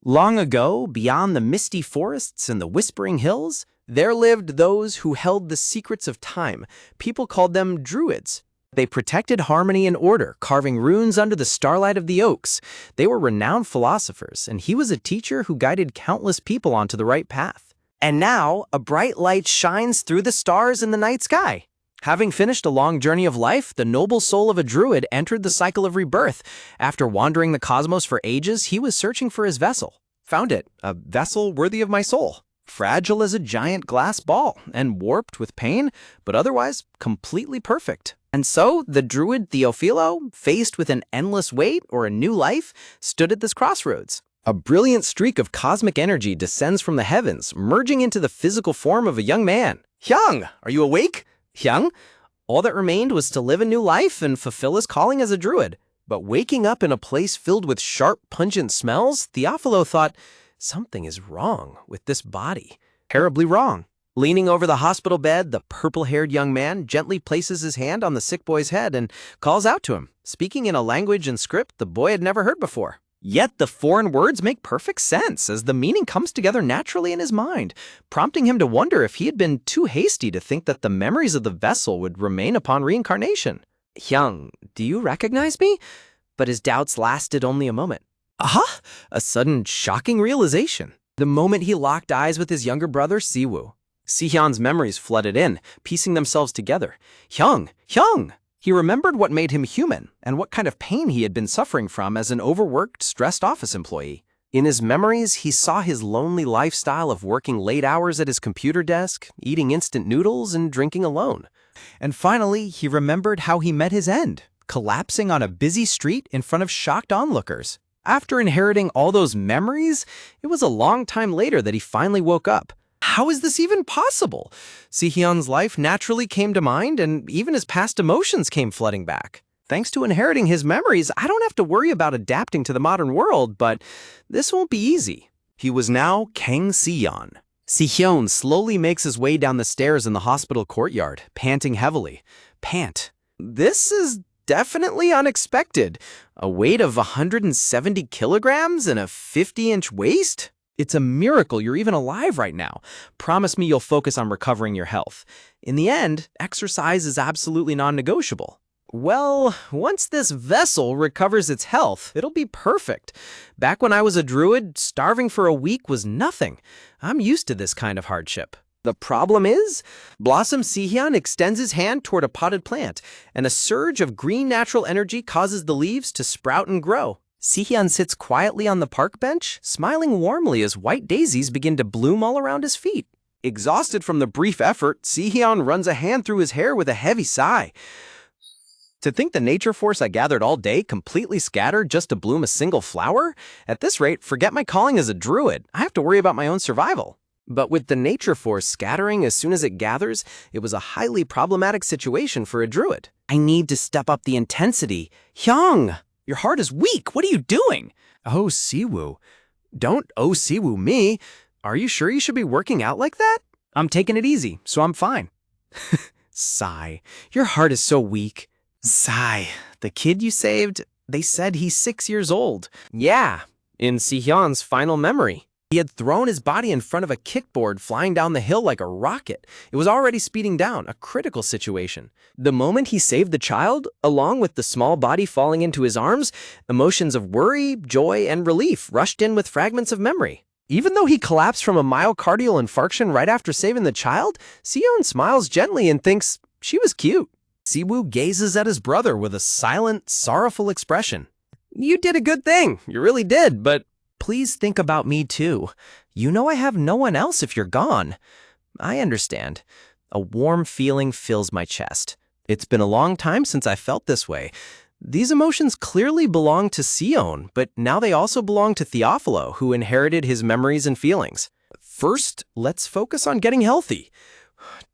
Long ago, beyond the misty forests and the whispering hills, there lived those who held the secrets of time. People called them Druids. They protected harmony and order, carving runes under the starlight of the oaks. They were renowned philosophers, and he was a teacher who guided countless people onto the right path. And now, a bright light shines through the stars in the night sky. Having finished a long journey of life, the noble soul of a druid entered the cycle of rebirth. After wandering the cosmos for ages, he was searching for his vessel. Found it, a vessel worthy of my soul. Fragile as a giant glass ball, and warped with pain, but otherwise completely perfect. And so, the druid Theophilo, faced with an endless wait or a new life, stood at this crossroads. A brilliant streak of cosmic energy descends from the heavens, merging into the physical form of a young man. Hyung, are you awake? Hyung? All that remained was to live a new life and fulfill his calling as a druid. But waking up in a place filled with sharp, pungent smells, Theophilo thought, something is wrong with this body. Terribly wrong. Leaning over the hospital bed, the purple-haired young man gently places his hand on the sick boy's head and calls out to him, speaking in a language and script the boy had never heard before. Yet the foreign words make perfect sense as the meaning comes together naturally in his mind, prompting him to wonder if he had been too hasty to think that the memories of the vessel would remain upon reincarnation. Hyung, do you recognize me? But his doubts lasted only a moment. Aha! A sudden, shocking realization. The moment he locked eyes with his younger brother, Siwoo. Sihyun's memories flooded in, piecing themselves together. Hyung! Hyung! He remembered what made him human and what kind of pain he had been suffering from as an overworked, stressed office employee. In his memories, he saw his lonely lifestyle of working late hours at his computer desk, eating instant noodles, and drinking alone. And finally, he remembered how he met his end, collapsing on a busy street in front of shocked onlookers. After inheriting all those memories, it was a long time later that he finally woke up. How is this even possible? Sihyun's life naturally came to mind, and even his past emotions came flooding back. Thanks to inheriting his memories, I don't have to worry about adapting to the modern world, but this won't be easy. He was now Kang Sihyun. Sihyun slowly makes his way down the stairs in the hospital courtyard, panting heavily. This is definitely unexpected. A weight of 170 kilograms and a 50-inch waist? It's a miracle you're even alive right now. Promise me you'll focus on recovering your health. In the end, exercise is absolutely non-negotiable. Well, once this vessel recovers its health, it'll be perfect. Back when I was a druid, starving for a week was nothing. I'm used to this kind of hardship. The problem is, Blossom Sihyun extends his hand toward a potted plant, and a surge of green natural energy causes the leaves to sprout and grow. Sihyun sits quietly on the park bench, smiling warmly as white daisies begin to bloom all around his feet. Exhausted from the brief effort, Sihyun runs a hand through his hair with a heavy sigh. To think the nature force I gathered all day completely scattered just to bloom a single flower? At this rate, forget my calling as a druid. I have to worry about my own survival. But with the nature force scattering as soon as it gathers, it was a highly problematic situation for a druid. I need to step up the intensity. Hyung! Your heart is weak. What are you doing? Oh, Siwoo. Don't oh, Siwoo me. Are you sure you should be working out like that? I'm taking it easy, so I'm fine. Sigh. Your heart is so weak. Sigh. The kid you saved, they said he's 6 years old. Yeah, in Sihyun's final memory. He had thrown his body in front of a kickboard flying down the hill like a rocket. It was already speeding down, a critical situation. The moment he saved the child, along with the small body falling into his arms, emotions of worry, joy, and relief rushed in with fragments of memory. Even though he collapsed from a myocardial infarction right after saving the child, Sihyun smiles gently and thinks she was cute. Siwoo gazes at his brother with a silent, sorrowful expression. You did a good thing, you really did, but please think about me too. You know I have no one else if you're gone. I understand. A warm feeling fills my chest. It's been a long time since I felt this way. These emotions clearly belong to Sihyun, but now they also belong to Theophilo, who inherited his memories and feelings. First, let's focus on getting healthy.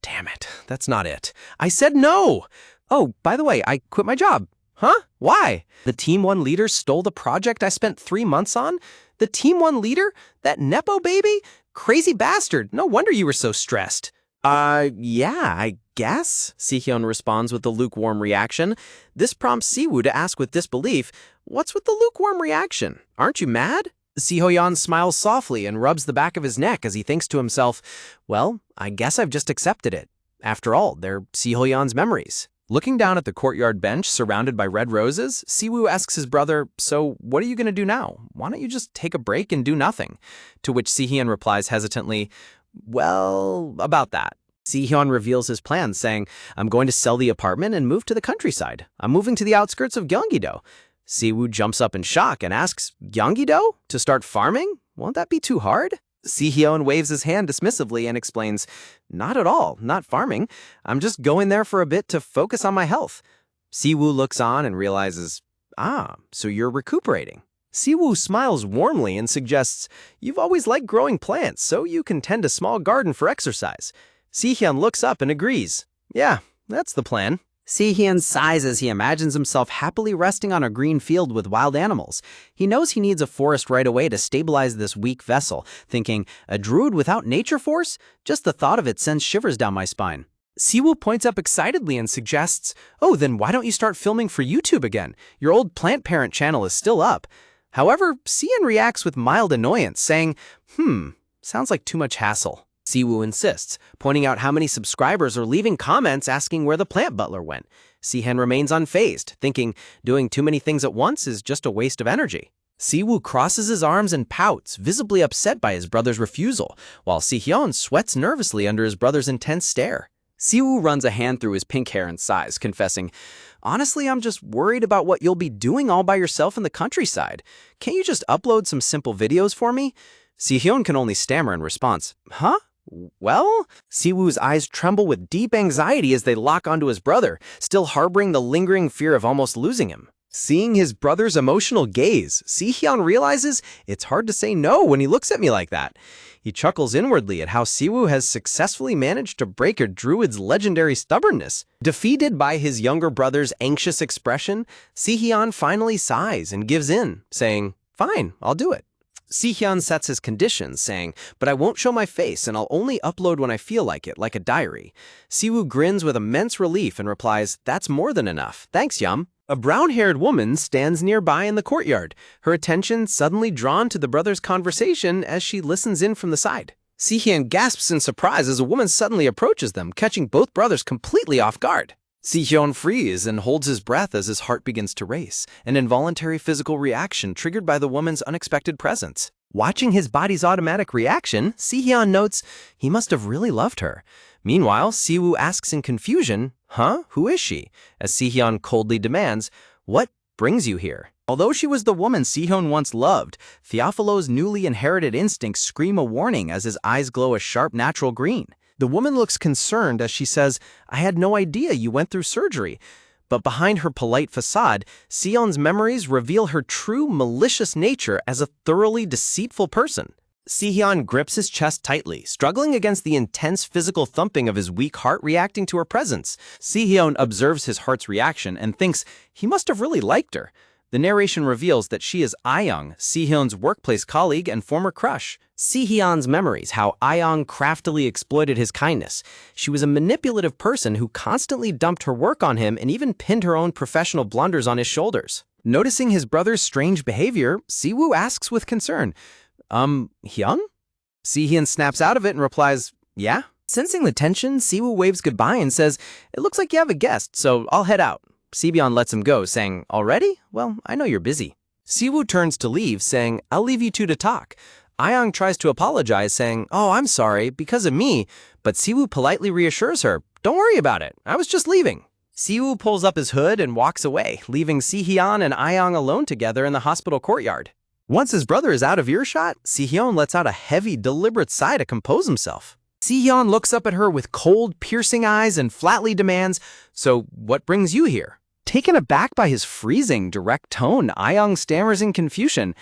Damn it, that's not it. I said no! Oh, by the way, I quit my job. Huh? Why? The Team 1 leader stole the project I spent 3 months on? The Team 1 leader? That Nepo baby? Crazy bastard. No wonder you were so stressed. Yeah, I guess, Sihyun responds with a lukewarm reaction. This prompts Siwoo to ask with disbelief, what's with the lukewarm reaction? Aren't you mad? Si-Hyeon smiles softly and rubs the back of his neck as he thinks to himself, well, I guess I've just accepted it. After all, they're Si-Hyeon's memories. Looking down at the courtyard bench surrounded by red roses, Siwoo asks his brother, so what are you going to do now? Why don't you just take a break and do nothing? To which Si-Hyun replies hesitantly, well, about that. Si-Hyun reveals his plans, saying, I'm going to sell the apartment and move to the countryside. I'm moving to the outskirts of Gyeonggi-do. Siwoo jumps up in shock and asks, Gyeonggi-do? To start farming? Won't that be too hard? Si-Hyun waves his hand dismissively and explains, not at all, not farming. I'm just going there for a bit to focus on my health. Siwoo looks on and realizes, so you're recuperating. Siwoo smiles warmly and suggests, you've always liked growing plants, so you can tend a small garden for exercise. Si-Hyun looks up and agrees. Yeah, that's the plan. Si-Hyun sighs as he imagines himself happily resting on a green field with wild animals. He knows he needs a forest right away to stabilize this weak vessel, thinking, a druid without nature force? Just the thought of it sends shivers down my spine. Siwoo points up excitedly and suggests, oh, then why don't you start filming for YouTube again? Your old plant parent channel is still up. However, Si-Hyun reacts with mild annoyance, saying, sounds like too much hassle. Siwoo insists, pointing out how many subscribers are leaving comments asking where the plant butler went. Si-Hyun remains unfazed, thinking doing too many things at once is just a waste of energy. Siwoo crosses his arms and pouts, visibly upset by his brother's refusal, while Si-Hyun sweats nervously under his brother's intense stare. Siwoo runs a hand through his pink hair and sighs, confessing, honestly, I'm just worried about what you'll be doing all by yourself in the countryside. Can't you just upload some simple videos for me? Si-Hyun can only stammer in response, huh? Well? Siwoo's eyes tremble with deep anxiety as they lock onto his brother, still harboring the lingering fear of almost losing him. Seeing his brother's emotional gaze, Si-Hyun realizes it's hard to say no when he looks at me like that. He chuckles inwardly at how Siwoo has successfully managed to break a druid's legendary stubbornness. Defeated by his younger brother's anxious expression, Si-Hyun finally sighs and gives in, saying, fine, I'll do it. Si-Hyun sets his conditions, saying, but I won't show my face and I'll only upload when I feel like it, like a diary. Siwoo grins with immense relief and replies, that's more than enough. Thanks, Yum. A brown-haired woman stands nearby in the courtyard, her attention suddenly drawn to the brothers' conversation as she listens in from the side. Si-Hyun gasps in surprise as a woman suddenly approaches them, catching both brothers completely off guard. Si-Hyun freezes and holds his breath as his heart begins to race, an involuntary physical reaction triggered by the woman's unexpected presence. Watching his body's automatic reaction, Si-Hyun notes he must have really loved her. Meanwhile, Siwoo asks in confusion, who is she? As Si-Hyun coldly demands, what brings you here? Although she was the woman Si-Hyun once loved, Theophilo's newly inherited instincts scream a warning as his eyes glow a sharp natural green. The woman looks concerned as she says, I had no idea you went through surgery. But behind her polite facade, Si-Hyun's memories reveal her true malicious nature as a thoroughly deceitful person. Si-Hyun grips his chest tightly, struggling against the intense physical thumping of his weak heart reacting to her presence. Si-Hyun observes his heart's reaction and thinks he must have really liked her. The narration reveals that she is Ayoung, Si-Hyun's workplace colleague and former crush. Si-Hyun's memories, how Ayoung craftily exploited his kindness. She was a manipulative person who constantly dumped her work on him and even pinned her own professional blunders on his shoulders. Noticing his brother's strange behavior, Siwoo asks with concern, Hyung? Si-Hyun snaps out of it and replies, yeah? Sensing the tension, Siwoo waves goodbye and says, it looks like you have a guest, so I'll head out. Si-Hyun lets him go, saying, already? Well, I know you're busy. Siwoo turns to leave, saying, I'll leave you two to talk. Ayoung tries to apologize, saying, oh, I'm sorry, because of me, but Siwoo politely reassures her, don't worry about it, I was just leaving. Siwoo pulls up his hood and walks away, leaving Si-Hyun and Ayoung alone together in the hospital courtyard. Once his brother is out of earshot, Si-Hyun lets out a heavy, deliberate sigh to compose himself. Si-Hyun looks up at her with cold, piercing eyes and flatly demands, so what brings you here? Taken aback by his freezing, direct tone, Ayoung stammers in confusion.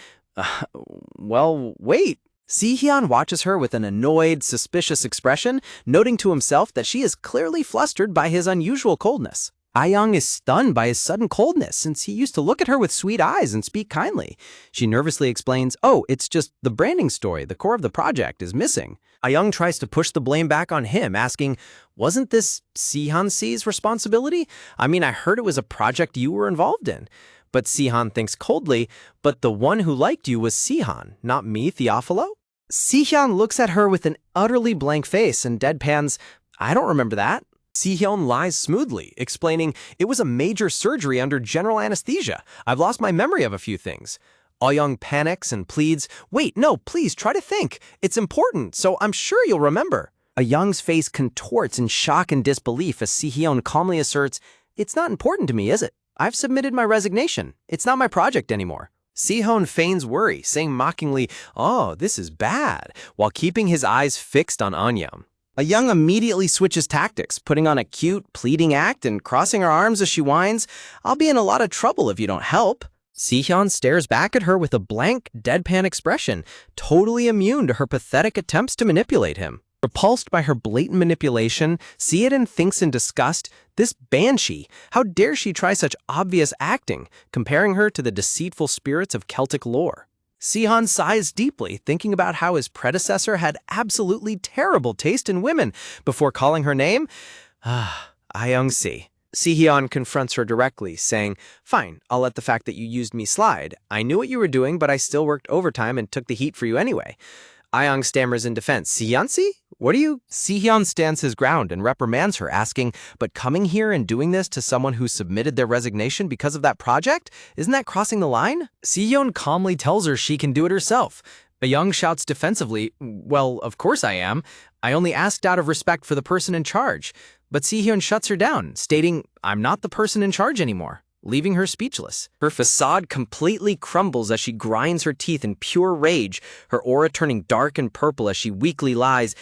Well, wait. Si-Hyun watches her with an annoyed, suspicious expression, noting to himself that she is clearly flustered by his unusual coldness. Ayoung is stunned by his sudden coldness since he used to look at her with sweet eyes and speak kindly. She nervously explains, oh, it's just the branding story, the core of the project, is missing. Ayoung tries to push the blame back on him, asking, wasn't this Si-Hyun's responsibility? I mean, I heard it was a project you were involved in. But Sihan thinks coldly, but the one who liked you was Sihan, not me, Theophilo? Sihyun looks at her with an utterly blank face and deadpans, I don't remember that. Sihyun lies smoothly, explaining, it was a major surgery under general anesthesia. I've lost my memory of a few things. Ayoung panics and pleads, wait, no, please try to think. It's important, so I'm sure you'll remember. Ayoung's face contorts in shock and disbelief as Sihyun calmly asserts, it's not important to me, is it? I've submitted my resignation. It's not my project anymore. Sihyun feigns worry, saying mockingly, oh, this is bad, while keeping his eyes fixed on Anyam. Ayoung immediately switches tactics, putting on a cute, pleading act and crossing her arms as she whines, I'll be in a lot of trouble if you don't help. Sihyun stares back at her with a blank, deadpan expression, totally immune to her pathetic attempts to manipulate him. Repulsed by her blatant manipulation, Seodin thinks in disgust, this banshee, how dare she try such obvious acting, comparing her to the deceitful spirits of Celtic lore. Sihan sighs deeply, thinking about how his predecessor had absolutely terrible taste in women before calling her name. Ayoung-si. Sihyun confronts her directly, saying, fine, I'll let the fact that you used me slide. I knew what you were doing, but I still worked overtime and took the heat for you anyway. Ayoung stammers in defense, Sihyun-si? What are you? Sihyun stands his ground and reprimands her, asking, but coming here and doing this to someone who submitted their resignation because of that project? Isn't that crossing the line? Sihyun calmly tells her she can do it herself. Ayoung shouts defensively, well, of course I am. I only asked out of respect for the person in charge. But Sihyun shuts her down, stating, I'm not the person in charge anymore, leaving her speechless. Her facade completely crumbles as she grinds her teeth in pure rage, her aura turning dark and purple as she weakly lies,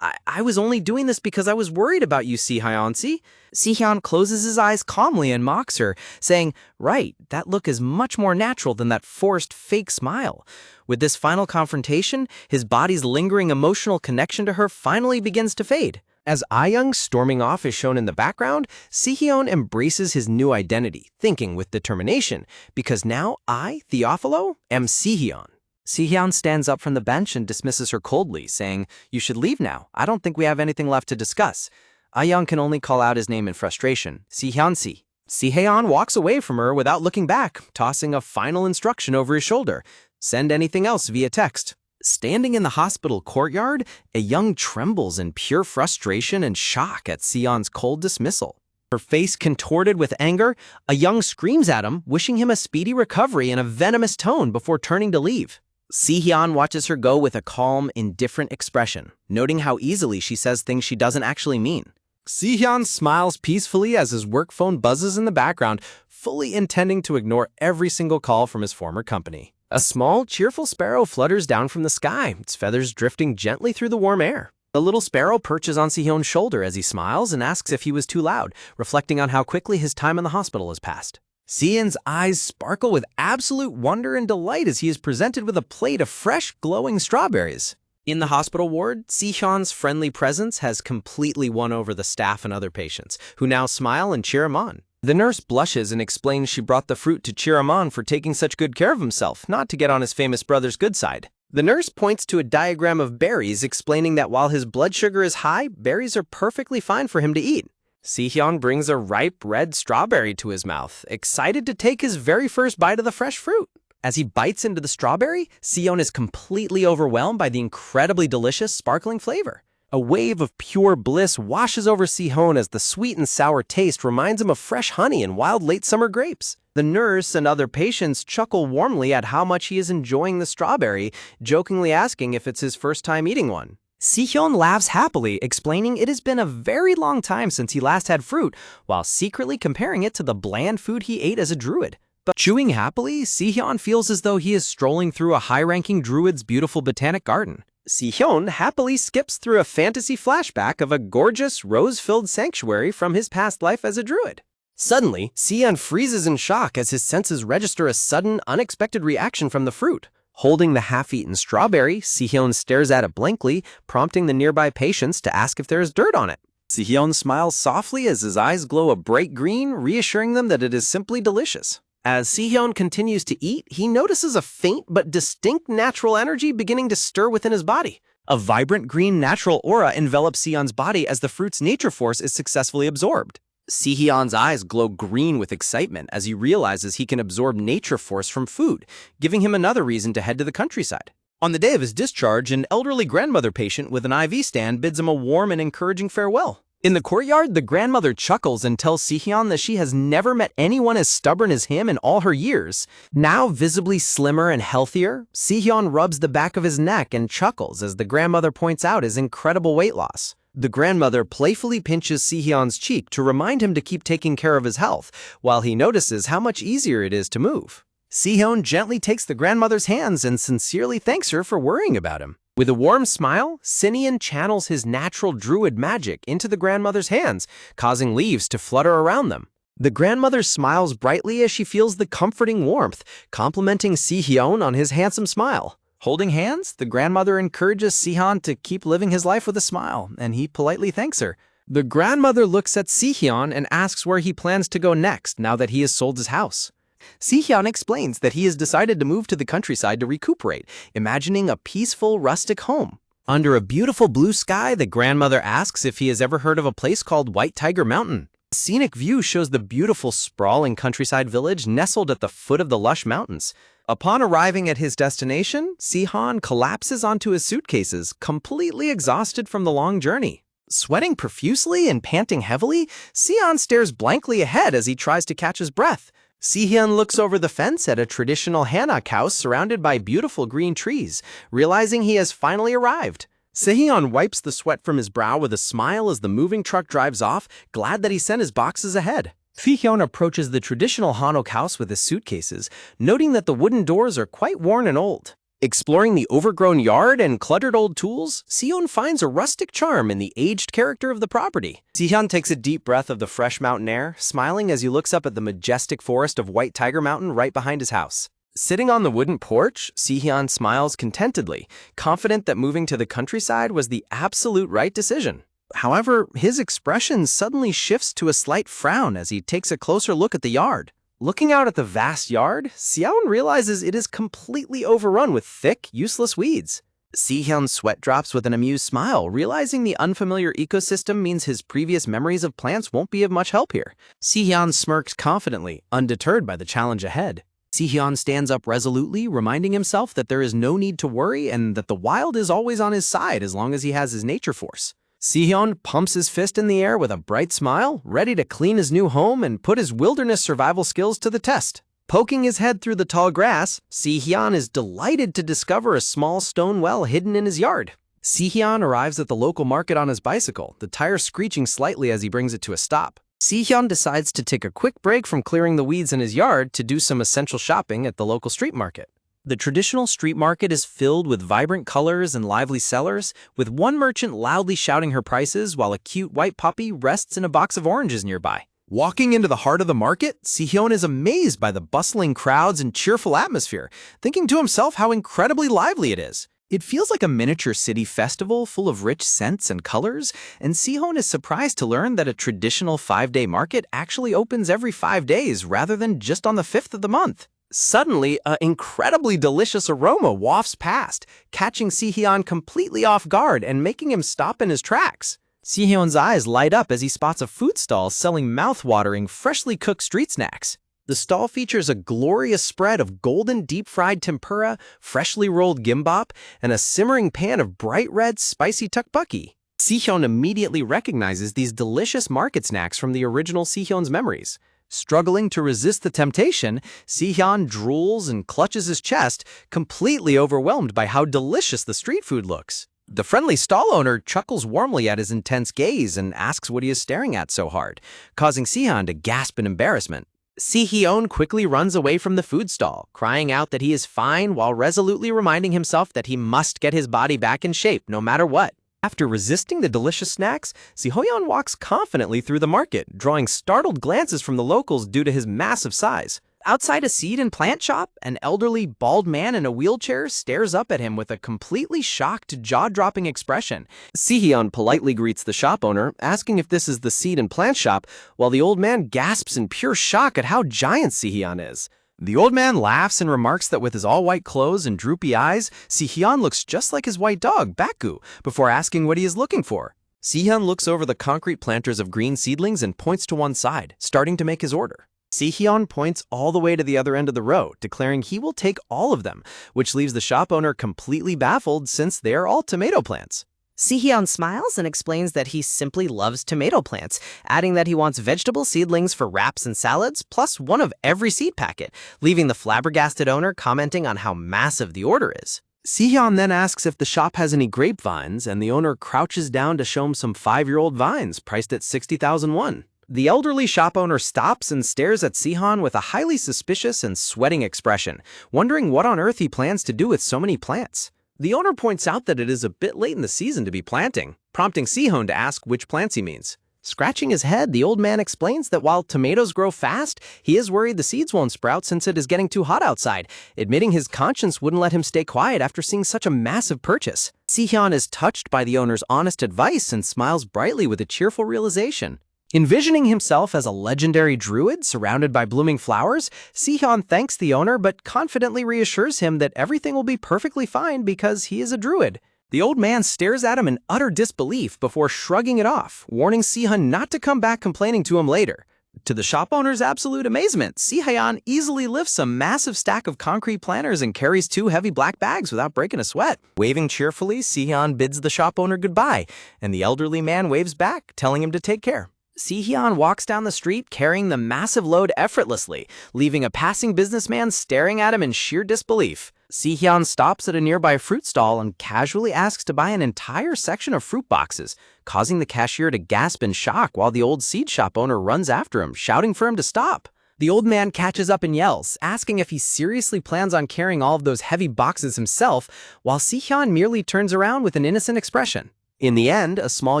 I was only doing this because I was worried about you, Sihyun-si. Sihyun closes his eyes calmly and mocks her, saying, right, that look is much more natural than that forced, fake smile. With this final confrontation, his body's lingering emotional connection to her finally begins to fade. As Ayoung storming off is shown in the background, Sihyun embraces his new identity, thinking with determination, because now I, Theophilo, am Sihyun. Sihyun stands up from the bench and dismisses her coldly, saying, you should leave now. I don't think we have anything left to discuss. Ayoung can only call out his name in frustration, Sihyun-si. Sihyun walks away from her without looking back, tossing a final instruction over his shoulder. Send anything else via text. Standing in the hospital courtyard, Ayoung trembles in pure frustration and shock at Sihyun's cold dismissal. Her face contorted with anger, Ayoung screams at him, wishing him a speedy recovery in a venomous tone before turning to leave. Sihyun watches her go with a calm, indifferent expression, noting how easily she says things she doesn't actually mean. Sihyun smiles peacefully as his work phone buzzes in the background, fully intending to ignore every single call from his former company. A small, cheerful sparrow flutters down from the sky, its feathers drifting gently through the warm air. The little sparrow perches on Sihyun's shoulder as he smiles and asks if he was too loud, reflecting on how quickly his time in the hospital has passed. Sihyun's eyes sparkle with absolute wonder and delight as he is presented with a plate of fresh, glowing strawberries. In the hospital ward, Sihyun's friendly presence has completely won over the staff and other patients, who now smile and cheer him on. The nurse blushes and explains she brought the fruit to cheer him on for taking such good care of himself, not to get on his famous brother's good side. The nurse points to a diagram of berries, explaining that while his blood sugar is high, berries are perfectly fine for him to eat. Sihyun brings a ripe red strawberry to his mouth, excited to take his very first bite of the fresh fruit. As he bites into the strawberry, Sihyun is completely overwhelmed by the incredibly delicious, sparkling flavor. A wave of pure bliss washes over Sihyun as the sweet and sour taste reminds him of fresh honey and wild late summer grapes. The nurse and other patients chuckle warmly at how much he is enjoying the strawberry, jokingly asking if it's his first time eating one. Sihyun laughs happily, explaining it has been a very long time since he last had fruit, while secretly comparing it to the bland food he ate as a druid. But chewing happily, Sihyun feels as though he is strolling through a high-ranking druid's beautiful botanic garden. Sihyun happily skips through a fantasy flashback of a gorgeous, rose-filled sanctuary from his past life as a druid. Suddenly, Sihyun freezes in shock as his senses register a sudden, unexpected reaction from the fruit. Holding the half-eaten strawberry, Sihyun stares at it blankly, prompting the nearby patients to ask if there is dirt on it. Sihyun smiles softly as his eyes glow a bright green, reassuring them that it is simply delicious. As Sihyun continues to eat, he notices a faint but distinct natural energy beginning to stir within his body. A vibrant green natural aura envelops Sihyun's body as the fruit's nature force is successfully absorbed. Si-hyun's eyes glow green with excitement as he realizes he can absorb nature force from food, giving him another reason to head to the countryside. On the day of his discharge, an elderly grandmother patient with an IV stand bids him a warm and encouraging farewell. In the courtyard, the grandmother chuckles and tells Si-hyun that she has never met anyone as stubborn as him in all her years. Now visibly slimmer and healthier, Si-hyun rubs the back of his neck and chuckles as the grandmother points out his incredible weight loss. The grandmother playfully pinches Si-hyun's cheek to remind him to keep taking care of his health, while he notices how much easier it is to move. Si-hyun gently takes the grandmother's hands and sincerely thanks her for worrying about him. With a warm smile, Si-hyun channels his natural Druid magic into the grandmother's hands, causing leaves to flutter around them. The grandmother smiles brightly as she feels the comforting warmth, complimenting Si-hyun on his handsome smile. Holding hands, the grandmother encourages Si-hyun to keep living his life with a smile, and he politely thanks her. The grandmother looks at Si-hyun and asks where he plans to go next now that he has sold his house. Si-hyun explains that he has decided to move to the countryside to recuperate, imagining a peaceful, rustic home. Under a beautiful blue sky, the grandmother asks if he has ever heard of a place called White Tiger Mountain. The scenic view shows the beautiful, sprawling countryside village nestled at the foot of the lush mountains. Upon arriving at his destination, Si-hyun collapses onto his suitcases, completely exhausted from the long journey. Sweating profusely and panting heavily, Si-hyun stares blankly ahead as he tries to catch his breath. Si-hyun looks over the fence at a traditional hanok house surrounded by beautiful green trees, realizing he has finally arrived. Si-hyun wipes the sweat from his brow with a smile as the moving truck drives off, glad that he sent his boxes ahead. Si-hyun approaches the traditional hanok house with his suitcases, noting that the wooden doors are quite worn and old. Exploring the overgrown yard and cluttered old tools, Si-hyun finds a rustic charm in the aged character of the property. Si-hyun takes a deep breath of the fresh mountain air, smiling as he looks up at the majestic forest of White Tiger Mountain right behind his house. Sitting on the wooden porch, Si-hyun smiles contentedly, confident that moving to the countryside was the absolute right decision. However, his expression suddenly shifts to a slight frown as he takes a closer look at the yard. Looking out at the vast yard, Si-hyun realizes it is completely overrun with thick, useless weeds. Si-hyun sweat drops with an amused smile, realizing the unfamiliar ecosystem means his previous memories of plants won't be of much help here. Si-hyun smirks confidently, undeterred by the challenge ahead. Si-hyun stands up resolutely, reminding himself that there is no need to worry and that the wild is always on his side as long as he has his nature force. Si-hyun pumps his fist in the air with a bright smile, ready to clean his new home and put his wilderness survival skills to the test. Poking his head through the tall grass, Si-hyun is delighted to discover a small stone well hidden in his yard. Si-hyun arrives at the local market on his bicycle, the tire screeching slightly as he brings it to a stop. Si-hyun decides to take a quick break from clearing the weeds in his yard to do some essential shopping at the local street market. The traditional street market is filled with vibrant colors and lively sellers, with one merchant loudly shouting her prices while a cute white puppy rests in a box of oranges nearby. Walking into the heart of the market, Si-hyun is amazed by the bustling crowds and cheerful atmosphere, thinking to himself how incredibly lively it is. It feels like a miniature city festival full of rich scents and colors, and Si-hyun is surprised to learn that a traditional 5-day market actually opens every 5 days rather than just on the 5th of the month. Suddenly, an incredibly delicious aroma wafts past, catching Si-hyun completely off guard and making him stop in his tracks. Si-hyun's eyes light up as he spots a food stall selling mouth-watering, freshly cooked street snacks. The stall features a glorious spread of golden deep-fried tempura, freshly rolled gimbap, and a simmering pan of bright red, spicy tteokbokki. Si-hyun immediately recognizes these delicious market snacks from the original Si-hyun's memories. Struggling to resist the temptation, Si-hyun drools and clutches his chest, completely overwhelmed by how delicious the street food looks. The friendly stall owner chuckles warmly at his intense gaze and asks what he is staring at so hard, causing Si-hyun to gasp in embarrassment. Si-hyun quickly runs away from the food stall, crying out that he is fine while resolutely reminding himself that he must get his body back in shape no matter what. After resisting the delicious snacks, Si-hyun walks confidently through the market, drawing startled glances from the locals due to his massive size. Outside a seed and plant shop, an elderly, bald man in a wheelchair stares up at him with a completely shocked, jaw-dropping expression. Si-hyun politely greets the shop owner, asking if this is the seed and plant shop, while the old man gasps in pure shock at how giant Si-hyun is. The old man laughs and remarks that with his all-white clothes and droopy eyes, Si-hyun looks just like his white dog, Baku, before asking what he is looking for. Si-hyun looks over the concrete planters of green seedlings and points to one side, starting to make his order. Si-hyun points all the way to the other end of the row, declaring he will take all of them, which leaves the shop owner completely baffled since they are all tomato plants. Si-hyun smiles and explains that he simply loves tomato plants, adding that he wants vegetable seedlings for wraps and salads, plus one of every seed packet, leaving the flabbergasted owner commenting on how massive the order is. Si-hyun then asks if the shop has any grapevines, and the owner crouches down to show him some 5-year-old vines priced at 60,000 won. The elderly shop owner stops and stares at Si-hyun with a highly suspicious and sweating expression, wondering what on earth he plans to do with so many plants. The owner points out that it is a bit late in the season to be planting, prompting Si-hyun to ask which plants he means. Scratching his head, the old man explains that while tomatoes grow fast, he is worried the seeds won't sprout since it is getting too hot outside, admitting his conscience wouldn't let him stay quiet after seeing such a massive purchase. Si-hyun is touched by the owner's honest advice and smiles brightly with a cheerful realization. Envisioning himself as a legendary druid surrounded by blooming flowers, Si-hyun thanks the owner but confidently reassures him that everything will be perfectly fine because he is a druid. The old man stares at him in utter disbelief before shrugging it off, warning Si-hyun not to come back complaining to him later. To the shop owner's absolute amazement, Si-hyun easily lifts a massive stack of concrete planters and carries 2 heavy black bags without breaking a sweat. Waving cheerfully, Si-hyun bids the shop owner goodbye, and the elderly man waves back, telling him to take care. Si-hyun walks down the street carrying the massive load effortlessly, leaving a passing businessman staring at him in sheer disbelief. Si-hyun stops at a nearby fruit stall and casually asks to buy an entire section of fruit boxes, causing the cashier to gasp in shock while the old seed shop owner runs after him, shouting for him to stop. The old man catches up and yells, asking if he seriously plans on carrying all of those heavy boxes himself, while Si-hyun merely turns around with an innocent expression. In the end, a small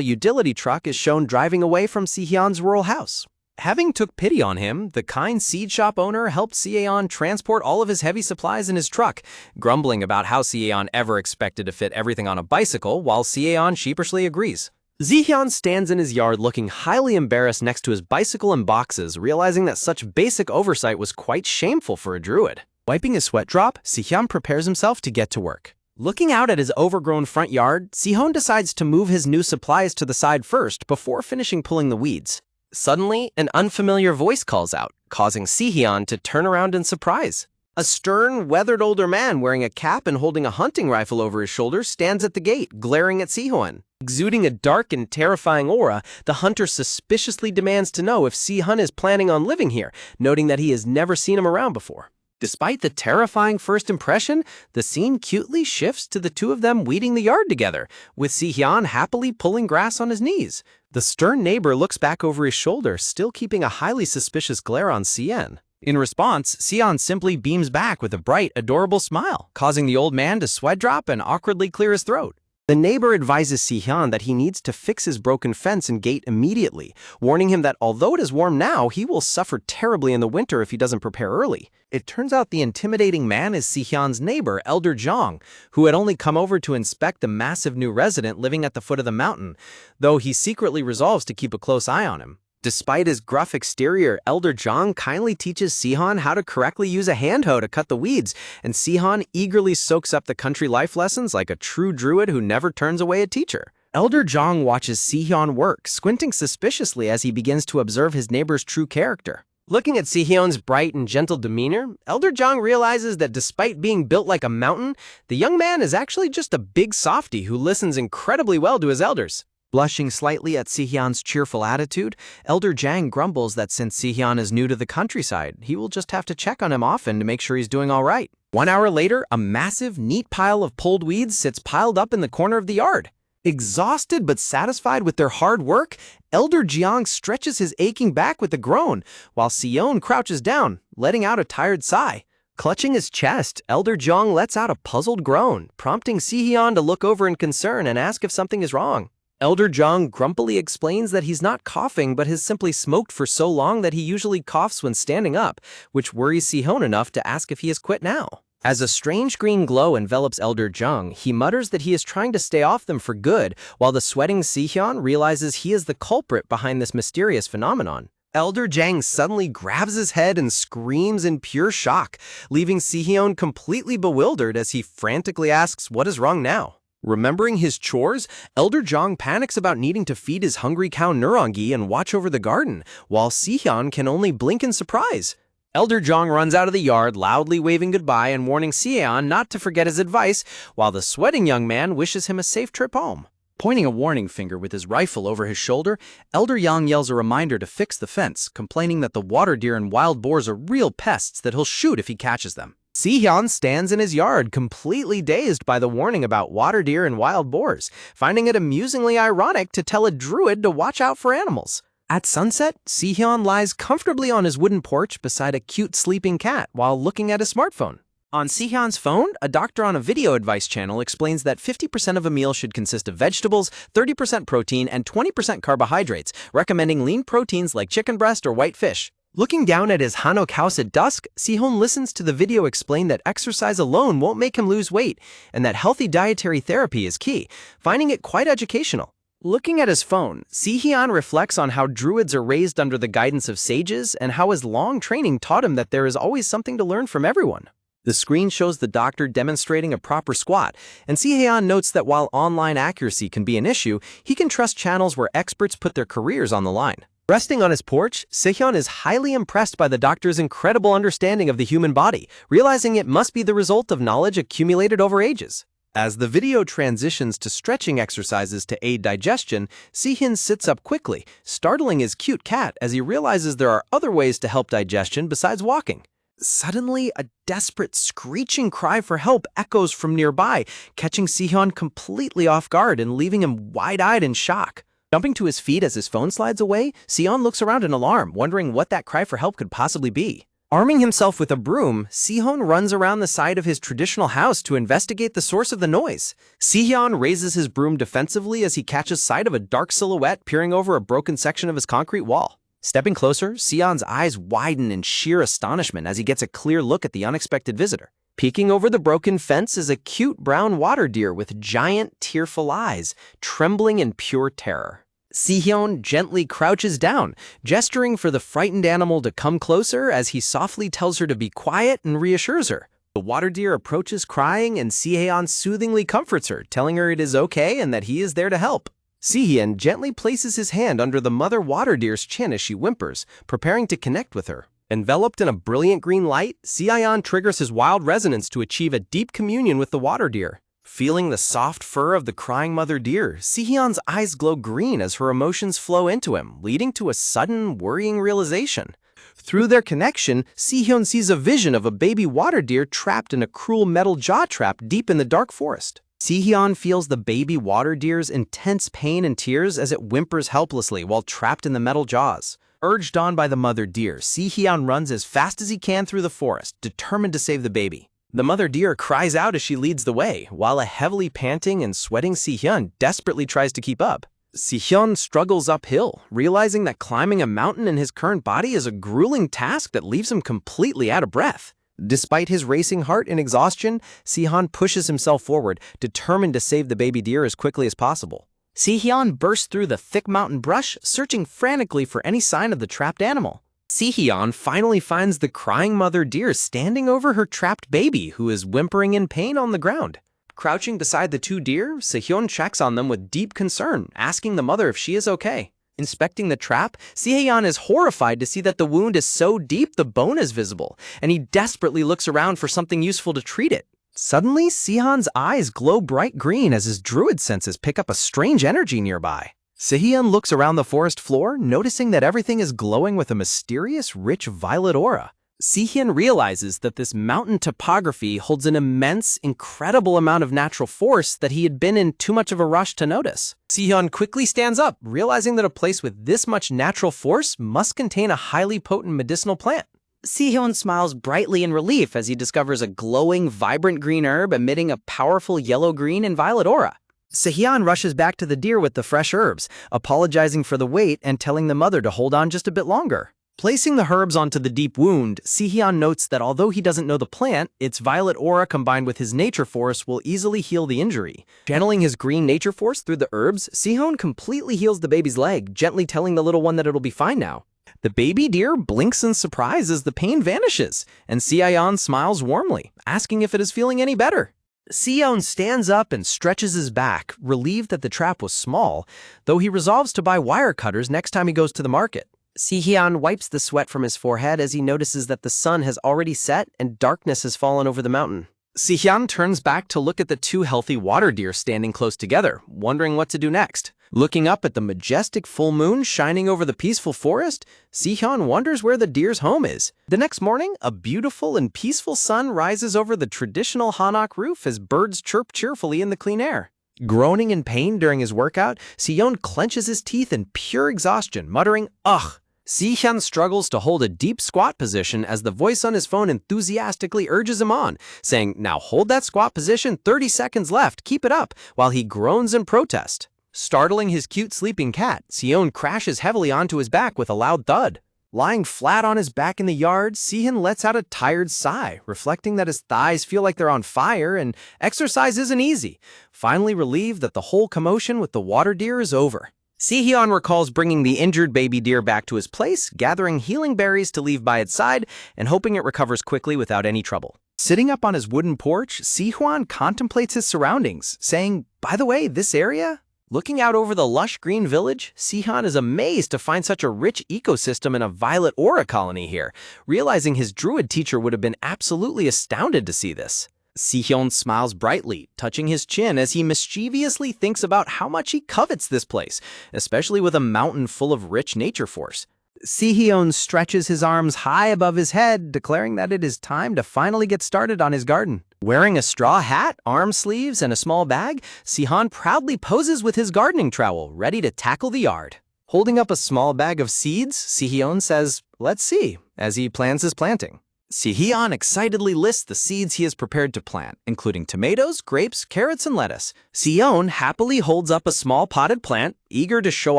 utility truck is shown driving away from Si-hyun's rural house. Having took pity on him, the kind seed shop owner helped Si-hyun transport all of his heavy supplies in his truck, grumbling about how Si-hyun ever expected to fit everything on a bicycle, while Si-hyun sheepishly agrees. Si-hyun stands in his yard looking highly embarrassed next to his bicycle and boxes, realizing that such basic oversight was quite shameful for a druid. Wiping his sweat drop, Si-hyun prepares himself to get to work. Looking out at his overgrown front yard, Si-hyun decides to move his new supplies to the side first before finishing pulling the weeds. Suddenly, an unfamiliar voice calls out, causing Si-hyun to turn around in surprise. A stern, weathered older man wearing a cap and holding a hunting rifle over his shoulder stands at the gate, glaring at Si-hyun. Exuding a dark and terrifying aura, the hunter suspiciously demands to know if Si-hyun is planning on living here, noting that he has never seen him around before. Despite the terrifying first impression, the scene cutely shifts to the two of them weeding the yard together, with Si-hyun happily pulling grass on his knees. The stern neighbor looks back over his shoulder, still keeping a highly suspicious glare on Si-hyun. In response, Si-hyun simply beams back with a bright, adorable smile, causing the old man to sweat drop and awkwardly clear his throat. The neighbor advises Si-hyun that he needs to fix his broken fence and gate immediately, warning him that although it is warm now, he will suffer terribly in the winter if he doesn't prepare early. It turns out the intimidating man is Si-hyun's neighbor, Elder Jong, who had only come over to inspect the massive new resident living at the foot of the mountain, though he secretly resolves to keep a close eye on him. Despite his gruff exterior, Elder Jong kindly teaches Si-hyun how to correctly use a hand hoe to cut the weeds, and Si-hyun eagerly soaks up the country life lessons like a true druid who never turns away a teacher. Elder Jong watches Si-hyun work, squinting suspiciously as he begins to observe his neighbor's true character. Looking at Si-hyun's bright and gentle demeanor, Elder Jong realizes that despite being built like a mountain, the young man is actually just a big softy who listens incredibly well to his elders. Blushing slightly at Si-hyun's cheerful attitude, Elder Jang grumbles that since Si-hyun is new to the countryside, he will just have to check on him often to make sure he's doing all right. 1 hour later, a massive, neat pile of pulled weeds sits piled up in the corner of the yard. Exhausted but satisfied with their hard work, Elder Jiang stretches his aching back with a groan, while Si-hyun crouches down, letting out a tired sigh. Clutching his chest, Elder Jiang lets out a puzzled groan, prompting Si-hyun to look over in concern and ask if something is wrong. Elder Jong grumpily explains that he's not coughing but has simply smoked for so long that he usually coughs when standing up, which worries Si-hyun enough to ask if he has quit now. As a strange green glow envelops Elder Jong, he mutters that he is trying to stay off them for good, while the sweating Si-hyun realizes he is the culprit behind this mysterious phenomenon. Elder Jang suddenly grabs his head and screams in pure shock, leaving Si-hyun completely bewildered as he frantically asks what is wrong now. Remembering his chores, Elder Jong panics about needing to feed his hungry cow Nurangi and watch over the garden, while Sihyun can only blink in surprise. Elder Jong runs out of the yard, loudly waving goodbye and warning Sihyun not to forget his advice, while the sweating young man wishes him a safe trip home. Pointing a warning finger with his rifle over his shoulder, Elder Yang yells a reminder to fix the fence, complaining that the water deer and wild boars are real pests that he'll shoot if he catches them. Sihyun stands in his yard, completely dazed by the warning about water deer and wild boars, finding it amusingly ironic to tell a druid to watch out for animals. At sunset, Sihyun lies comfortably on his wooden porch beside a cute sleeping cat while looking at his smartphone. On Sihyun's phone, a doctor on a video advice channel explains that 50% of a meal should consist of vegetables, 30% protein, and 20% carbohydrates, recommending lean proteins like chicken breast or white fish. Looking down at his Hanok house at dusk, Sihyun listens to the video explain that exercise alone won't make him lose weight, and that healthy dietary therapy is key, finding it quite educational. Looking at his phone, Sihyun reflects on how druids are raised under the guidance of sages and how his long training taught him that there is always something to learn from everyone. The screen shows the doctor demonstrating a proper squat, and Sihyun notes that while online accuracy can be an issue, he can trust channels where experts put their careers on the line. Resting on his porch, Sihyun is highly impressed by the doctor's incredible understanding of the human body, realizing it must be the result of knowledge accumulated over ages. As the video transitions to stretching exercises to aid digestion, Sihyun sits up quickly, startling his cute cat as he realizes there are other ways to help digestion besides walking. Suddenly, a desperate screeching cry for help echoes from nearby, catching Sihyun completely off guard and leaving him wide-eyed in shock. Jumping to his feet as his phone slides away, Sihyun looks around in alarm, wondering what that cry for help could possibly be. Arming himself with a broom, Sihyun runs around the side of his traditional house to investigate the source of the noise. Sihyun raises his broom defensively as he catches sight of a dark silhouette peering over a broken section of his concrete wall. Stepping closer, Sihyun's eyes widen in sheer astonishment as he gets a clear look at the unexpected visitor. Peeking over the broken fence is a cute brown water deer with giant, tearful eyes, trembling in pure terror. Sihyun gently crouches down, gesturing for the frightened animal to come closer as he softly tells her to be quiet and reassures her. The water deer approaches crying, and Sihyun soothingly comforts her, telling her it is okay and that he is there to help. Sihyun gently places his hand under the mother water deer's chin as she whimpers, preparing to connect with her. Enveloped in a brilliant green light, Sihyun triggers his wild resonance to achieve a deep communion with the water deer. Feeling the soft fur of the crying mother deer, Sihyun's eyes glow green as her emotions flow into him, leading to a sudden, worrying realization. Through their connection, Sihyun sees a vision of a baby water deer trapped in a cruel metal jaw trap deep in the dark forest. Sihyun feels the baby water deer's intense pain and tears as it whimpers helplessly while trapped in the metal jaws. Urged on by the mother deer, Sihyun runs as fast as he can through the forest, determined to save the baby. The mother deer cries out as she leads the way, while a heavily panting and sweating Sihyun desperately tries to keep up. Sihyun struggles uphill, realizing that climbing a mountain in his current body is a grueling task that leaves him completely out of breath. Despite his racing heart and exhaustion, Sihyun pushes himself forward, determined to save the baby deer as quickly as possible. Sihyun bursts through the thick mountain brush, searching frantically for any sign of the trapped animal. Sihyun finally finds the crying mother deer standing over her trapped baby, who is whimpering in pain on the ground. Crouching beside the two deer, Sihyun checks on them with deep concern, asking the mother if she is okay. Inspecting the trap, Sihyun is horrified to see that the wound is so deep the bone is visible, and he desperately looks around for something useful to treat it. Suddenly, Sihyun's eyes glow bright green as his druid senses pick up a strange energy nearby. Sihyun looks around the forest floor, noticing that everything is glowing with a mysterious, rich violet aura. Sihyun realizes that this mountain topography holds an immense, incredible amount of natural force that he had been in too much of a rush to notice. Sihyun quickly stands up, realizing that a place with this much natural force must contain a highly potent medicinal plant. Sihyun smiles brightly in relief as he discovers a glowing, vibrant green herb emitting a powerful yellow-green and violet aura. Sihyun rushes back to the deer with the fresh herbs, apologizing for the wait and telling the mother to hold on just a bit longer. Placing the herbs onto the deep wound, Sihyun notes that although he doesn't know the plant, its violet aura combined with his nature force will easily heal the injury. Channeling his green nature force through the herbs, Sihyun completely heals the baby's leg, gently telling the little one that it'll be fine now. The baby deer blinks in surprise as the pain vanishes, and Sihyun smiles warmly, asking if it is feeling any better. Si-hyun stands up and stretches his back, relieved that the trap was small, though he resolves to buy wire cutters next time he goes to the market. Si-hyun wipes the sweat from his forehead as he notices that the sun has already set and darkness has fallen over the mountain. Si-hyun turns back to look at the two healthy water deer standing close together, wondering what to do next. Looking up at the majestic full moon shining over the peaceful forest, Si-hyun wonders where the deer's home is. The next morning, a beautiful and peaceful sun rises over the traditional hanok roof as birds chirp cheerfully in the clean air. Groaning in pain during his workout, Si-hyun clenches his teeth in pure exhaustion, muttering, "Ugh." Si-hyun struggles to hold a deep squat position as the voice on his phone enthusiastically urges him on, saying, "Now hold that squat position, 30 seconds left, keep it up," while he groans in protest. Startling his cute sleeping cat, Si-hyun crashes heavily onto his back with a loud thud. Lying flat on his back in the yard, Si-hyun lets out a tired sigh, reflecting that his thighs feel like they're on fire and exercise isn't easy, finally relieved that the whole commotion with the water deer is over. Si-hyun recalls bringing the injured baby deer back to his place, gathering healing berries to leave by its side, and hoping it recovers quickly without any trouble. Sitting up on his wooden porch, Si-hyun contemplates his surroundings, saying, "By the way, this area?" Looking out over the lush green village, Si-hyun is amazed to find such a rich ecosystem and a violet aura colony here, realizing his Druid teacher would have been absolutely astounded to see this. Si-hyun smiles brightly, touching his chin as he mischievously thinks about how much he covets this place, especially with a mountain full of rich nature force. Si-hyun stretches his arms high above his head, declaring that it is time to finally get started on his garden. Wearing a straw hat, arm sleeves, and a small bag, Si-hyun proudly poses with his gardening trowel, ready to tackle the yard. Holding up a small bag of seeds, Si-hyun says, "Let's see," as he plans his planting. Si-hyun excitedly lists the seeds he has prepared to plant, including tomatoes, grapes, carrots, and lettuce. Si-hyun happily holds up a small potted plant, eager to show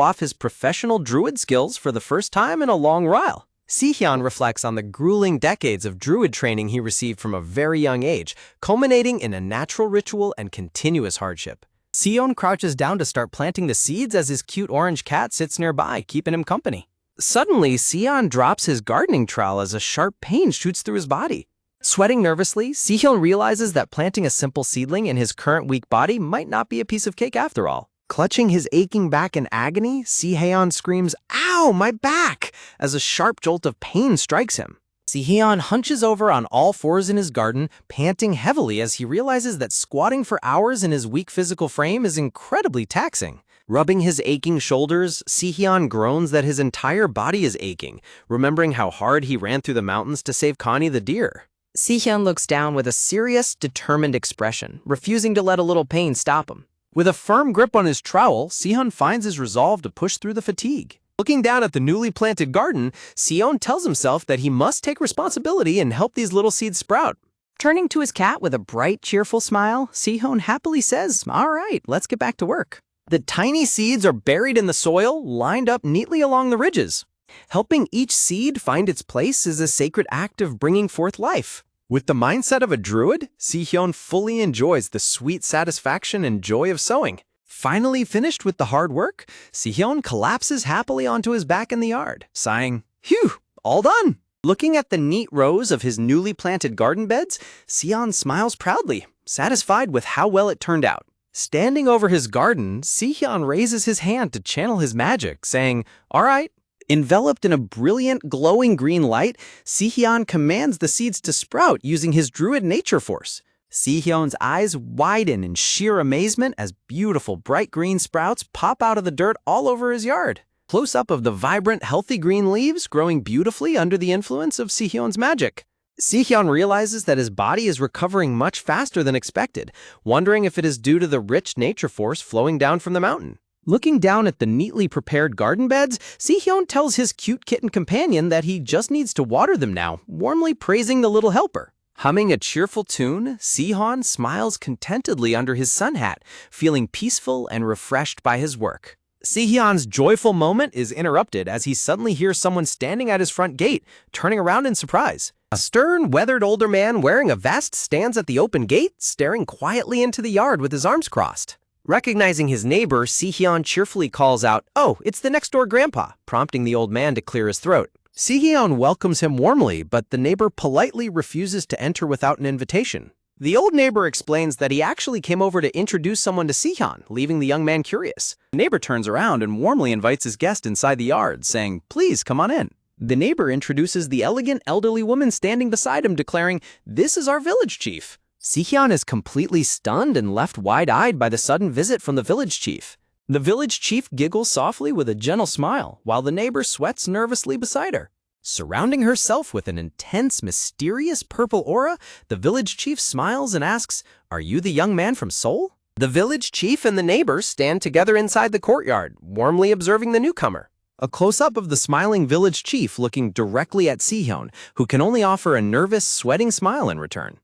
off his professional Druid skills for the first time in a long while. Si-hyun reflects on the grueling decades of Druid training he received from a very young age, culminating in a natural ritual and continuous hardship. Si-hyun crouches down to start planting the seeds as his cute orange cat sits nearby, keeping him company. Suddenly, Si-hyun drops his gardening trowel as a sharp pain shoots through his body. Sweating nervously, Si-hyun realizes that planting a simple seedling in his current weak body might not be a piece of cake after all. Clutching his aching back in agony, Si-hyun screams, "Ow, my back!" as a sharp jolt of pain strikes him. Si-hyun hunches over on all fours in his garden, panting heavily as he realizes that squatting for hours in his weak physical frame is incredibly taxing. Rubbing his aching shoulders, Si-hyun groans that his entire body is aching, remembering how hard he ran through the mountains to save Connie the deer. Si-hyun looks down with a serious, determined expression, refusing to let a little pain stop him. With a firm grip on his trowel, Si-hyun finds his resolve to push through the fatigue. Looking down at the newly planted garden, Si-hyun tells himself that he must take responsibility and help these little seeds sprout. Turning to his cat with a bright, cheerful smile, Si-hyun happily says, "All right, let's get back to work." The tiny seeds are buried in the soil, lined up neatly along the ridges. Helping each seed find its place is a sacred act of bringing forth life. With the mindset of a Druid, Si-hyun fully enjoys the sweet satisfaction and joy of sowing. Finally finished with the hard work, Si-hyun collapses happily onto his back in the yard, sighing, "Phew, all done." Looking at the neat rows of his newly planted garden beds, Si-hyun smiles proudly, satisfied with how well it turned out. Standing over his garden, Si-hyun raises his hand to channel his magic, saying, "All right." Enveloped in a brilliant, glowing green light, Si-hyun commands the seeds to sprout using his Druid nature force. Si-hyun's eyes widen in sheer amazement as beautiful, bright green sprouts pop out of the dirt all over his yard. Close-up of the vibrant, healthy green leaves growing beautifully under the influence of Si-hyun's magic. Si-hyun realizes that his body is recovering much faster than expected, wondering if it is due to the rich nature force flowing down from the mountain. Looking down at the neatly prepared garden beds, Si-hyun tells his cute kitten companion that he just needs to water them now, warmly praising the little helper. Humming a cheerful tune, Si-hyun smiles contentedly under his sun hat, feeling peaceful and refreshed by his work. Si-hyun's joyful moment is interrupted as he suddenly hears someone standing at his front gate, turning around in surprise. A stern, weathered older man wearing a vest stands at the open gate, staring quietly into the yard with his arms crossed. Recognizing his neighbor, Si-hyun cheerfully calls out, "Oh, it's the next-door grandpa," prompting the old man to clear his throat. Si-hyun welcomes him warmly, but the neighbor politely refuses to enter without an invitation. The old neighbor explains that he actually came over to introduce someone to Sihyun, leaving the young man curious. The neighbor turns around and warmly invites his guest inside the yard, saying, "Please come on in." The neighbor introduces the elegant elderly woman standing beside him, declaring, "This is our village chief." Sihyun is completely stunned and left wide-eyed by the sudden visit from the village chief. The village chief giggles softly with a gentle smile, while the neighbor sweats nervously beside her. Surrounding herself with an intense, mysterious purple aura, the village chief smiles and asks, "Are you the young man from Seoul?" The village chief and the neighbor stand together inside the courtyard, warmly observing the newcomer. A close-up of the smiling village chief looking directly at Sihyun, who can only offer a nervous, sweating smile in return.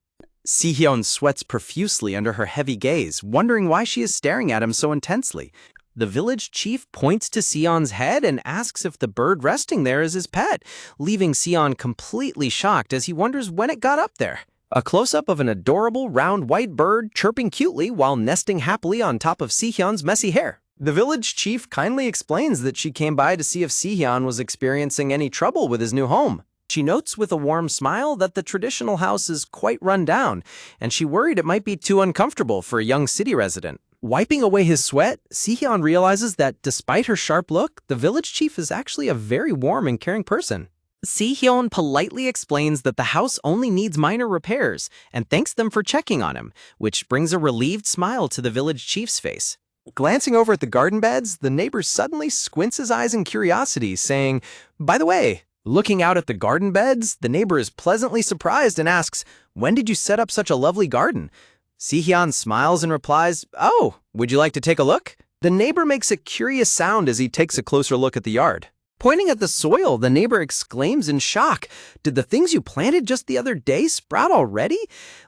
Sihyun sweats profusely under her heavy gaze, wondering why she is staring at him so intensely. The village chief points to Sion's head and asks if the bird resting there is his pet, leaving Sion completely shocked as he wonders when it got up there. A close-up of an adorable round white bird chirping cutely while nesting happily on top of Sihyun's messy hair. The village chief kindly explains that she came by to see if Sihyun was experiencing any trouble with his new home. She notes with a warm smile that the traditional house is quite run down, and she worried it might be too uncomfortable for a young city resident. Wiping away his sweat, Sihyun realizes that despite her sharp look, the village chief is actually a very warm and caring person. Sihyun politely explains that the house only needs minor repairs and thanks them for checking on him, which brings a relieved smile to the village chief's face. Glancing over at the garden beds, the neighbor suddenly squints his eyes in curiosity, saying, "By the way," looking out at the garden beds, the neighbor is pleasantly surprised and asks, "When did you set up such a lovely garden?" Sihyun smiles and replies, "Oh, would you like to take a look?" The neighbor makes a curious sound as he takes a closer look at the yard. Pointing at the soil, the neighbor exclaims in shock, "Did the things you planted just the other day sprout already?"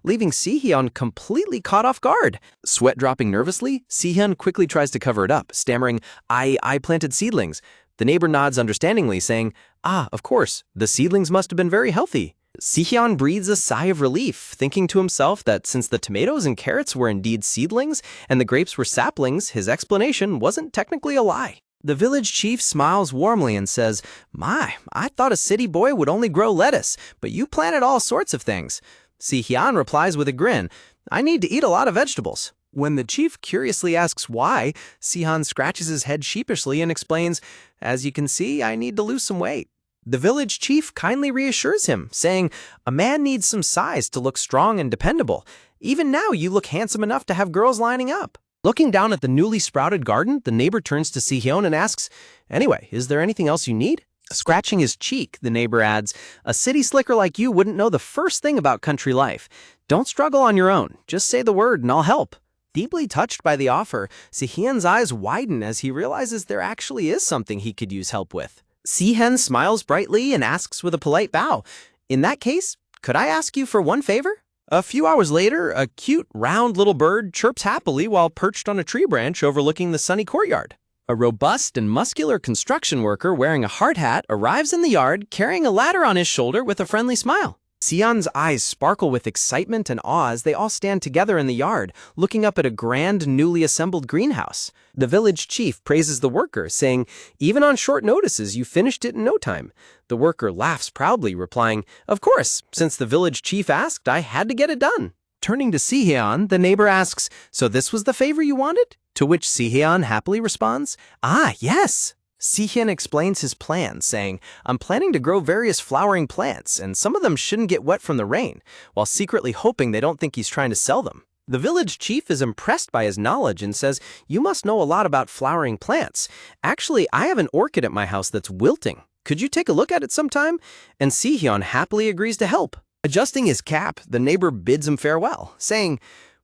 Leaving Sihyun completely caught off guard. Sweat dropping nervously, Sihyun quickly tries to cover it up, stammering, I planted seedlings." The neighbor nods understandingly, saying, "Ah, of course, the seedlings must have been very healthy." Sihyun breathes a sigh of relief, thinking to himself that since the tomatoes and carrots were indeed seedlings and the grapes were saplings, his explanation wasn't technically a lie. The village chief smiles warmly and says, "My, I thought a city boy would only grow lettuce, but you planted all sorts of things." Sihyun replies with a grin, "I need to eat a lot of vegetables." When the chief curiously asks why, Sihyun scratches his head sheepishly and explains, "As you can see, I need to lose some weight." The village chief kindly reassures him, saying, "A man needs some size to look strong and dependable. Even now, you look handsome enough to have girls lining up." Looking down at the newly sprouted garden, the neighbor turns to Sihyun and asks, "Anyway, is there anything else you need?" Scratching his cheek, the neighbor adds, "A city slicker like you wouldn't know the first thing about country life. Don't struggle on your own. Just say the word and I'll help." Deeply touched by the offer, Sihyun's eyes widen as he realizes there actually is something he could use help with. Sihyun smiles brightly and asks with a polite bow, "In that case, could I ask you for one favor?" A few hours later, a cute, round little bird chirps happily while perched on a tree branch overlooking the sunny courtyard. A robust and muscular construction worker wearing a hard hat arrives in the yard carrying a ladder on his shoulder with a friendly smile. Sion's eyes sparkle with excitement and awe as they all stand together in the yard, looking up at a grand, newly assembled greenhouse. The village chief praises the worker, saying, "Even on short notices, you finished it in no time." The worker laughs proudly, replying, "Of course, since the village chief asked, I had to get it done." Turning to Sihyun, the neighbor asks, "So this was the favor you wanted?" To which Sihyun happily responds, "Ah, yes." Sihyun explains his plan, saying, "I'm planning to grow various flowering plants, and some of them shouldn't get wet from the rain," while secretly hoping they don't think he's trying to sell them. The village chief is impressed by his knowledge and says, "You must know a lot about flowering plants. Actually, I have an orchid at my house that's wilting. Could you take a look at it sometime?" And Sihyun happily agrees to help. Adjusting his cap, the neighbor bids him farewell, saying,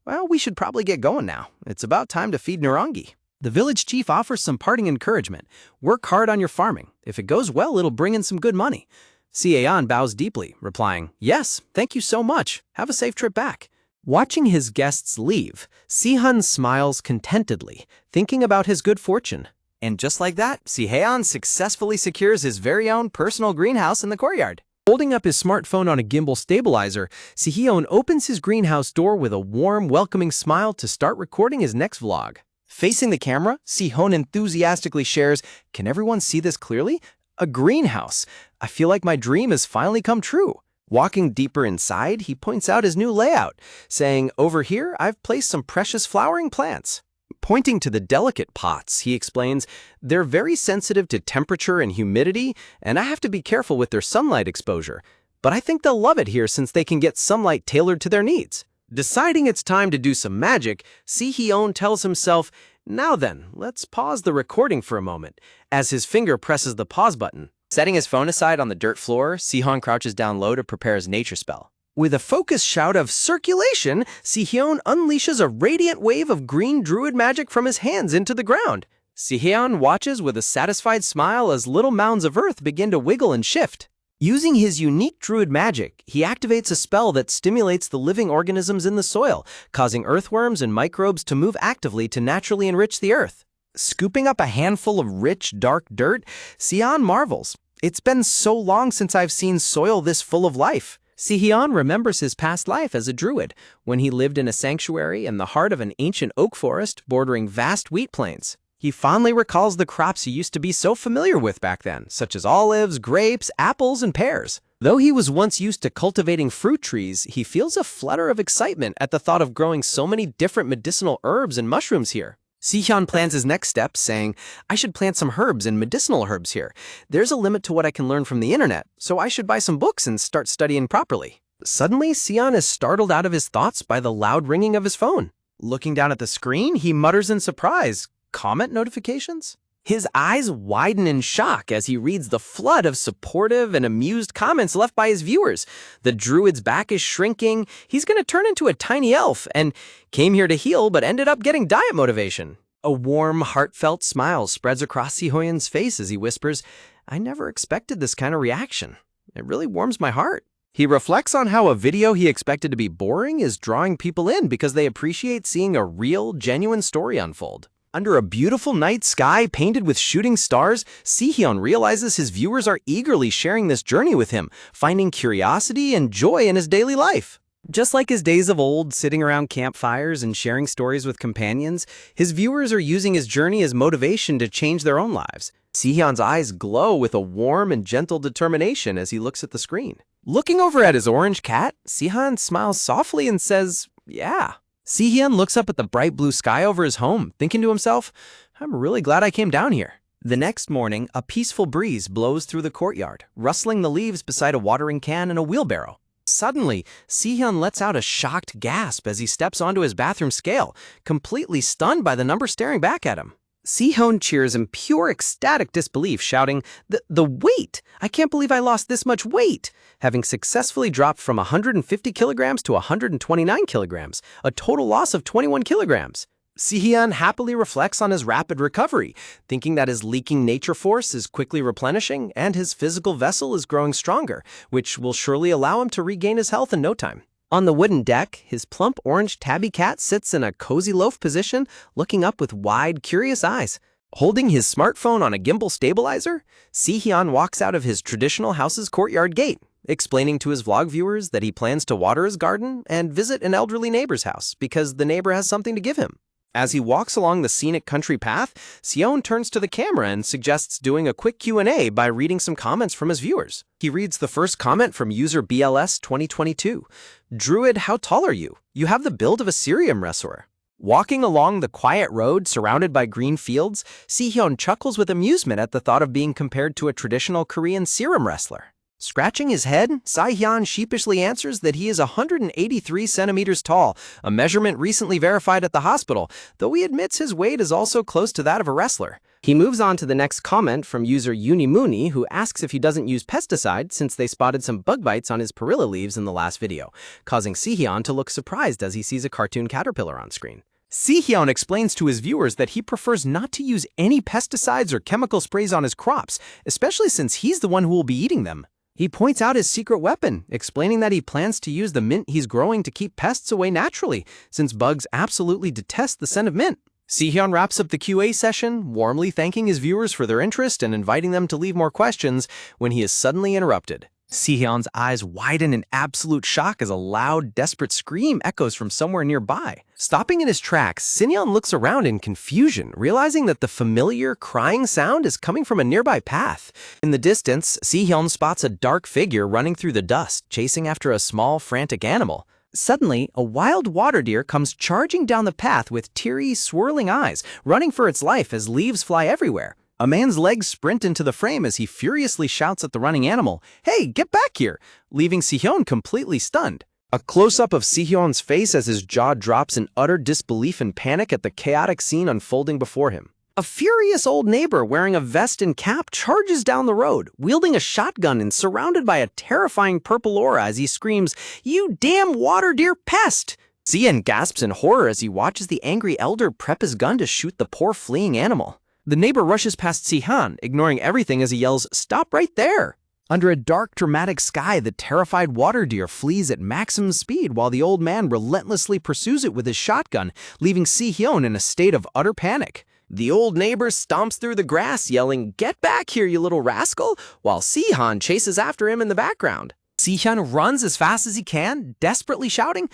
"Well, we should probably get going now. It's about time to feed Narangi." The village chief offers some parting encouragement. "Work hard on your farming. If it goes well, it'll bring in some good money." Sihyun bows deeply, replying, "Yes, thank you so much. Have a safe trip back." Watching his guests leave, Sihyun smiles contentedly, thinking about his good fortune. And just like that, Sihyun successfully secures his very own personal greenhouse in the courtyard. Holding up his smartphone on a gimbal stabilizer, Sihyun opens his greenhouse door with a warm, welcoming smile to start recording his next vlog. Facing the camera, Sihyun enthusiastically shares, "Can everyone see this clearly? A greenhouse. I feel like my dream has finally come true." Walking deeper inside, he points out his new layout, saying, "Over here, I've placed some precious flowering plants." Pointing to the delicate pots, he explains, "They're very sensitive to temperature and humidity, and I have to be careful with their sunlight exposure. But I think they'll love it here since they can get sunlight tailored to their needs." Deciding it's time to do some magic, Si-hyun tells himself, "Now then, let's pause the recording for a moment," as his finger presses the pause button. Setting his phone aside on the dirt floor, Si-hyun crouches down low to prepare his nature spell. With a focused shout of circulation, Si-hyun unleashes a radiant wave of green druid magic from his hands into the ground. Si-hyun watches with a satisfied smile as little mounds of earth begin to wiggle and shift. Using his unique druid magic, he activates a spell that stimulates the living organisms in the soil, causing earthworms and microbes to move actively to naturally enrich the earth. Scooping up a handful of rich, dark dirt, Si-hyun marvels. "It's been so long since I've seen soil this full of life." Si-hyun remembers his past life as a druid, when he lived in a sanctuary in the heart of an ancient oak forest bordering vast wheat plains. He fondly recalls the crops he used to be so familiar with back then, such as olives, grapes, apples, and pears. Though he was once used to cultivating fruit trees, he feels a flutter of excitement at the thought of growing so many different medicinal herbs and mushrooms here. Si-hyun plans his next step, saying, "I should plant some herbs and medicinal herbs here. There's a limit to what I can learn from the internet, so I should buy some books and start studying properly." Suddenly, Si-hyun is startled out of his thoughts by the loud ringing of his phone. Looking down at the screen, he mutters in surprise, "Comment notifications?" His eyes widen in shock as he reads the flood of supportive and amused comments left by his viewers. The druid's back is shrinking, he's going to turn into a tiny elf, and came here to heal but ended up getting diet motivation. A warm, heartfelt smile spreads across Si-hyun's face as he whispers, "I never expected this kind of reaction. It really warms my heart." He reflects on how a video he expected to be boring is drawing people in because they appreciate seeing a real, genuine story unfold. Under a beautiful night sky painted with shooting stars, Si-hyun realizes his viewers are eagerly sharing this journey with him, finding curiosity and joy in his daily life. Just like his days of old, sitting around campfires and sharing stories with companions, his viewers are using his journey as motivation to change their own lives. Si-hyun's eyes glow with a warm and gentle determination as he looks at the screen. Looking over at his orange cat, Si-hyun smiles softly and says, "Yeah." Si-hyun looks up at the bright blue sky over his home, thinking to himself, "I'm really glad I came down here." The next morning, a peaceful breeze blows through the courtyard, rustling the leaves beside a watering can and a wheelbarrow. Suddenly, Si-hyun lets out a shocked gasp as he steps onto his bathroom scale, completely stunned by the number staring back at him. Si-hyun cheers in pure ecstatic disbelief, shouting, The weight! I can't believe I lost this much weight!" Having successfully dropped from 150 kilograms to 129 kilograms, a total loss of 21 kilograms. Si-hyun happily reflects on his rapid recovery, thinking that his leaking nature force is quickly replenishing and his physical vessel is growing stronger, which will surely allow him to regain his health in no time. On the wooden deck, his plump orange tabby cat sits in a cozy loaf position, looking up with wide, curious eyes. Holding his smartphone on a gimbal stabilizer, Si-hyun walks out of his traditional house's courtyard gate, explaining to his vlog viewers that he plans to water his garden and visit an elderly neighbor's house because the neighbor has something to give him. As he walks along the scenic country path, Si-hyun turns to the camera and suggests doing a quick Q&A by reading some comments from his viewers. He reads the first comment from user BLS 2022. "Druid, how tall are you? You have the build of a Syrian wrestler." Walking along the quiet road surrounded by green fields, Si-hyun chuckles with amusement at the thought of being compared to a traditional Korean serum wrestler. Scratching his head, Si-hyun sheepishly answers that he is 183 centimeters tall, a measurement recently verified at the hospital, though he admits his weight is also close to that of a wrestler. He moves on to the next comment from user Unimuni, who asks if he doesn't use pesticide since they spotted some bug bites on his perilla leaves in the last video, causing Si-hyun to look surprised as he sees a cartoon caterpillar on screen. Si-hyun explains to his viewers that he prefers not to use any pesticides or chemical sprays on his crops, especially since he's the one who will be eating them. He points out his secret weapon, explaining that he plans to use the mint he's growing to keep pests away naturally, since bugs absolutely detest the scent of mint. Si-hyun wraps up the QA session, warmly thanking his viewers for their interest and inviting them to leave more questions when he is suddenly interrupted. Si-hyun's eyes widen in absolute shock as a loud, desperate scream echoes from somewhere nearby. Stopping in his tracks, Si-hyun looks around in confusion, realizing that the familiar, crying sound is coming from a nearby path. In the distance, Si-hyun spots a dark figure running through the dust, chasing after a small, frantic animal. Suddenly, a wild water deer comes charging down the path with teary, swirling eyes, running for its life as leaves fly everywhere. A man's legs sprint into the frame as he furiously shouts at the running animal, "Hey, get back here!" leaving Si-hyun completely stunned. A close-up of Si-hyun's face as his jaw drops in utter disbelief and panic at the chaotic scene unfolding before him. A furious old neighbor wearing a vest and cap charges down the road, wielding a shotgun and surrounded by a terrifying purple aura as he screams, "You damn water deer pest!" Si-hyun gasps in horror as he watches the angry elder prep his gun to shoot the poor fleeing animal. The neighbor rushes past Si-hyun, ignoring everything as he yells, "Stop right there!" Under a dark, dramatic sky, the terrified water deer flees at maximum speed while the old man relentlessly pursues it with his shotgun, leaving Si-hyun in a state of utter panic. The old neighbor stomps through the grass, yelling, "Get back here, you little rascal!" while Si-hyun chases after him in the background. Si-hyun runs as fast as he can, desperately shouting,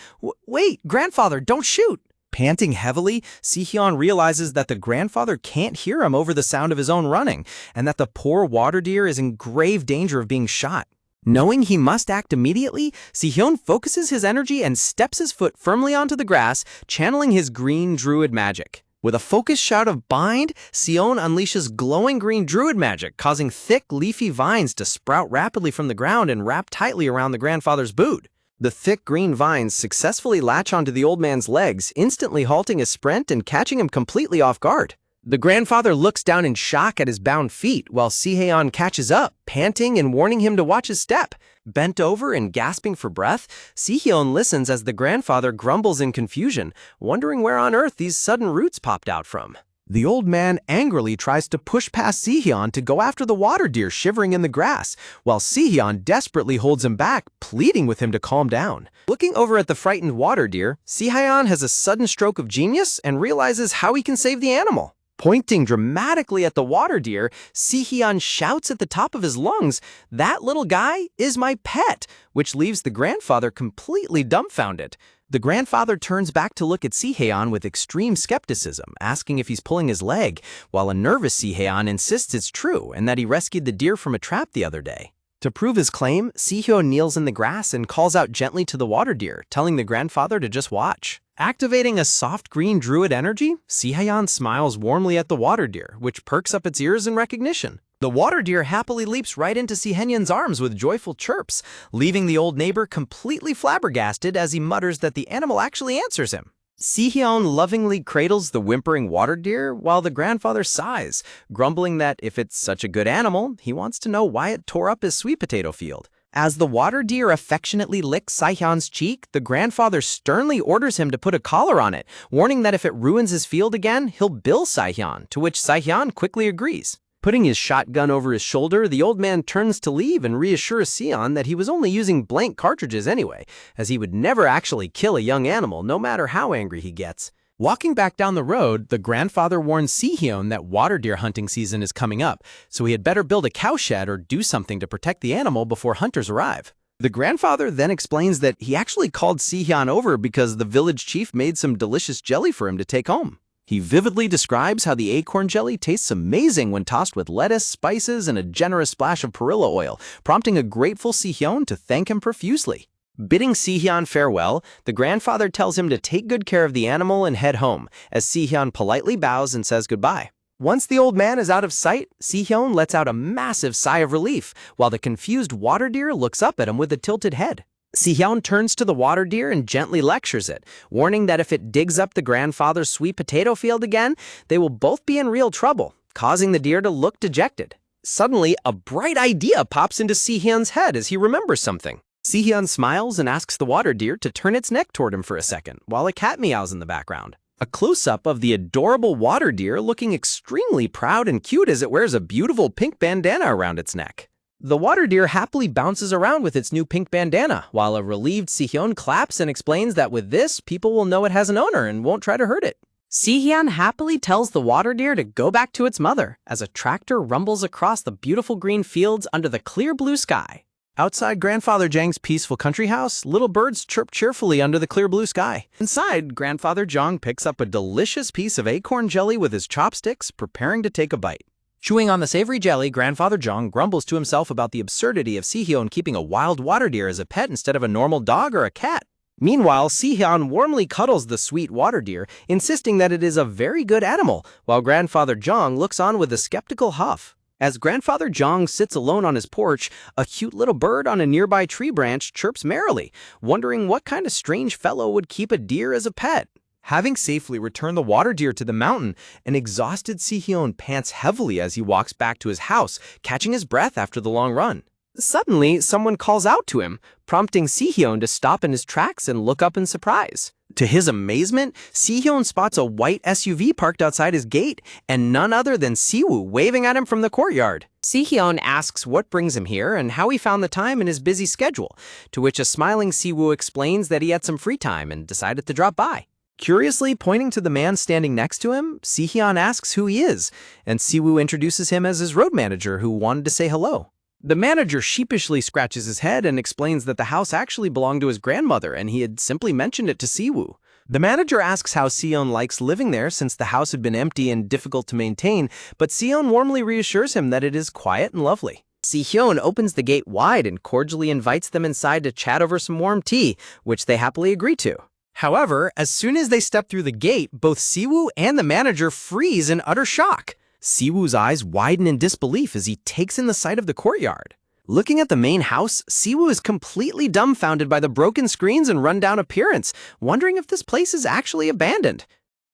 "Wait, grandfather, don't shoot!" Panting heavily, Si-hyun realizes that the grandfather can't hear him over the sound of his own running, and that the poor water deer is in grave danger of being shot. Knowing he must act immediately, Si-hyun focuses his energy and steps his foot firmly onto the grass, channeling his green Druid magic. With a focused shout of bind, Si-hyun unleashes glowing green Druid magic, causing thick, leafy vines to sprout rapidly from the ground and wrap tightly around the grandfather's boot. The thick green vines successfully latch onto the old man's legs, instantly halting his sprint and catching him completely off guard. The grandfather looks down in shock at his bound feet, while Si-hyun catches up, panting and warning him to watch his step. Bent over and gasping for breath, Si-hyun listens as the grandfather grumbles in confusion, wondering where on earth these sudden roots popped out from. The old man angrily tries to push past Si-hyun to go after the water deer shivering in the grass, while Si-hyun desperately holds him back, pleading with him to calm down. Looking over at the frightened water deer, Si-hyun has a sudden stroke of genius and realizes how he can save the animal. Pointing dramatically at the water deer, Si-hyun shouts at the top of his lungs, "That little guy is my pet," which leaves the grandfather completely dumbfounded. The grandfather turns back to look at Si-hyun with extreme skepticism, asking if he's pulling his leg, while a nervous Si-hyun insists it's true and that he rescued the deer from a trap the other day. To prove his claim, Si-hyun kneels in the grass and calls out gently to the water deer, telling the grandfather to just watch. Activating a soft green Druid energy, Si-hyun smiles warmly at the water deer, which perks up its ears in recognition. The water deer happily leaps right into Si-hyun's arms with joyful chirps, leaving the old neighbor completely flabbergasted as he mutters that the animal actually answers him. Si-hyun lovingly cradles the whimpering water deer while the grandfather sighs, grumbling that if it's such a good animal, he wants to know why it tore up his sweet potato field. As the water deer affectionately licks Si-hyun's cheek, the grandfather sternly orders him to put a collar on it, warning that if it ruins his field again, he'll bill Si-hyun, to which Si-hyun quickly agrees. Putting his shotgun over his shoulder, the old man turns to leave and reassures Si-hyun that he was only using blank cartridges anyway, as he would never actually kill a young animal, no matter how angry he gets. Walking back down the road, the grandfather warns Si-hyun that water deer hunting season is coming up, so he had better build a cowshed or do something to protect the animal before hunters arrive. The grandfather then explains that he actually called Si-hyun over because the village chief made some delicious jelly for him to take home. He vividly describes how the acorn jelly tastes amazing when tossed with lettuce, spices, and a generous splash of perilla oil, prompting a grateful Si-hyun to thank him profusely. Bidding Si-hyun farewell, the grandfather tells him to take good care of the animal and head home, as Si-hyun politely bows and says goodbye. Once the old man is out of sight, Si-hyun lets out a massive sigh of relief, while the confused water deer looks up at him with a tilted head. Si-hyun turns to the water deer and gently lectures it, warning that if it digs up the grandfather's sweet potato field again, they will both be in real trouble, causing the deer to look dejected. Suddenly, a bright idea pops into Si-hyun's head as he remembers something. Si-hyun smiles and asks the water deer to turn its neck toward him for a second, while a cat meows in the background. A close-up of the adorable water deer looking extremely proud and cute as it wears a beautiful pink bandana around its neck. The water deer happily bounces around with its new pink bandana, while a relieved Si-hyun claps and explains that with this, people will know it has an owner and won't try to hurt it. Si-hyun happily tells the water deer to go back to its mother, as a tractor rumbles across the beautiful green fields under the clear blue sky. Outside Grandfather Zhang's peaceful country house, little birds chirp cheerfully under the clear blue sky. Inside, Grandfather Zhang picks up a delicious piece of acorn jelly with his chopsticks, preparing to take a bite. Chewing on the savory jelly, Grandfather Zhang grumbles to himself about the absurdity of Si-hyun keeping a wild water deer as a pet instead of a normal dog or a cat. Meanwhile, Si-hyun warmly cuddles the sweet water deer, insisting that it is a very good animal, while Grandfather Zhang looks on with a skeptical huff. As Grandfather Zhang sits alone on his porch, a cute little bird on a nearby tree branch chirps merrily, wondering what kind of strange fellow would keep a deer as a pet. Having safely returned the water deer to the mountain, an exhausted Si-hyun pants heavily as he walks back to his house, catching his breath after the long run. Suddenly, someone calls out to him, prompting Si-hyun to stop in his tracks and look up in surprise. To his amazement, Si-hyun spots a white SUV parked outside his gate, and none other than Si-woo waving at him from the courtyard. Si-hyun asks what brings him here and how he found the time in his busy schedule, to which a smiling Si-woo explains that he had some free time and decided to drop by. Curiously pointing to the man standing next to him, Si-hyun asks who he is, and Si-woo introduces him as his road manager who wanted to say hello. The manager sheepishly scratches his head and explains that the house actually belonged to his grandmother and he had simply mentioned it to Si-woo. The manager asks how Si-hyun likes living there since the house had been empty and difficult to maintain, but Si-hyun warmly reassures him that it is quiet and lovely. Si-hyun opens the gate wide and cordially invites them inside to chat over some warm tea, which they happily agree to. However, as soon as they step through the gate, both Si-woo and the manager freeze in utter shock. Si-woo's eyes widen in disbelief as he takes in the sight of the courtyard. Looking at the main house, Si-woo is completely dumbfounded by the broken screens and rundown appearance, wondering if this place is actually abandoned.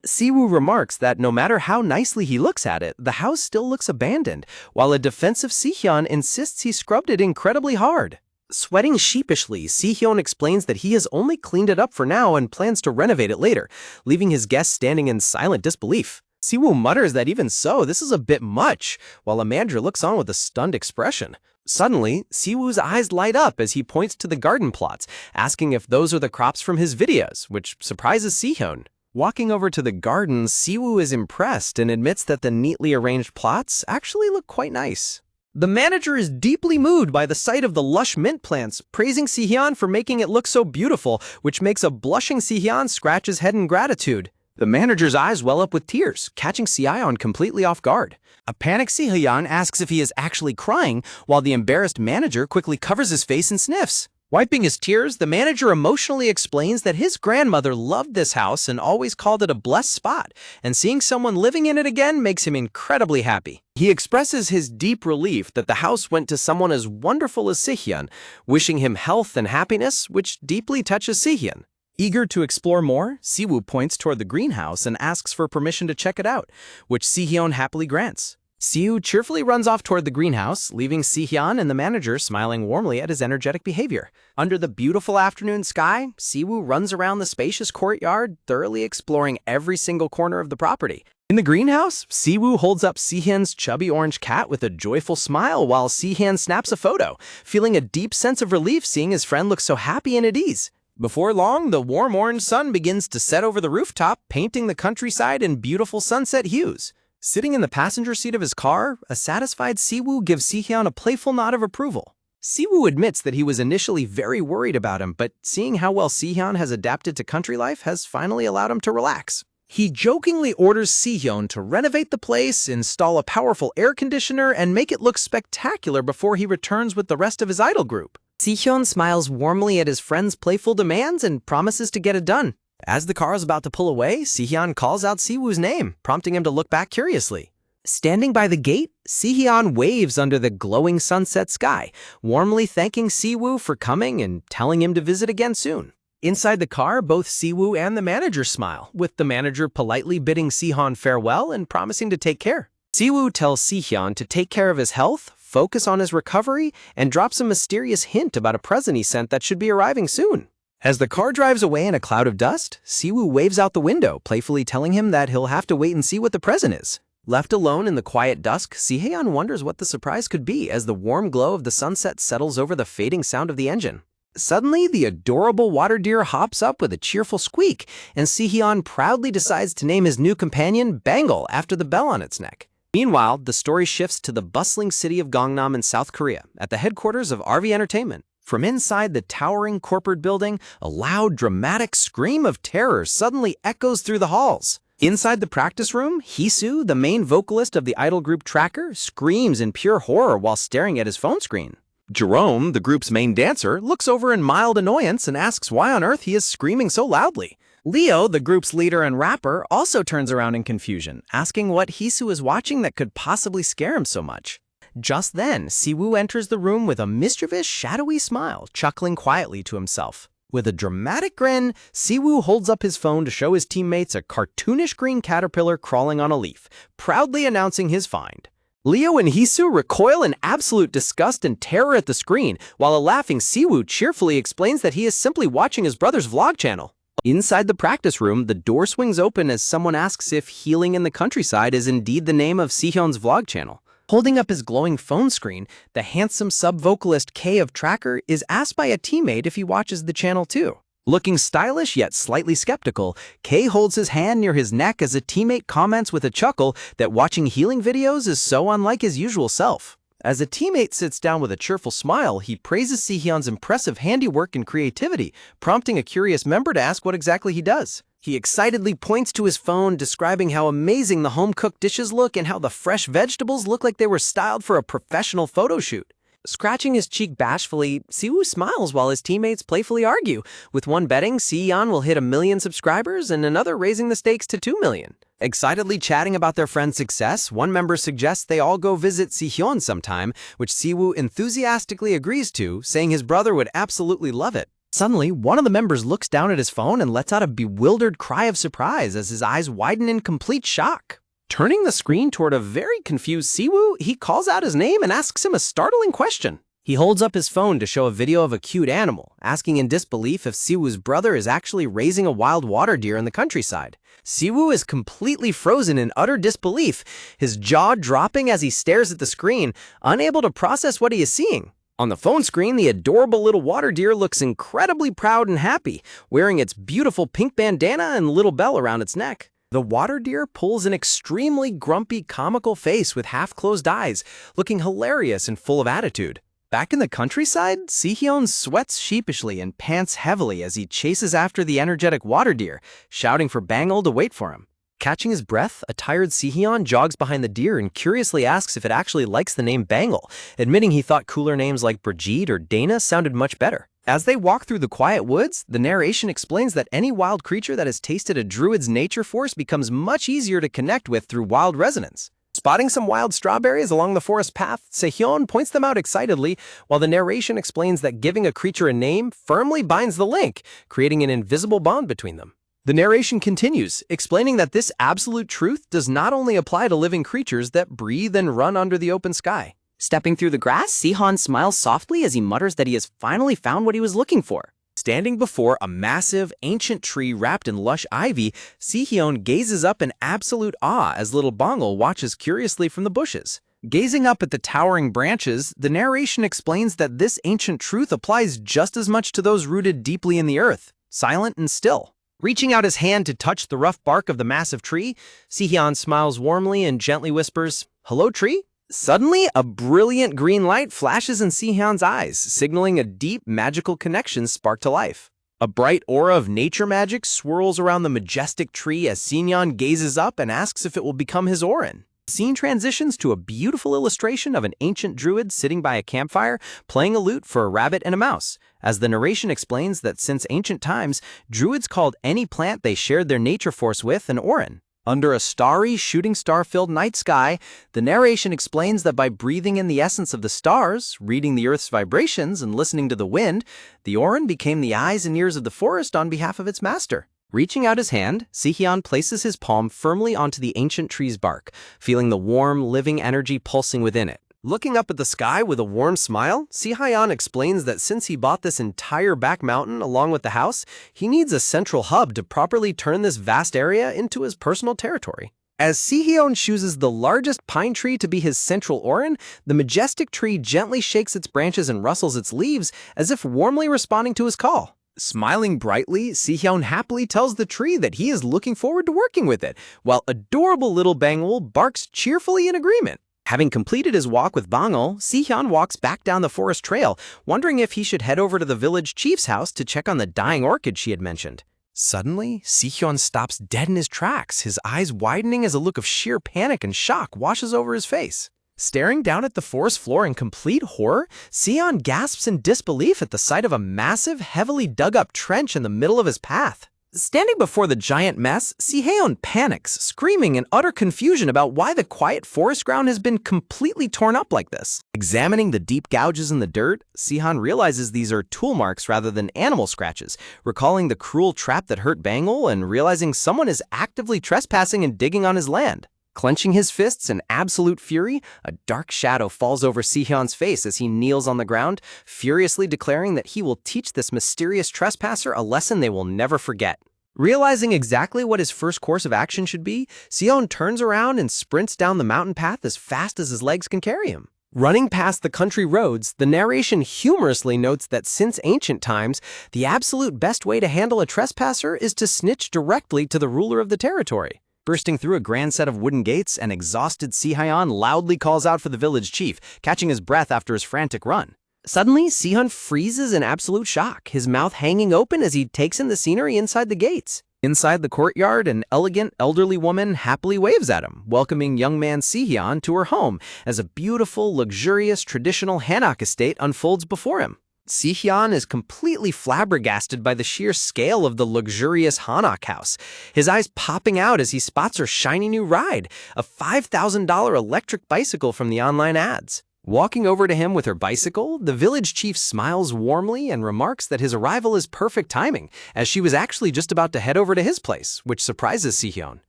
Si-woo remarks that no matter how nicely he looks at it, the house still looks abandoned, while a defensive Si-hyun insists he scrubbed it incredibly hard. Sweating sheepishly, Si-hyun explains that he has only cleaned it up for now and plans to renovate it later, leaving his guests standing in silent disbelief. Si-woo mutters that even so, this is a bit much, while a manager looks on with a stunned expression. Suddenly, Si-woo's eyes light up as he points to the garden plots, asking if those are the crops from his videos, which surprises Si-hyun. Walking over to the garden, Si-woo is impressed and admits that the neatly arranged plots actually look quite nice. The manager is deeply moved by the sight of the lush mint plants, praising Si-hyun for making it look so beautiful, which makes a blushing Si-hyun scratch his head in gratitude. The manager's eyes well up with tears, catching Si-hyun completely off guard. A panicked Si-hyun asks if he is actually crying, while the embarrassed manager quickly covers his face and sniffs. Wiping his tears, the manager emotionally explains that his grandmother loved this house and always called it a blessed spot, and seeing someone living in it again makes him incredibly happy. He expresses his deep relief that the house went to someone as wonderful as Si-hyun, wishing him health and happiness, which deeply touches Si-hyun. Eager to explore more, Si-woo points toward the greenhouse and asks for permission to check it out, which Si-hyun happily grants. Si-woo cheerfully runs off toward the greenhouse, leaving Si-hyun and the manager smiling warmly at his energetic behavior. Under the beautiful afternoon sky, Si-woo runs around the spacious courtyard, thoroughly exploring every single corner of the property. In the greenhouse, Si-woo holds up Si-hyun's chubby orange cat with a joyful smile while Si-hyun snaps a photo, feeling a deep sense of relief seeing his friend look so happy and at ease. Before long, the warm orange sun begins to set over the rooftop, painting the countryside in beautiful sunset hues. Sitting in the passenger seat of his car, a satisfied Si-woo gives Si-hyun a playful nod of approval. Si-woo admits that he was initially very worried about him, but seeing how well Si-hyun has adapted to country life has finally allowed him to relax. He jokingly orders Si-hyun to renovate the place, install a powerful air conditioner, and make it look spectacular before he returns with the rest of his idol group. Si-hyun smiles warmly at his friend's playful demands and promises to get it done. As the car is about to pull away, Si-hyun calls out Si-woo's name, prompting him to look back curiously. Standing by the gate, Si-hyun waves under the glowing sunset sky, warmly thanking Si-woo for coming and telling him to visit again soon. Inside the car, both Si-woo and the manager smile, with the manager politely bidding Si-hyun farewell and promising to take care. Si-woo tells Si-hyun to take care of his health, focus on his recovery, and drops a mysterious hint about a present he sent that should be arriving soon. As the car drives away in a cloud of dust, Si-woo waves out the window, playfully telling him that he'll have to wait and see what the present is. Left alone in the quiet dusk, Si-hyun wonders what the surprise could be as the warm glow of the sunset settles over the fading sound of the engine. Suddenly, the adorable water deer hops up with a cheerful squeak, and Si-hyun proudly decides to name his new companion Bangle after the bell on its neck. Meanwhile, the story shifts to the bustling city of Gangnam in South Korea, at the headquarters of RV Entertainment. From inside the towering corporate building, a loud, dramatic scream of terror suddenly echoes through the halls. Inside the practice room, Hisu, the main vocalist of the idol group Tracker, screams in pure horror while staring at his phone screen. Jerome, the group's main dancer, looks over in mild annoyance and asks why on earth he is screaming so loudly. Leo, the group's leader and rapper, also turns around in confusion, asking what Hisu is watching that could possibly scare him so much. Just then, Siwoo enters the room with a mischievous, shadowy smile, chuckling quietly to himself. With a dramatic grin, Siwoo holds up his phone to show his teammates a cartoonish green caterpillar crawling on a leaf, proudly announcing his find. Leo and Hisu recoil in absolute disgust and terror at the screen, while a laughing Siwoo cheerfully explains that he is simply watching his brother's vlog channel. Inside the practice room, the door swings open as someone asks if Healing in the Countryside is indeed the name of Sihyun's vlog channel. Holding up his glowing phone screen, the handsome sub-vocalist K of Tracker is asked by a teammate if he watches the channel too. Looking stylish yet slightly skeptical, K holds his hand near his neck as a teammate comments with a chuckle that watching healing videos is so unlike his usual self. As a teammate sits down with a cheerful smile, he praises Sihyun's impressive handiwork and creativity, prompting a curious member to ask what exactly he does. He excitedly points to his phone, describing how amazing the home-cooked dishes look and how the fresh vegetables look like they were styled for a professional photo shoot. Scratching his cheek bashfully, Siwoo smiles while his teammates playfully argue, with one betting Sihyun will hit 1 million subscribers and another raising the stakes to 2 million. Excitedly chatting about their friend's success, one member suggests they all go visit Sihyun sometime, which Siwoo enthusiastically agrees to, saying his brother would absolutely love it. Suddenly, one of the members looks down at his phone and lets out a bewildered cry of surprise as his eyes widen in complete shock. Turning the screen toward a very confused Siwoo, he calls out his name and asks him a startling question. He holds up his phone to show a video of a cute animal, asking in disbelief if Siwoo's brother is actually raising a wild water deer in the countryside. Siwoo is completely frozen in utter disbelief, his jaw dropping as he stares at the screen, unable to process what he is seeing. On the phone screen, the adorable little water deer looks incredibly proud and happy, wearing its beautiful pink bandana and little bell around its neck. The water deer pulls an extremely grumpy, comical face with half-closed eyes, looking hilarious and full of attitude. Back in the countryside, Sihyun sweats sheepishly and pants heavily as he chases after the energetic water deer, shouting for Bangle to wait for him. Catching his breath, a tired Sihyun jogs behind the deer and curiously asks if it actually likes the name Bangle, admitting he thought cooler names like Brigitte or Dana sounded much better. As they walk through the quiet woods, the narration explains that any wild creature that has tasted a druid's nature force becomes much easier to connect with through wild resonance. Spotting some wild strawberries along the forest path, Sihyun points them out excitedly, while the narration explains that giving a creature a name firmly binds the link, creating an invisible bond between them. The narration continues, explaining that this absolute truth does not only apply to living creatures that breathe and run under the open sky. Stepping through the grass, Sihyun smiles softly as he mutters that he has finally found what he was looking for. Standing before a massive, ancient tree wrapped in lush ivy, Sihyun gazes up in absolute awe as little Bangle watches curiously from the bushes. Gazing up at the towering branches, the narration explains that this ancient truth applies just as much to those rooted deeply in the earth, silent and still. Reaching out his hand to touch the rough bark of the massive tree, Sihyun smiles warmly and gently whispers, "Hello, tree?" Suddenly, a brilliant green light flashes in Sihyun's eyes, signaling a deep, magical connection sparked to life. A bright aura of nature magic swirls around the majestic tree as Sihyun gazes up and asks if it will become his Orin. The scene transitions to a beautiful illustration of an ancient druid sitting by a campfire, playing a lute for a rabbit and a mouse, as the narration explains that since ancient times, druids called any plant they shared their nature force with an Orin. Under a starry, shooting star-filled night sky, the narration explains that by breathing in the essence of the stars, reading the earth's vibrations, and listening to the wind, the Orin became the eyes and ears of the forest on behalf of its master. Reaching out his hand, Sihyun places his palm firmly onto the ancient tree's bark, feeling the warm, living energy pulsing within it. Looking up at the sky with a warm smile, Sihyun explains that since he bought this entire back mountain along with the house, he needs a central hub to properly turn this vast area into his personal territory. As Sihyun chooses the largest pine tree to be his central Orin, the majestic tree gently shakes its branches and rustles its leaves as if warmly responding to his call. Smiling brightly, Sihyun happily tells the tree that he is looking forward to working with it, while adorable little Bangul barks cheerfully in agreement. Having completed his walk with Bangul, Sihyun walks back down the forest trail, wondering if he should head over to the village chief's house to check on the dying orchid she had mentioned. Suddenly, Sihyun stops dead in his tracks, his eyes widening as a look of sheer panic and shock washes over his face. Staring down at the forest floor in complete horror, Sihyun gasps in disbelief at the sight of a massive, heavily dug-up trench in the middle of his path. Standing before the giant mess, Sihyun panics, screaming in utter confusion about why the quiet forest ground has been completely torn up like this. Examining the deep gouges in the dirt, Sihyun realizes these are tool marks rather than animal scratches, recalling the cruel trap that hurt Bangul and realizing someone is actively trespassing and digging on his land. Clenching his fists in absolute fury, a dark shadow falls over Sihyun's face as he kneels on the ground, furiously declaring that he will teach this mysterious trespasser a lesson they will never forget. Realizing exactly what his first course of action should be, Sihyun turns around and sprints down the mountain path as fast as his legs can carry him. Running past the country roads, the narration humorously notes that since ancient times, the absolute best way to handle a trespasser is to snitch directly to the ruler of the territory. Bursting through a grand set of wooden gates, an exhausted Sihyun loudly calls out for the village chief, catching his breath after his frantic run. Suddenly, Sihyun freezes in absolute shock, his mouth hanging open as he takes in the scenery inside the gates. Inside the courtyard, an elegant, elderly woman happily waves at him, welcoming young man Sihyun to her home as a beautiful, luxurious, traditional Hanok estate unfolds before him. Sihyun is completely flabbergasted by the sheer scale of the luxurious Hanok house, his eyes popping out as he spots her shiny new ride, a $5,000 electric bicycle from the online ads. Walking over to him with her bicycle, the village chief smiles warmly and remarks that his arrival is perfect timing, as she was actually just about to head over to his place, which surprises Sihyun.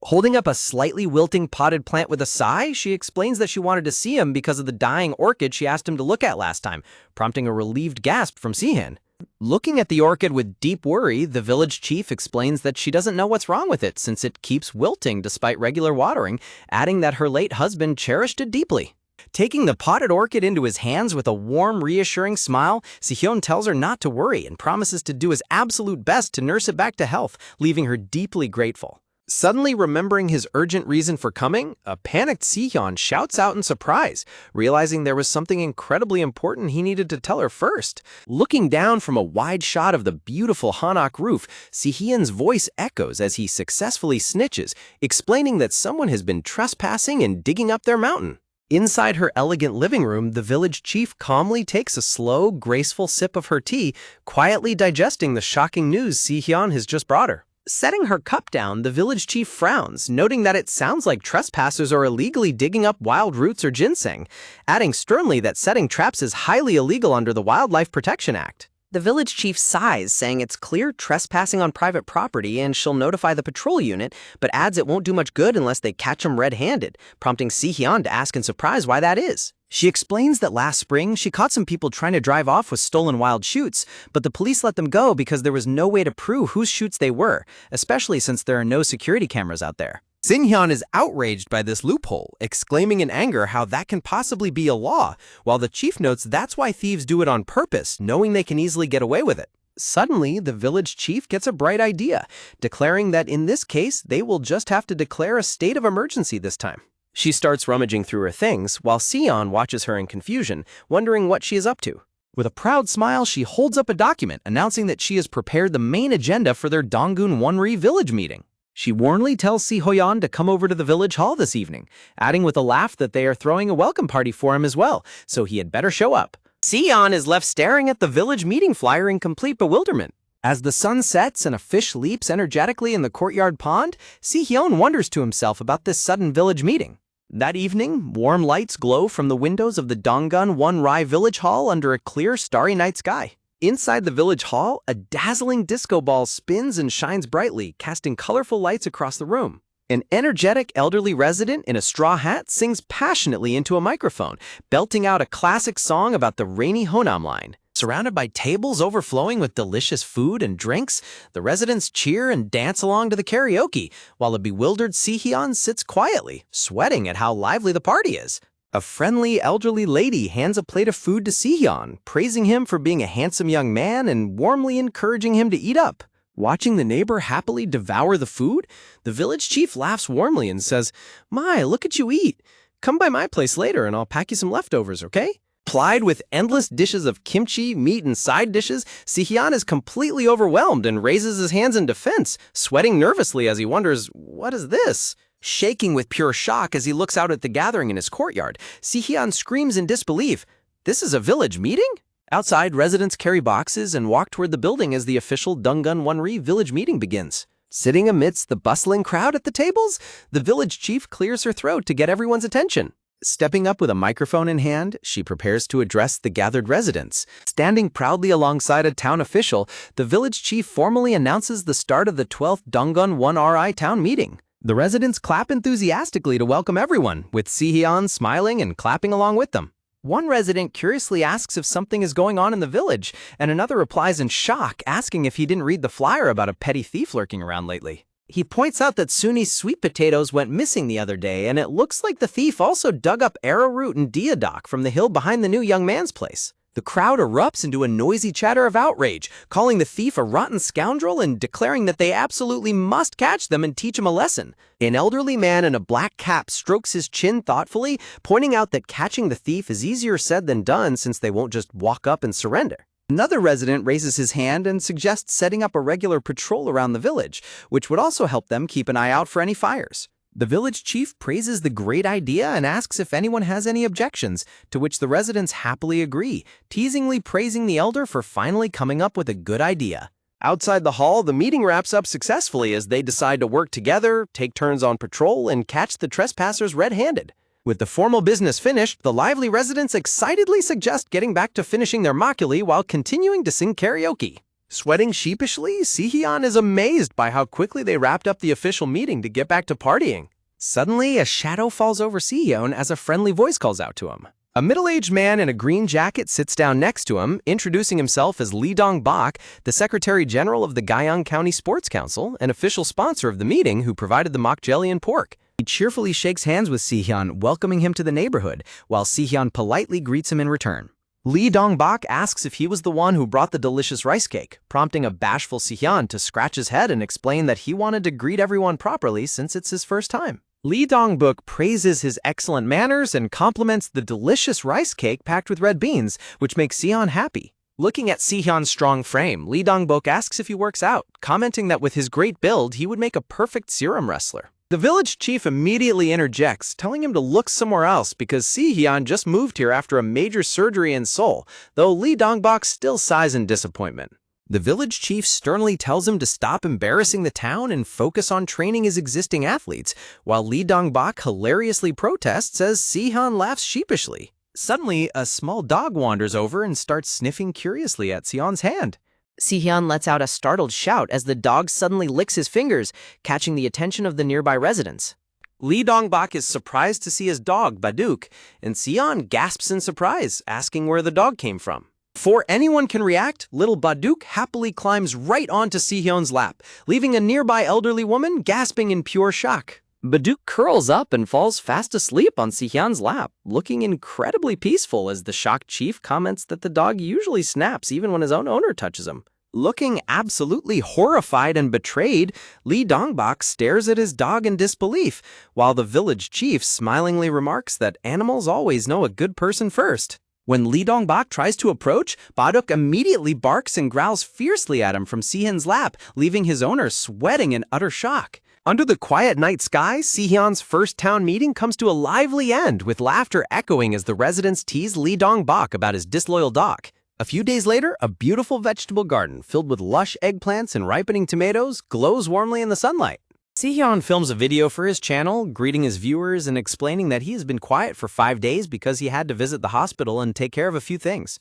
Holding up a slightly wilting potted plant with a sigh, she explains that she wanted to see him because of the dying orchid she asked him to look at last time, prompting a relieved gasp from Sihyun. Looking at the orchid with deep worry, the village chief explains that she doesn't know what's wrong with it since it keeps wilting despite regular watering, adding that her late husband cherished it deeply. Taking the potted orchid into his hands with a warm, reassuring smile, Sihyun tells her not to worry and promises to do his absolute best to nurse it back to health, leaving her deeply grateful. Suddenly remembering his urgent reason for coming, a panicked Sihyun shouts out in surprise, realizing there was something incredibly important he needed to tell her first. Looking down from a wide shot of the beautiful Hanok roof, Sihyun's voice echoes as he successfully snitches, explaining that someone has been trespassing and digging up their mountain. Inside her elegant living room, the village chief calmly takes a slow, graceful sip of her tea, quietly digesting the shocking news Sihyun has just brought her. Setting her cup down, the village chief frowns, noting that it sounds like trespassers are illegally digging up wild roots or ginseng, adding sternly that setting traps is highly illegal under the Wildlife Protection Act. The village chief sighs, saying it's clear trespassing on private property and she'll notify the patrol unit, but adds it won't do much good unless they catch him red-handed, prompting Sihyun to ask in surprise why that is. She explains that last spring, she caught some people trying to drive off with stolen wild shoots, but the police let them go because there was no way to prove whose shoots they were, especially since there are no security cameras out there. Sihyun is outraged by this loophole, exclaiming in anger how that can possibly be a law, while the chief notes that's why thieves do it on purpose, knowing they can easily get away with it. Suddenly, the village chief gets a bright idea, declaring that in this case, they will just have to declare a state of emergency this time. She starts rummaging through her things, while Sihyun watches her in confusion, wondering what she is up to. With a proud smile, she holds up a document announcing that she has prepared the main agenda for their Donggun Wonri village meeting. She warmly tells Sihyun to come over to the village hall this evening, adding with a laugh that they are throwing a welcome party for him as well, so he had better show up. Sihyun is left staring at the village meeting flyer in complete bewilderment. As the sun sets and a fish leaps energetically in the courtyard pond, Sihyun wonders to himself about this sudden village meeting. That evening, warm lights glow from the windows of the Donggun Wonri village hall under a clear, starry night sky. Inside the village hall, a dazzling disco ball spins and shines brightly, casting colorful lights across the room. An energetic elderly resident in a straw hat sings passionately into a microphone, belting out a classic song about the rainy Honam line. Surrounded by tables overflowing with delicious food and drinks, the residents cheer and dance along to the karaoke, while a bewildered Sihyun sits quietly, sweating at how lively the party is. A friendly elderly lady hands a plate of food to Sihyun, praising him for being a handsome young man and warmly encouraging him to eat up. Watching the neighbor happily devour the food, the village chief laughs warmly and says, "My, look at you eat. Come by my place later and I'll pack you some leftovers, okay?" Plied with endless dishes of kimchi, meat, and side dishes, Sihyun is completely overwhelmed and raises his hands in defense, sweating nervously as he wonders, "What is this?" Shaking with pure shock as he looks out at the gathering in his courtyard, Sihyun screams in disbelief, "This is a village meeting?" Outside, residents carry boxes and walk toward the building as the official Dungun Wonri village meeting begins. Sitting amidst the bustling crowd at the tables, the village chief clears her throat to get everyone's attention. Stepping up with a microphone in hand, she prepares to address the gathered residents. Standing proudly alongside a town official, the village chief formally announces the start of the 12th Dungun 1RI town meeting. The residents clap enthusiastically to welcome everyone, with Sihyun smiling and clapping along with them. One resident curiously asks if something is going on in the village, and another replies in shock, asking if he didn't read the flyer about a petty thief lurking around lately. He points out that Suni's sweet potatoes went missing the other day, and it looks like the thief also dug up arrowroot and deodock from the hill behind the new young man's place. The crowd erupts into a noisy chatter of outrage, calling the thief a rotten scoundrel and declaring that they absolutely must catch them and teach him a lesson. An elderly man in a black cap strokes his chin thoughtfully, pointing out that catching the thief is easier said than done since they won't just walk up and surrender. Another resident raises his hand and suggests setting up a regular patrol around the village, which would also help them keep an eye out for any fires. The village chief praises the great idea and asks if anyone has any objections, to which the residents happily agree, teasingly praising the elder for finally coming up with a good idea. Outside the hall, the meeting wraps up successfully as they decide to work together, take turns on patrol, and catch the trespassers red-handed. With the formal business finished, the lively residents excitedly suggest getting back to finishing their makgeolli while continuing to sing karaoke. Sweating sheepishly, Sihyun is amazed by how quickly they wrapped up the official meeting to get back to partying. Suddenly, a shadow falls over Sihyun as a friendly voice calls out to him. A middle-aged man in a green jacket sits down next to him, introducing himself as Lee Dong-bak, the Secretary General of the Gyeong County Sports Council, an official sponsor of the meeting who provided the mock jelly and pork. He cheerfully shakes hands with Sihyun, welcoming him to the neighborhood, while Sihyun politely greets him in return. Lee Dong-bak asks if he was the one who brought the delicious rice cake, prompting a bashful Sihyun to scratch his head and explain that he wanted to greet everyone properly since it's his first time. Lee Dong-bak praises his excellent manners and compliments the delicious rice cake packed with red beans, which makes Sihyun happy. Looking at Sihyun's strong frame, Lee Dong-bak asks if he works out, commenting that with his great build, he would make a perfect serum wrestler. The village chief immediately interjects, telling him to look somewhere else because Sihyun just moved here after a major surgery in Seoul, though Lee Dong-bak still sighs in disappointment. The village chief sternly tells him to stop embarrassing the town and focus on training his existing athletes, while Lee Dong-bak hilariously protests as Sihyun laughs sheepishly. Suddenly, a small dog wanders over and starts sniffing curiously at Sihyun's hand. Sihyun lets out a startled shout as the dog suddenly licks his fingers, catching the attention of the nearby residents. Lee Dong-bak is surprised to see his dog, Baduk, and Sihyun gasps in surprise, asking where the dog came from. Before anyone can react, little Baduk happily climbs right onto Sihyun's lap, leaving a nearby elderly woman gasping in pure shock. Baduk curls up and falls fast asleep on Sihyun's lap, looking incredibly peaceful as the shocked chief comments that the dog usually snaps even when his own owner touches him. Looking absolutely horrified and betrayed, Lee Dong-bak stares at his dog in disbelief, while the village chief smilingly remarks that animals always know a good person first. When Lee Dong-bak tries to approach, Baduk immediately barks and growls fiercely at him from Sihyun's lap, leaving his owner sweating in utter shock. Under the quiet night sky, Sihyun's first town meeting comes to a lively end, with laughter echoing as the residents tease Lee Dong-bak about his disloyal dog. A few days later, a beautiful vegetable garden filled with lush eggplants and ripening tomatoes glows warmly in the sunlight. Sihyun films a video for his channel, greeting his viewers and explaining that he has been quiet for 5 days because he had to visit the hospital and take care of a few things.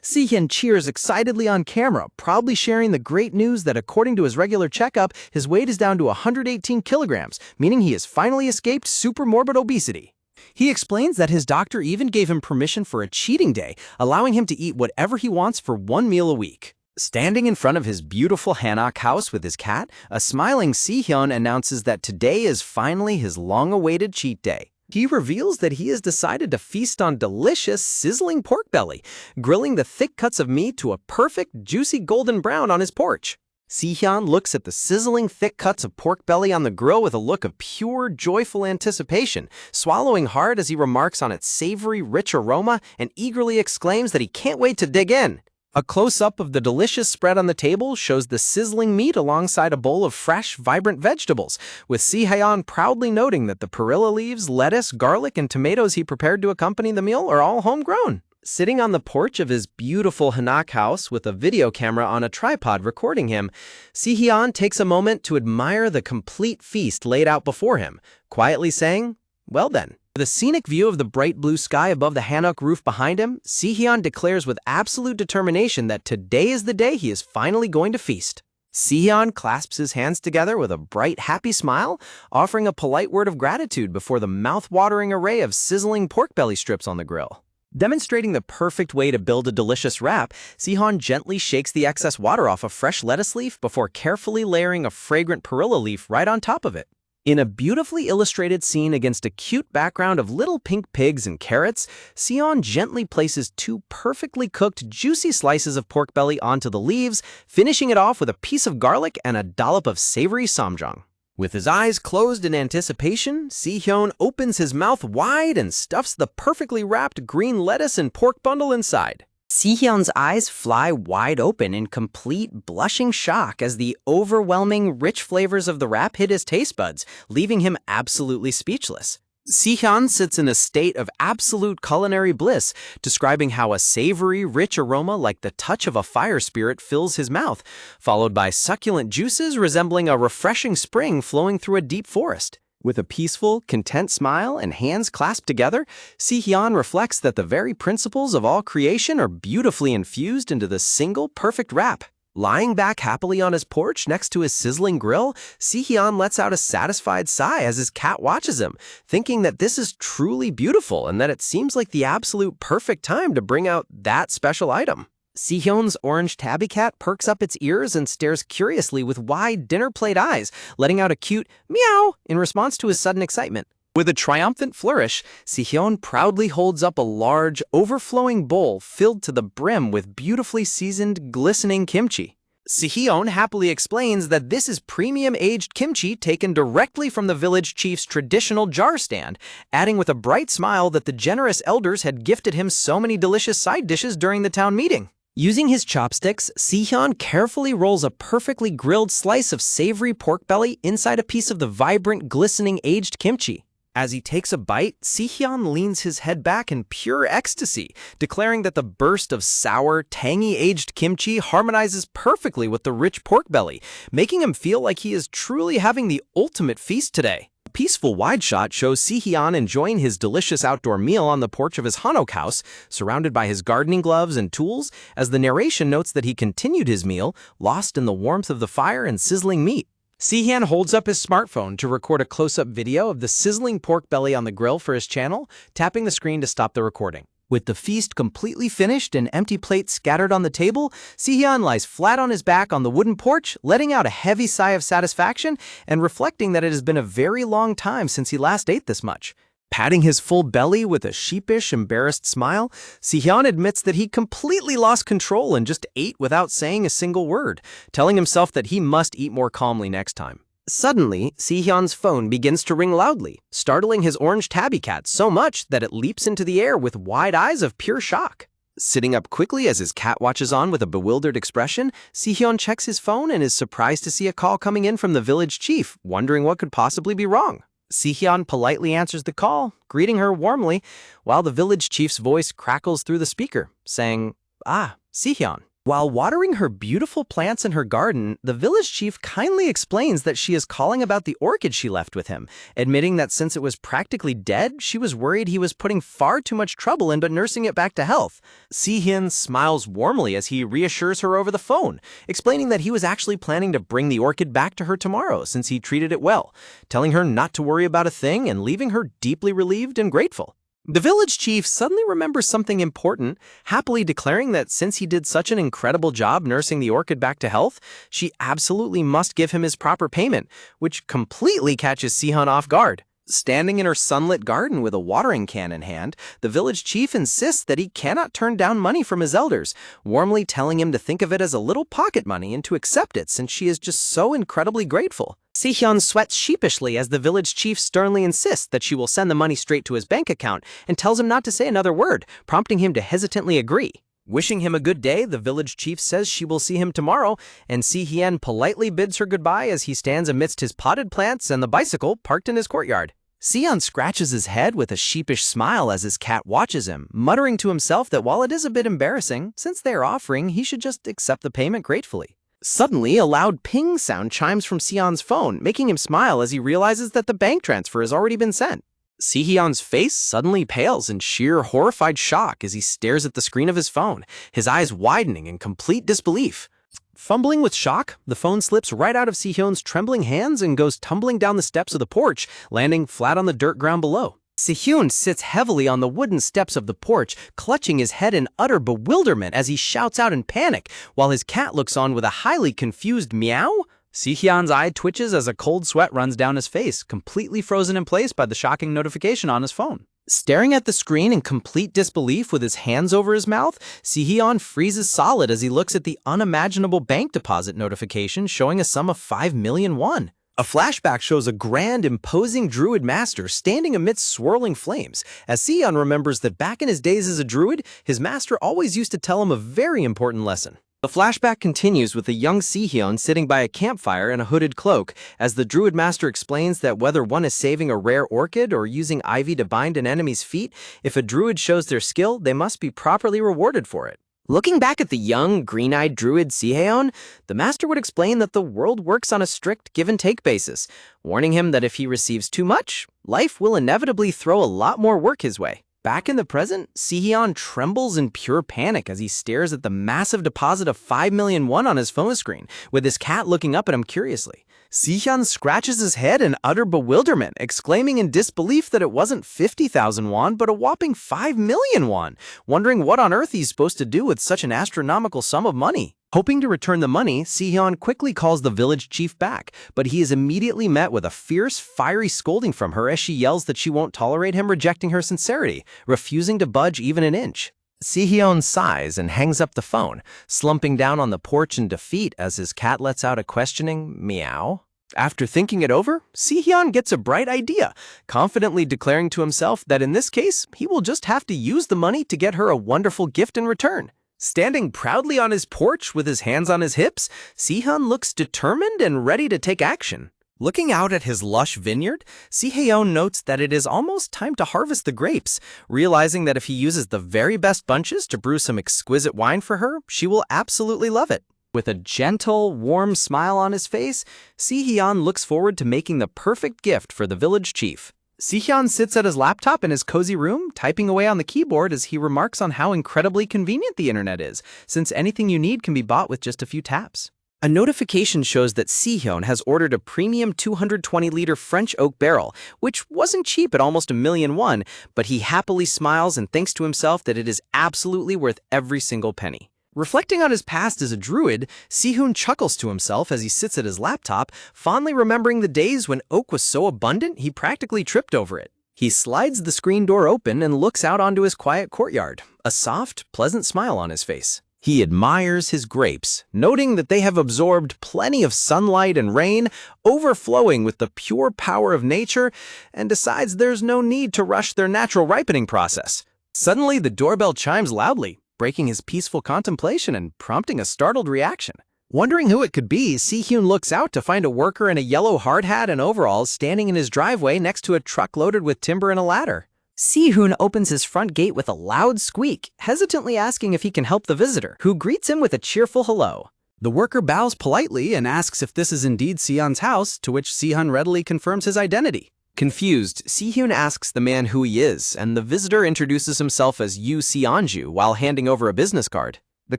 Sihyun cheers excitedly on camera, proudly sharing the great news that according to his regular checkup, his weight is down to 118 kilograms, meaning he has finally escaped supermorbid obesity. He explains that his doctor even gave him permission for a cheating day, allowing him to eat whatever he wants for 1 meal a week. Standing in front of his beautiful hanok house with his cat, a smiling Sihyun announces that today is finally his long-awaited cheat day. He reveals that he has decided to feast on delicious, sizzling pork belly, grilling the thick cuts of meat to a perfect, juicy golden brown on his porch. Si-hyun looks at the sizzling thick cuts of pork belly on the grill with a look of pure, joyful anticipation, swallowing hard as he remarks on its savory, rich aroma and eagerly exclaims that he can't wait to dig in. A close-up of the delicious spread on the table shows the sizzling meat alongside a bowl of fresh, vibrant vegetables, with Si-hyun proudly noting that the perilla leaves, lettuce, garlic, and tomatoes he prepared to accompany the meal are all homegrown. Sitting on the porch of his beautiful Hanak house with a video camera on a tripod recording him, Si-hyun takes a moment to admire the complete feast laid out before him, quietly saying, "Well then." With a scenic view of the bright blue sky above the Hanok roof behind him, Si-hyun declares with absolute determination that today is the day he is finally going to feast. Si-hyun clasps his hands together with a bright, happy smile, offering a polite word of gratitude before the mouth-watering array of sizzling pork belly strips on the grill. Demonstrating the perfect way to build a delicious wrap, Si-hyun gently shakes the excess water off a fresh lettuce leaf before carefully layering a fragrant perilla leaf right on top of it. In a beautifully illustrated scene against a cute background of little pink pigs and carrots, Si-hyun gently places 2 perfectly cooked, juicy slices of pork belly onto the leaves, finishing it off with a piece of garlic and a dollop of savory samjang. With his eyes closed in anticipation, Si-hyun opens his mouth wide and stuffs the perfectly wrapped green lettuce and pork bundle inside. Si-hyun's eyes fly wide open in complete blushing shock as the overwhelming, rich flavors of the wrap hit his taste buds, leaving him absolutely speechless. Si-hyun sits in a state of absolute culinary bliss, describing how a savory, rich aroma like the touch of a fire spirit fills his mouth, followed by succulent juices resembling a refreshing spring flowing through a deep forest. With a peaceful, content smile and hands clasped together, Si-hyun reflects that the very principles of all creation are beautifully infused into the single perfect wrap. Lying back happily on his porch next to his sizzling grill, Si-hyun lets out a satisfied sigh as his cat watches him, thinking that this is truly beautiful and that it seems like the absolute perfect time to bring out that special item. Si-hyun's orange tabby cat perks up its ears and stares curiously with wide dinner plate eyes, letting out a cute meow in response to his sudden excitement. With a triumphant flourish, Si-hyun proudly holds up a large, overflowing bowl filled to the brim with beautifully seasoned, glistening kimchi. Si-hyun happily explains that this is premium aged kimchi taken directly from the village chief's traditional jar stand, adding with a bright smile that the generous elders had gifted him so many delicious side dishes during the town meeting. Using his chopsticks, Si-hyun carefully rolls a perfectly grilled slice of savory pork belly inside a piece of the vibrant, glistening aged kimchi. As he takes a bite, Si-hyun leans his head back in pure ecstasy, declaring that the burst of sour, tangy aged kimchi harmonizes perfectly with the rich pork belly, making him feel like he is truly having the ultimate feast today. A peaceful wide shot shows Si-hyun enjoying his delicious outdoor meal on the porch of his Hanok house, surrounded by his gardening gloves and tools, as the narration notes that he continued his meal, lost in the warmth of the fire and sizzling meat. Si-hyun holds up his smartphone to record a close-up video of the sizzling pork belly on the grill for his channel, tapping the screen to stop the recording. With the feast completely finished and empty plates scattered on the table, Si-hyun lies flat on his back on the wooden porch, letting out a heavy sigh of satisfaction and reflecting that it has been a very long time since he last ate this much. Patting his full belly with a sheepish, embarrassed smile, Si-hyun admits that he completely lost control and just ate without saying a single word, telling himself that he must eat more calmly next time. Suddenly, Si-hyun's phone begins to ring loudly, startling his orange tabby cat so much that it leaps into the air with wide eyes of pure shock. Sitting up quickly as his cat watches on with a bewildered expression, Si-hyun checks his phone and is surprised to see a call coming in from the village chief, wondering what could possibly be wrong. Si-hyun politely answers the call, greeting her warmly, while the village chief's voice crackles through the speaker, saying, "Ah, Si-hyun." While watering her beautiful plants in her garden, the village chief kindly explains that she is calling about the orchid she left with him, admitting that since it was practically dead, she was worried he was putting far too much trouble into nursing it back to health. Si-hyun smiles warmly as he reassures her over the phone, explaining that he was actually planning to bring the orchid back to her tomorrow since he treated it well, telling her not to worry about a thing and leaving her deeply relieved and grateful. The village chief suddenly remembers something important, happily declaring that since he did such an incredible job nursing the orchid back to health, she absolutely must give him his proper payment, which completely catches Si-hyun off guard. Standing in her sunlit garden with a watering can in hand, the village chief insists that he cannot turn down money from his elders, warmly telling him to think of it as a little pocket money and to accept it since she is just so incredibly grateful. Si-hyun sweats sheepishly as the village chief sternly insists that she will send the money straight to his bank account and tells him not to say another word, prompting him to hesitantly agree. Wishing him a good day, the village chief says she will see him tomorrow, and Si-hyun politely bids her goodbye as he stands amidst his potted plants and the bicycle parked in his courtyard. Si-hyun scratches his head with a sheepish smile as his cat watches him, muttering to himself that while it is a bit embarrassing, since they are offering, he should just accept the payment gratefully. Suddenly, a loud ping sound chimes from Si-hyun's phone, making him smile as he realizes that the bank transfer has already been sent. Si-hyun's face suddenly pales in sheer horrified shock as he stares at the screen of his phone, his eyes widening in complete disbelief. Fumbling with shock, the phone slips right out of Si-hyun's trembling hands and goes tumbling down the steps of the porch, landing flat on the dirt ground below. Si-hyun sits heavily on the wooden steps of the porch, clutching his head in utter bewilderment as he shouts out in panic, while his cat looks on with a highly confused meow. Si-hyun's eye twitches as a cold sweat runs down his face, completely frozen in place by the shocking notification on his phone. Staring at the screen in complete disbelief with his hands over his mouth, Si-hyun freezes solid as he looks at the unimaginable bank deposit notification showing a sum of 5 million won. A flashback shows a grand, imposing Druid master standing amidst swirling flames, as Si-hyun remembers that back in his days as a Druid, his master always used to tell him a very important lesson. The flashback continues with a young Si-hyun sitting by a campfire in a hooded cloak, as the Druid master explains that whether one is saving a rare orchid or using ivy to bind an enemy's feet, if a Druid shows their skill, they must be properly rewarded for it. Looking back at the young, green-eyed Druid Si-hyun, the master would explain that the world works on a strict give-and-take basis, warning him that if he receives too much, life will inevitably throw a lot more work his way. Back in the present, Si-hyun trembles in pure panic as he stares at the massive deposit of 5 million won on his phone screen, with his cat looking up at him curiously. Si-hyun scratches his head in utter bewilderment, exclaiming in disbelief that it wasn't 50,000 won, but a whopping 5 million won, wondering what on earth he's supposed to do with such an astronomical sum of money. Hoping to return the money, Si-hyun quickly calls the village chief back, but he is immediately met with a fierce, fiery scolding from her as she yells that she won't tolerate him rejecting her sincerity, refusing to budge even an inch. Si-hyun sighs and hangs up the phone, slumping down on the porch in defeat as his cat lets out a questioning meow. After thinking it over, Si-hyun gets a bright idea, confidently declaring to himself that in this case, he will just have to use the money to get her a wonderful gift in return. Standing proudly on his porch with his hands on his hips, Si-hyun looks determined and ready to take action. Looking out at his lush vineyard, Si-hyun notes that it is almost time to harvest the grapes, realizing that if he uses the very best bunches to brew some exquisite wine for her, she will absolutely love it. With a gentle, warm smile on his face, Si-hyun looks forward to making the perfect gift for the village chief. Si-hyun sits at his laptop in his cozy room, typing away on the keyboard as he remarks on how incredibly convenient the internet is, since anything you need can be bought with just a few taps. A notification shows that Si-hyun has ordered a premium 220-liter French oak barrel, which wasn't cheap at almost 1 million won, but he happily smiles and thinks to himself that it is absolutely worth every single penny. Reflecting on his past as a Druid, Si-hyun chuckles to himself as he sits at his laptop, fondly remembering the days when oak was so abundant he practically tripped over it. He slides the screen door open and looks out onto his quiet courtyard, a soft, pleasant smile on his face. He admires his grapes, noting that they have absorbed plenty of sunlight and rain, overflowing with the pure power of nature, and decides there's no need to rush their natural ripening process. Suddenly, the doorbell chimes loudly, breaking his peaceful contemplation and prompting a startled reaction. Wondering who it could be, Si-hyun looks out to find a worker in a yellow hard hat and overalls standing in his driveway next to a truck loaded with timber and a ladder. Si-hyun opens his front gate with a loud squeak, hesitantly asking if he can help the visitor, who greets him with a cheerful hello. The worker bows politely and asks if this is indeed Si-hyun's house, to which Si-hyun readily confirms his identity. Confused, Si-hyun asks the man who he is, and the visitor introduces himself as Yu Si-anju while handing over a business card. The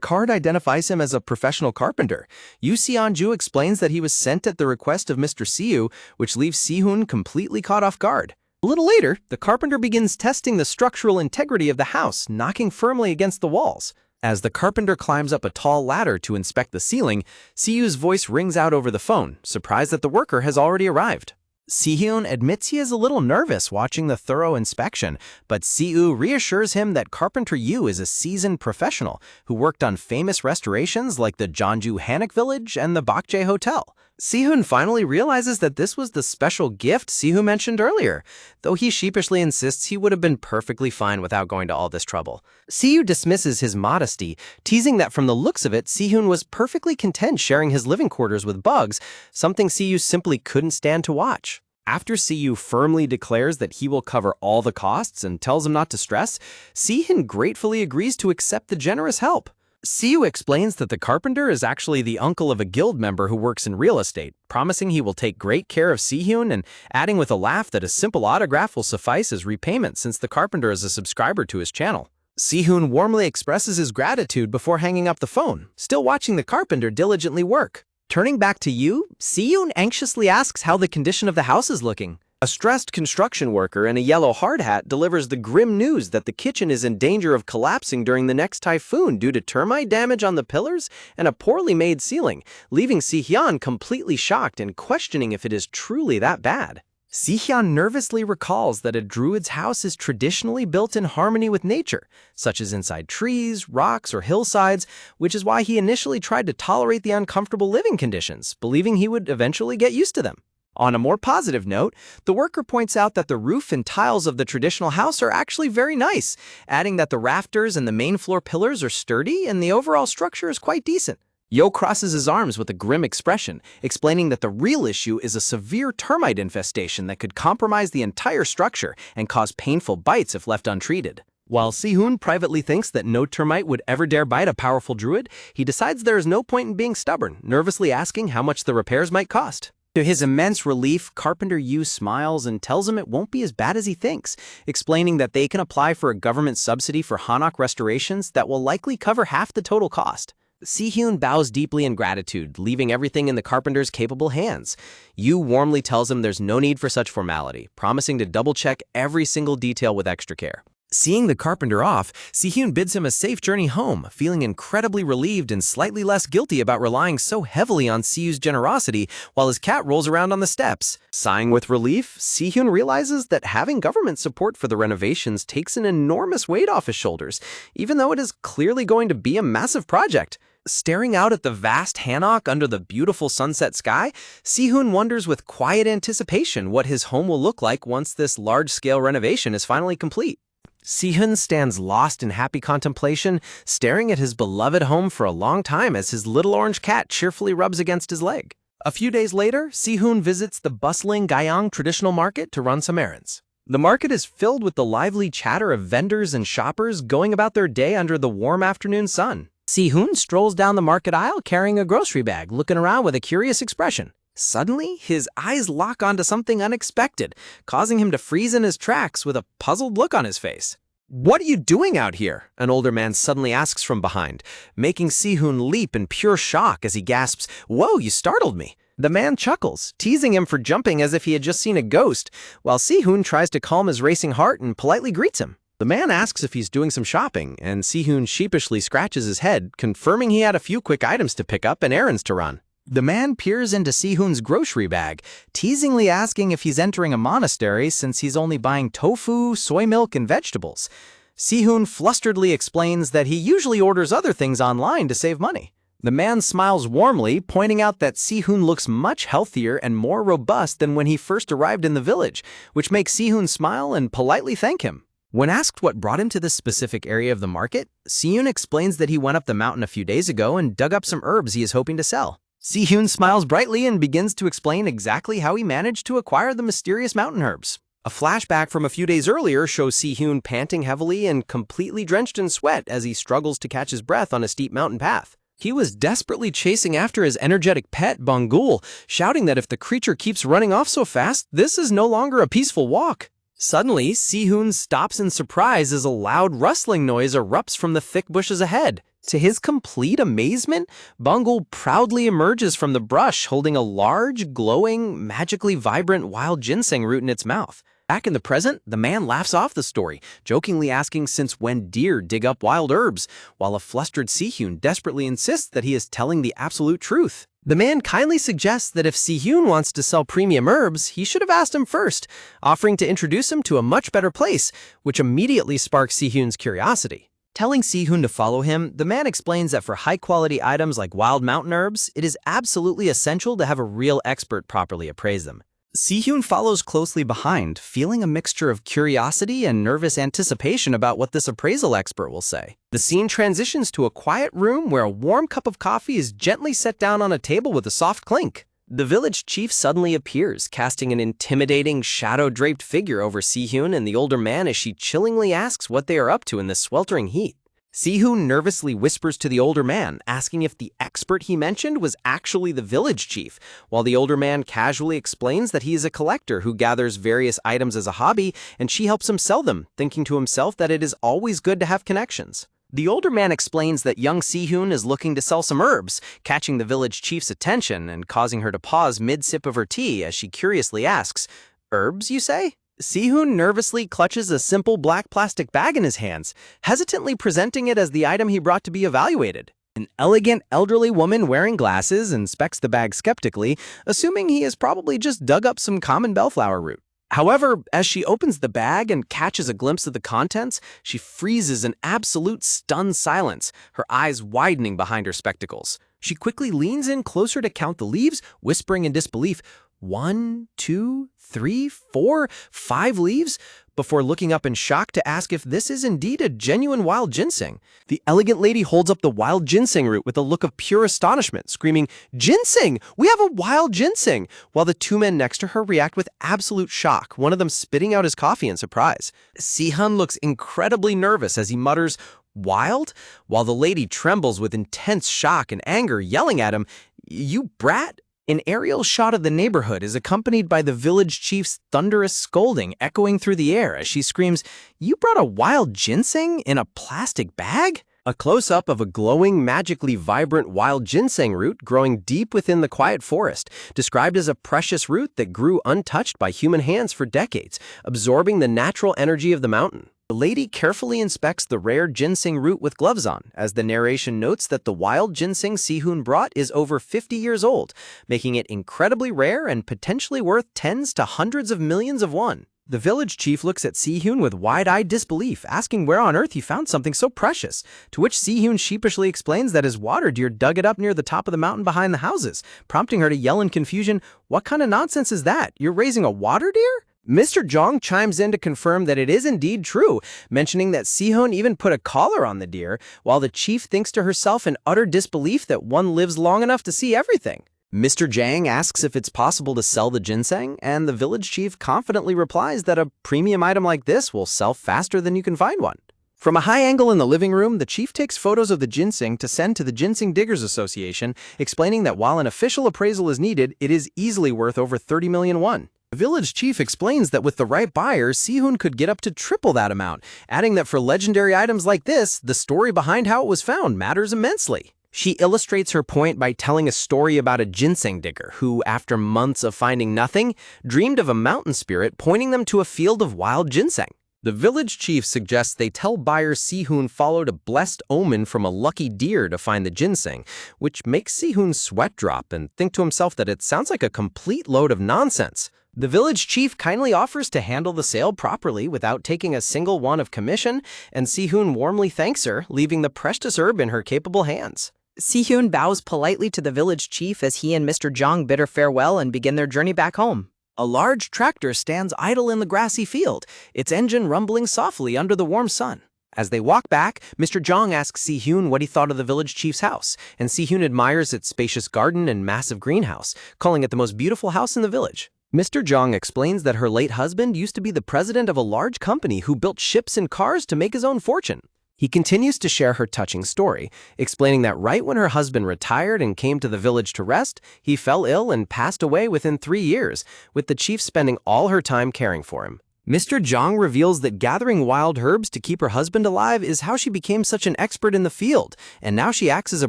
card identifies him as a professional carpenter. Yu Si-anju explains that he was sent at the request of Mr. Siu, which leaves Si-hyun completely caught off guard. A little later, the carpenter begins testing the structural integrity of the house, knocking firmly against the walls. As the carpenter climbs up a tall ladder to inspect the ceiling, Siu's voice rings out over the phone, surprised that the worker has already arrived. Si-hyun admits he is a little nervous watching the thorough inspection, but Si-woo reassures him that Carpenter Yu is a seasoned professional who worked on famous restorations like the Jeonju Hanok Village and the Bakjae Hotel. Si-hyun finally realizes that this was the special gift Si-woo mentioned earlier, though he sheepishly insists he would have been perfectly fine without going to all this trouble. Si-woo dismisses his modesty, teasing that from the looks of it, Si-hyun was perfectly content sharing his living quarters with bugs, something Si-woo simply couldn't stand to watch. After Si-woo firmly declares that he will cover all the costs and tells him not to stress, Si-hyun gratefully agrees to accept the generous help. Si-woo explains that the carpenter is actually the uncle of a guild member who works in real estate, promising he will take great care of Si-hyun and adding with a laugh that a simple autograph will suffice as repayment since the carpenter is a subscriber to his channel. Si-hyun warmly expresses his gratitude before hanging up the phone, still watching the carpenter diligently work. Turning back to Yu, Si-hyun anxiously asks how the condition of the house is looking. A stressed construction worker in a yellow hard hat delivers the grim news that the kitchen is in danger of collapsing during the next typhoon due to termite damage on the pillars and a poorly made ceiling, leaving Si-hyun completely shocked and questioning if it is truly that bad. Si-hyun nervously recalls that a druid's house is traditionally built in harmony with nature, such as inside trees, rocks, or hillsides, which is why he initially tried to tolerate the uncomfortable living conditions, believing he would eventually get used to them. On a more positive note, the worker points out that the roof and tiles of the traditional house are actually very nice, adding that the rafters and the main floor pillars are sturdy and the overall structure is quite decent. Yo crosses his arms with a grim expression, explaining that the real issue is a severe termite infestation that could compromise the entire structure and cause painful bites if left untreated. While Si-hyun privately thinks that no termite would ever dare bite a powerful druid, he decides there is no point in being stubborn, nervously asking how much the repairs might cost. To his immense relief, Carpenter Yu smiles and tells him it won't be as bad as he thinks, explaining that they can apply for a government subsidy for Hanok restorations that will likely cover half the total cost. Si-hyun bows deeply in gratitude, leaving everything in the carpenter's capable hands. Yu warmly tells him there's no need for such formality, promising to double-check every single detail with extra care. Seeing the carpenter off, Si-hyun bids him a safe journey home, feeling incredibly relieved and slightly less guilty about relying so heavily on Si-yu's generosity while his cat rolls around on the steps. Sighing with relief, Si-hyun realizes that having government support for the renovations takes an enormous weight off his shoulders, even though it is clearly going to be a massive project. Staring out at the vast Hanok under the beautiful sunset sky, Si-hyun wonders with quiet anticipation what his home will look like once this large-scale renovation is finally complete. Si-hyun stands lost in happy contemplation, staring at his beloved home for a long time as his little orange cat cheerfully rubs against his leg. A few days later, Si-hyun visits the bustling Gayang traditional market to run some errands. The market is filled with the lively chatter of vendors and shoppers going about their day under the warm afternoon sun. Si-hyun strolls down the market aisle carrying a grocery bag, looking around with a curious expression. Suddenly, his eyes lock onto something unexpected, causing him to freeze in his tracks with a puzzled look on his face. "What are you doing out here?" an older man suddenly asks from behind, making Si-hyun leap in pure shock as he gasps, "Whoa, you startled me." The man chuckles, teasing him for jumping as if he had just seen a ghost, while Si-hyun tries to calm his racing heart and politely greets him. The man asks if he's doing some shopping, and Si-hyun sheepishly scratches his head, confirming he had a few quick items to pick up and errands to run. The man peers into Si-hyun's grocery bag, teasingly asking if he's entering a monastery since he's only buying tofu, soy milk, and vegetables. Si-hyun flusteredly explains that he usually orders other things online to save money. The man smiles warmly, pointing out that Si-hyun looks much healthier and more robust than when he first arrived in the village, which makes Si-hyun smile and politely thank him. When asked what brought him to this specific area of the market, Si-hyun explains that he went up the mountain a few days ago and dug up some herbs he is hoping to sell. Si-hyun smiles brightly and begins to explain exactly how he managed to acquire the mysterious mountain herbs. A flashback from a few days earlier shows Si-hyun panting heavily and completely drenched in sweat as he struggles to catch his breath on a steep mountain path. He was desperately chasing after his energetic pet, Bangul, shouting that if the creature keeps running off so fast, this is no longer a peaceful walk. Suddenly, Si-hyun stops in surprise as a loud rustling noise erupts from the thick bushes ahead. To his complete amazement, Bangul proudly emerges from the brush holding a large, glowing, magically vibrant wild ginseng root in its mouth. Back in the present, the man laughs off the story, jokingly asking since when deer dig up wild herbs, while a flustered Si-hyun desperately insists that he is telling the absolute truth. The man kindly suggests that if Si-hyun wants to sell premium herbs, he should have asked him first, offering to introduce him to a much better place, which immediately sparks Si-hyun's curiosity. Telling Si-hyun to follow him, the man explains that for high-quality items like wild mountain herbs, it is absolutely essential to have a real expert properly appraise them. Si-hyun follows closely behind, feeling a mixture of curiosity and nervous anticipation about what this appraisal expert will say. The scene transitions to a quiet room where a warm cup of coffee is gently set down on a table with a soft clink. The village chief suddenly appears, casting an intimidating, shadow-draped figure over Si-hyun and the older man as she chillingly asks what they are up to in the sweltering heat. Si-hyun nervously whispers to the older man, asking if the expert he mentioned was actually the village chief, while the older man casually explains that he is a collector who gathers various items as a hobby, and she helps him sell them, thinking to himself that it is always good to have connections. The older man explains that young Si-hyun is looking to sell some herbs, catching the village chief's attention and causing her to pause mid-sip of her tea as she curiously asks, "Herbs, you say?" Si-hyun nervously clutches a simple black plastic bag in his hands, hesitantly presenting it as the item he brought to be evaluated. An elegant, elderly woman wearing glasses inspects the bag skeptically, assuming he has probably just dug up some common bellflower root. However, as she opens the bag and catches a glimpse of the contents, she freezes in absolute stunned silence, her eyes widening behind her spectacles. She quickly leans in closer to count the leaves, whispering in disbelief, 1, 2, 3, 4, 5 leaves, before looking up in shock to ask if this is indeed a genuine wild ginseng. The elegant lady holds up the wild ginseng root with a look of pure astonishment, screaming, "Ginseng! We have a wild ginseng!" while the two men next to her react with absolute shock, one of them spitting out his coffee in surprise. Si-hyun looks incredibly nervous as he mutters, "Wild?" while the lady trembles with intense shock and anger, yelling at him, "You brat!" An aerial shot of the neighborhood is accompanied by the village chief's thunderous scolding echoing through the air as she screams, "You brought a wild ginseng in a plastic bag?" A close-up of a glowing, magically vibrant wild ginseng root growing deep within the quiet forest, described as a precious root that grew untouched by human hands for decades, absorbing the natural energy of the mountain. The lady carefully inspects the rare ginseng root with gloves on, as the narration notes that the wild ginseng Si-hyun brought is over 50 years old, making it incredibly rare and potentially worth tens to hundreds of millions of won. The village chief looks at Si-hyun with wide-eyed disbelief, asking where on earth he found something so precious, to which Si-hyun sheepishly explains that his water deer dug it up near the top of the mountain behind the houses, prompting her to yell in confusion, "What kind of nonsense is that? You're raising a water deer?" Mr. Jong chimes in to confirm that it is indeed true, mentioning that Si-hyun even put a collar on the deer, while the chief thinks to herself in utter disbelief that one lives long enough to see everything. Mr. Jang asks if it's possible to sell the ginseng, and the village chief confidently replies that a premium item like this will sell faster than you can find one. From a high angle in the living room, the chief takes photos of the ginseng to send to the Ginseng Diggers Association, explaining that while an official appraisal is needed, it is easily worth over 30 million won. The village chief explains that with the right buyer, Si-hyun could get up to triple that amount, adding that for legendary items like this, the story behind how it was found matters immensely. She illustrates her point by telling a story about a ginseng digger who, after months of finding nothing, dreamed of a mountain spirit pointing them to a field of wild ginseng. The village chief suggests they tell buyer Si-hyun followed a blessed omen from a lucky deer to find the ginseng, which makes Si-hyun's sweat drop and think to himself that it sounds like a complete load of nonsense. The village chief kindly offers to handle the sale properly without taking a single won of commission, and Si-hyun warmly thanks her, leaving the precious herb in her capable hands. Si-hyun bows politely to the village chief as he and Mr. Jong bid her farewell and begin their journey back home. A large tractor stands idle in the grassy field, its engine rumbling softly under the warm sun. As they walk back, Mr. Jong asks Si-hyun what he thought of the village chief's house, and Si-hyun admires its spacious garden and massive greenhouse, calling it the most beautiful house in the village. Mr. Jong explains that her late husband used to be the president of a large company who built ships and cars to make his own fortune. He continues to share her touching story, explaining that right when her husband retired and came to the village to rest, he fell ill and passed away within 3 years, with the chief spending all her time caring for him. Mr. Jong reveals that gathering wild herbs to keep her husband alive is how she became such an expert in the field, and now she acts as a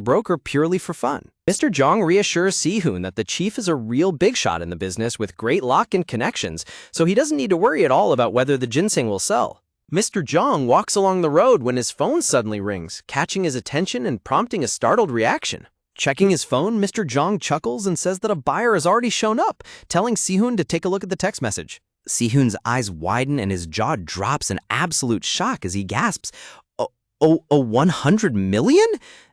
broker purely for fun. Mr. Jong reassures Si-hyun that the chief is a real big shot in the business with great luck and connections, so he doesn't need to worry at all about whether the ginseng will sell. Mr. Jong walks along the road when his phone suddenly rings, catching his attention and prompting a startled reaction. Checking his phone, Mr. Jong chuckles and says that a buyer has already shown up, telling Si-hoon to take a look at the text message. Si-hoon's eyes widen and his jaw drops in absolute shock as he gasps, "Oh, 100 million?"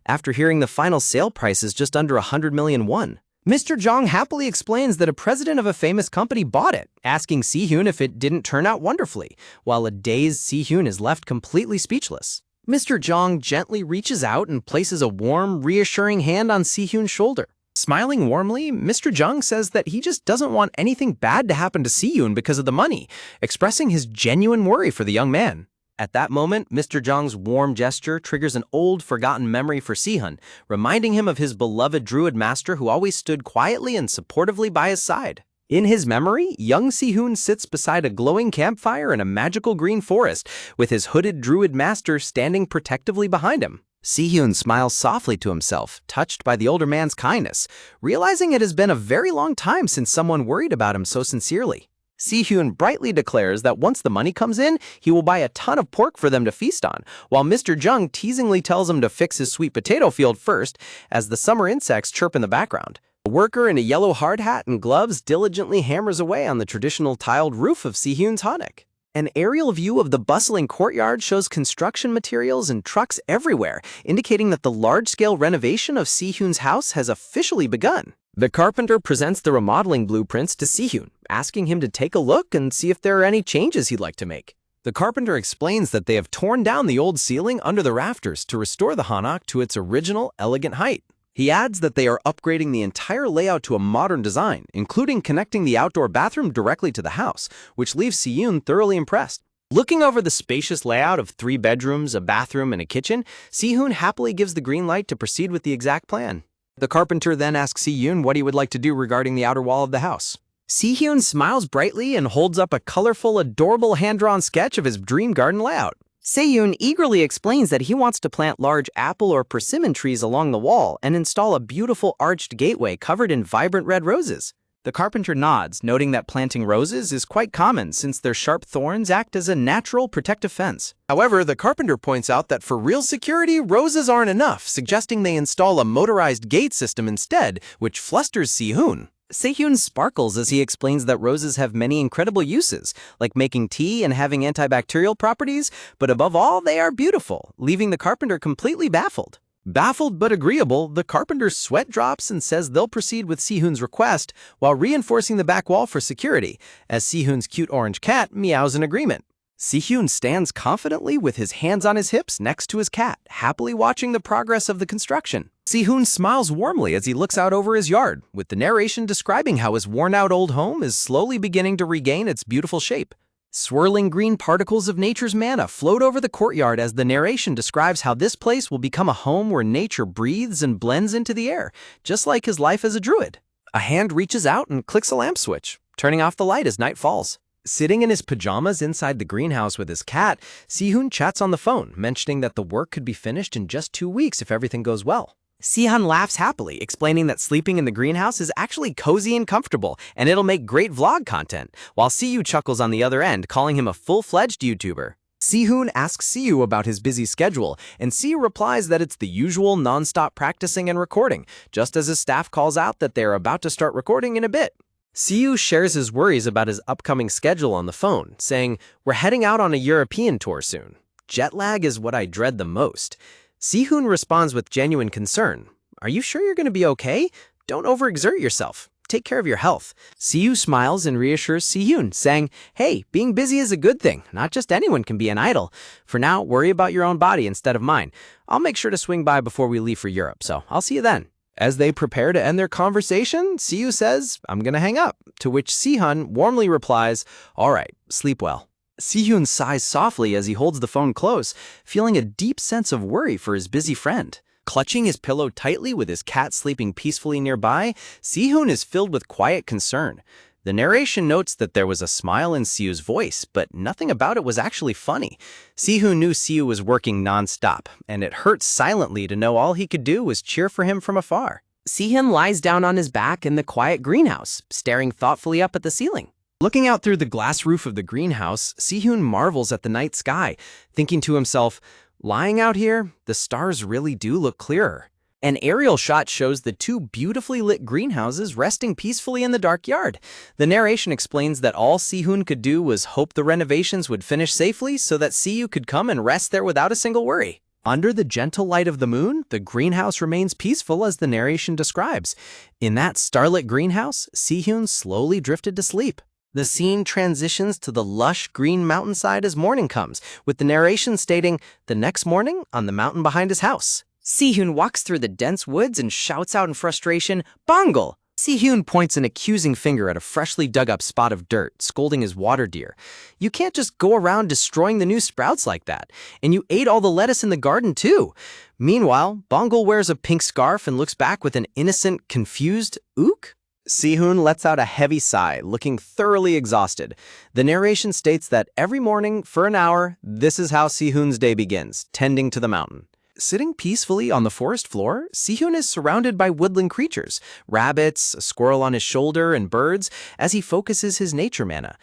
After hearing the final sale price is just under 100 million won. Mr. Jong happily explains that a president of a famous company bought it, asking Si-hoon if it didn't turn out wonderfully, while a dazed Si-hoon is left completely speechless. Mr. Jong gently reaches out and places a warm, reassuring hand on Si-hoon's shoulder. Smiling warmly, Mr. Jung says that he just doesn't want anything bad to happen to Si-hoon because of the money, expressing his genuine worry for the young man. At that moment, Mr. Jong's warm gesture triggers an old, forgotten memory for Si-hoon, reminding him of his beloved Druid master who always stood quietly and supportively by his side. In his memory, young Si-hoon sits beside a glowing campfire in a magical green forest, with his hooded Druid master standing protectively behind him. Si-hoon smiles softly to himself, touched by the older man's kindness, realizing it has been a very long time since someone worried about him so sincerely. Si-hoon brightly declares that once the money comes in, he will buy a ton of pork for them to feast on, while Mr. Jung teasingly tells him to fix his sweet potato field first, as the summer insects chirp in the background. A worker in a yellow hard hat and gloves diligently hammers away on the traditional tiled roof of Si-hoon's honick. An aerial view of the bustling courtyard shows construction materials and trucks everywhere, indicating that the large-scale renovation of Si-hoon's house has officially begun. The carpenter presents the remodeling blueprints to Si-hoon, asking him to take a look and see if there are any changes he'd like to make. The carpenter explains that they have torn down the old ceiling under the rafters to restore the hanok to its original, elegant height. He adds that they are upgrading the entire layout to a modern design, including connecting the outdoor bathroom directly to the house, which leaves Si-hoon thoroughly impressed. Looking over the spacious layout of 3 bedrooms, a bathroom, and a kitchen, Si-hoon happily gives the green light to proceed with the exact plan. The carpenter then asks Si-hoon what he would like to do regarding the outer wall of the house. Si-hoon smiles brightly and holds up a colorful, adorable hand-drawn sketch of his dream garden layout. Se-yoon eagerly explains that he wants to plant large apple or persimmon trees along the wall and install a beautiful arched gateway covered in vibrant red roses. The carpenter nods, noting that planting roses is quite common since their sharp thorns act as a natural protective fence. However, the carpenter points out that for real security, roses aren't enough, suggesting they install a motorized gate system instead, which flusters Si-hoon. Se-hoon sparkles as he explains that roses have many incredible uses, like making tea and having antibacterial properties, but above all, they are beautiful, leaving the carpenter completely baffled. Baffled but agreeable, the carpenter's sweat drops and says they'll proceed with Si-hoon's request while reinforcing the back wall for security, as Si-hoon's cute orange cat meows in agreement. Si-hoon stands confidently with his hands on his hips next to his cat, happily watching the progress of the construction. Si-hoon smiles warmly as he looks out over his yard, with the narration describing how his worn-out old home is slowly beginning to regain its beautiful shape. Swirling green particles of nature's manna float over the courtyard as the narration describes how this place will become a home where nature breathes and blends into the air, just like his life as a druid. A hand reaches out and clicks a lamp switch, turning off the light as night falls. Sitting in his pajamas inside the greenhouse with his cat, Si-hoon chats on the phone, mentioning that the work could be finished in just 2 weeks if everything goes well. Si-hoon laughs happily, explaining that sleeping in the greenhouse is actually cozy and comfortable, and it'll make great vlog content, while Si-yu chuckles on the other end, calling him a full-fledged YouTuber. Si-hoon asks Si-yu about his busy schedule, and Si-yu replies that it's the usual non-stop practicing and recording, just as his staff calls out that they are about to start recording in a bit. Si-yu shares his worries about his upcoming schedule on the phone, saying, "We're heading out on a European tour soon. Jet lag is what I dread the most." Si-hoon responds with genuine concern. "Are you sure you're going to be okay? Don't overexert yourself. Take care of your health." Si-yu smiles and reassures Si-hoon, saying, "Hey, being busy is a good thing. Not just anyone can be an idol. For now, worry about your own body instead of mine. I'll make sure to swing by before we leave for Europe, so I'll see you then." As they prepare to end their conversation, Si-yu says, "I'm going to hang up," to which Si-hoon warmly replies, "All right, sleep well." Si-hoon sighs softly as he holds the phone close, feeling a deep sense of worry for his busy friend. Clutching his pillow tightly with his cat sleeping peacefully nearby, Si-hoon is filled with quiet concern. The narration notes that there was a smile in Si-yu's voice, but nothing about it was actually funny. Si-hoon knew Si-yu was working non-stop, and it hurt silently to know all he could do was cheer for him from afar. Si-hoon lies down on his back in the quiet greenhouse, staring thoughtfully up at the ceiling. Looking out through the glass roof of the greenhouse, Si-hoon marvels at the night sky, thinking to himself, "Lying out here, the stars really do look clearer." An aerial shot shows the two beautifully lit greenhouses resting peacefully in the dark yard. The narration explains that all Si-hoon could do was hope the renovations would finish safely so that Si-yu could come and rest there without a single worry. Under the gentle light of the moon, the greenhouse remains peaceful as the narration describes. In that starlit greenhouse, Si-hoon slowly drifted to sleep. The scene transitions to the lush green mountainside as morning comes, with the narration stating, "The next morning on the mountain behind his house." Si-hoon walks through the dense woods and shouts out in frustration, "Bongle!" Si-hoon points an accusing finger at a freshly dug-up spot of dirt, scolding his water deer. "You can't just go around destroying the new sprouts like that. And you ate all the lettuce in the garden, too." Meanwhile, Bongle wears a pink scarf and looks back with an innocent, confused "ook?" Si-hoon lets out a heavy sigh, looking thoroughly exhausted. The narration states that every morning, for an hour, this is how Si-hoon's day begins, tending to the mountain. Sitting peacefully on the forest floor, Si-hoon is surrounded by woodland creatures, rabbits, a squirrel on his shoulder, and birds, as he focuses his nature mana.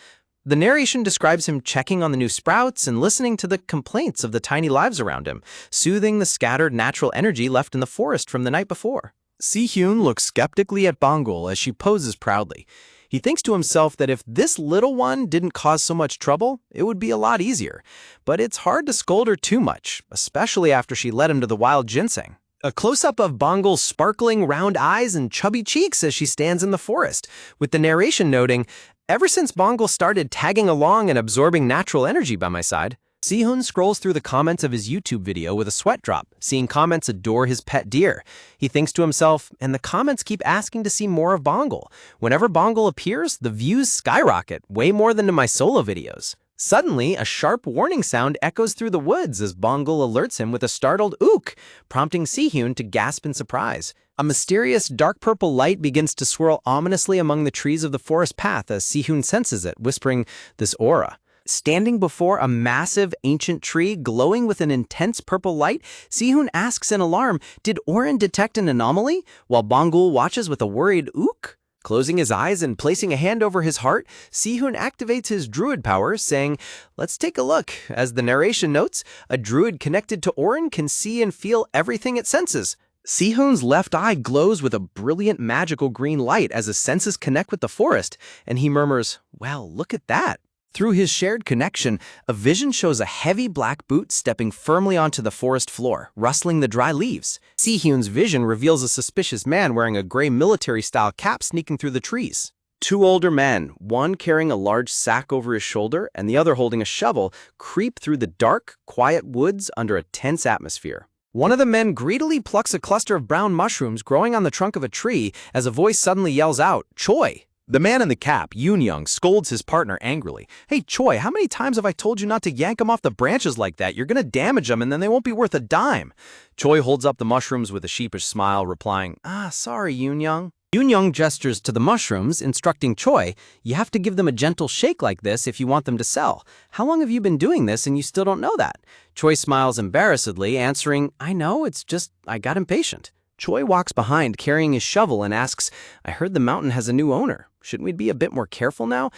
The narration describes him checking on the new sprouts and listening to the complaints of the tiny lives around him, soothing the scattered natural energy left in the forest from the night before. Si-hoon looks skeptically at Bongle as she poses proudly. He thinks to himself that if this little one didn't cause so much trouble, it would be a lot easier. But it's hard to scold her too much, especially after she led him to the wild ginseng. A close-up of Bongle's sparkling round eyes and chubby cheeks as she stands in the forest, with the narration noting, "Ever since Bongle started tagging along and absorbing natural energy by my side." Si-hoon scrolls through the comments of his YouTube video with a sweat drop, seeing comments adore his pet deer. He thinks to himself, and the comments keep asking to see more of Bongle. Whenever Bongle appears, the views skyrocket, way more than in my solo videos. Suddenly, a sharp warning sound echoes through the woods as Bongle alerts him with a startled "ook," prompting Si-hoon to gasp in surprise. A mysterious dark purple light begins to swirl ominously among the trees of the forest path as Si-hoon senses it, whispering, "This aura." Standing before a massive, ancient tree glowing with an intense purple light, Si-hoon asks in alarm, "Did Orin detect an anomaly?" while Bongle watches with a worried "ook." Closing his eyes and placing a hand over his heart, Si-hoon activates his Druid power, saying, "Let's take a look." As the narration notes, a Druid connected to Orin can see and feel everything it senses. Si-hoon's left eye glows with a brilliant magical green light as his senses connect with the forest, and he murmurs, "Well, look at that." Through his shared connection, a vision shows a heavy black boot stepping firmly onto the forest floor, rustling the dry leaves. Si-hoon's vision reveals a suspicious man wearing a gray military-style cap sneaking through the trees. Two older men, one carrying a large sack over his shoulder and the other holding a shovel, creep through the dark, quiet woods under a tense atmosphere. One of the men greedily plucks a cluster of brown mushrooms growing on the trunk of a tree as a voice suddenly yells out, "Choi!" The man in the cap, Yoon-young, scolds his partner angrily. "Hey, Choi, how many times have I told you not to yank them off the branches like that? You're gonna damage them and then they won't be worth a dime." Choi holds up the mushrooms with a sheepish smile, replying, "Sorry, Yoon-young." Yoon-young gestures to the mushrooms, instructing Choi, "You have to give them a gentle shake like this if you want them to sell. How long have you been doing this and you still don't know that?" Choi smiles embarrassedly, answering, "I know, it's just I got impatient." Choi walks behind carrying his shovel and asks, "I heard the mountain has a new owner. Shouldn't we be a bit more careful now?"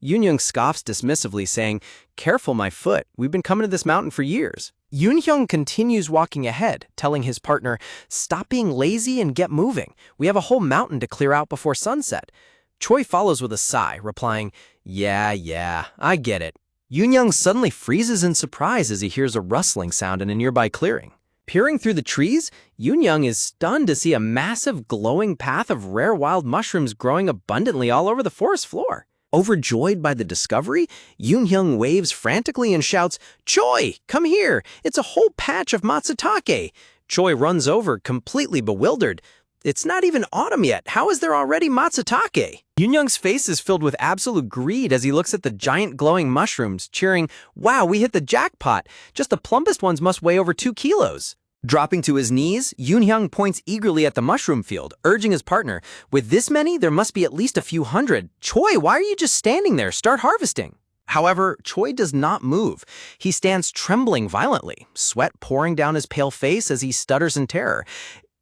Yoon-young scoffs dismissively, saying, "Careful, my foot. We've been coming to this mountain for years." Yoon-young continues walking ahead, telling his partner, "Stop being lazy and get moving. We have a whole mountain to clear out before sunset." Choi follows with a sigh, replying, Yeah, I get it." Yoon-young suddenly freezes in surprise as he hears a rustling sound in a nearby clearing. Peering through the trees, Yoon-young is stunned to see a massive glowing path of rare wild mushrooms growing abundantly all over the forest floor. Overjoyed by the discovery, Yoon-young waves frantically and shouts, "Choi, come here! It's a whole patch of matsutake!" Choi runs over, completely bewildered. "It's not even autumn yet. How is there already matsutake?" Yoon-young's face is filled with absolute greed as he looks at the giant glowing mushrooms, cheering, "Wow, we hit the jackpot! Just the plumpest ones must weigh over 2 kilos. Dropping to his knees, Yoon-young points eagerly at the mushroom field, urging his partner, "With this many, there must be at least a few hundred. Choi, why are you just standing there? Start harvesting." However, Choi does not move. He stands trembling violently, sweat pouring down his pale face as he stutters in terror.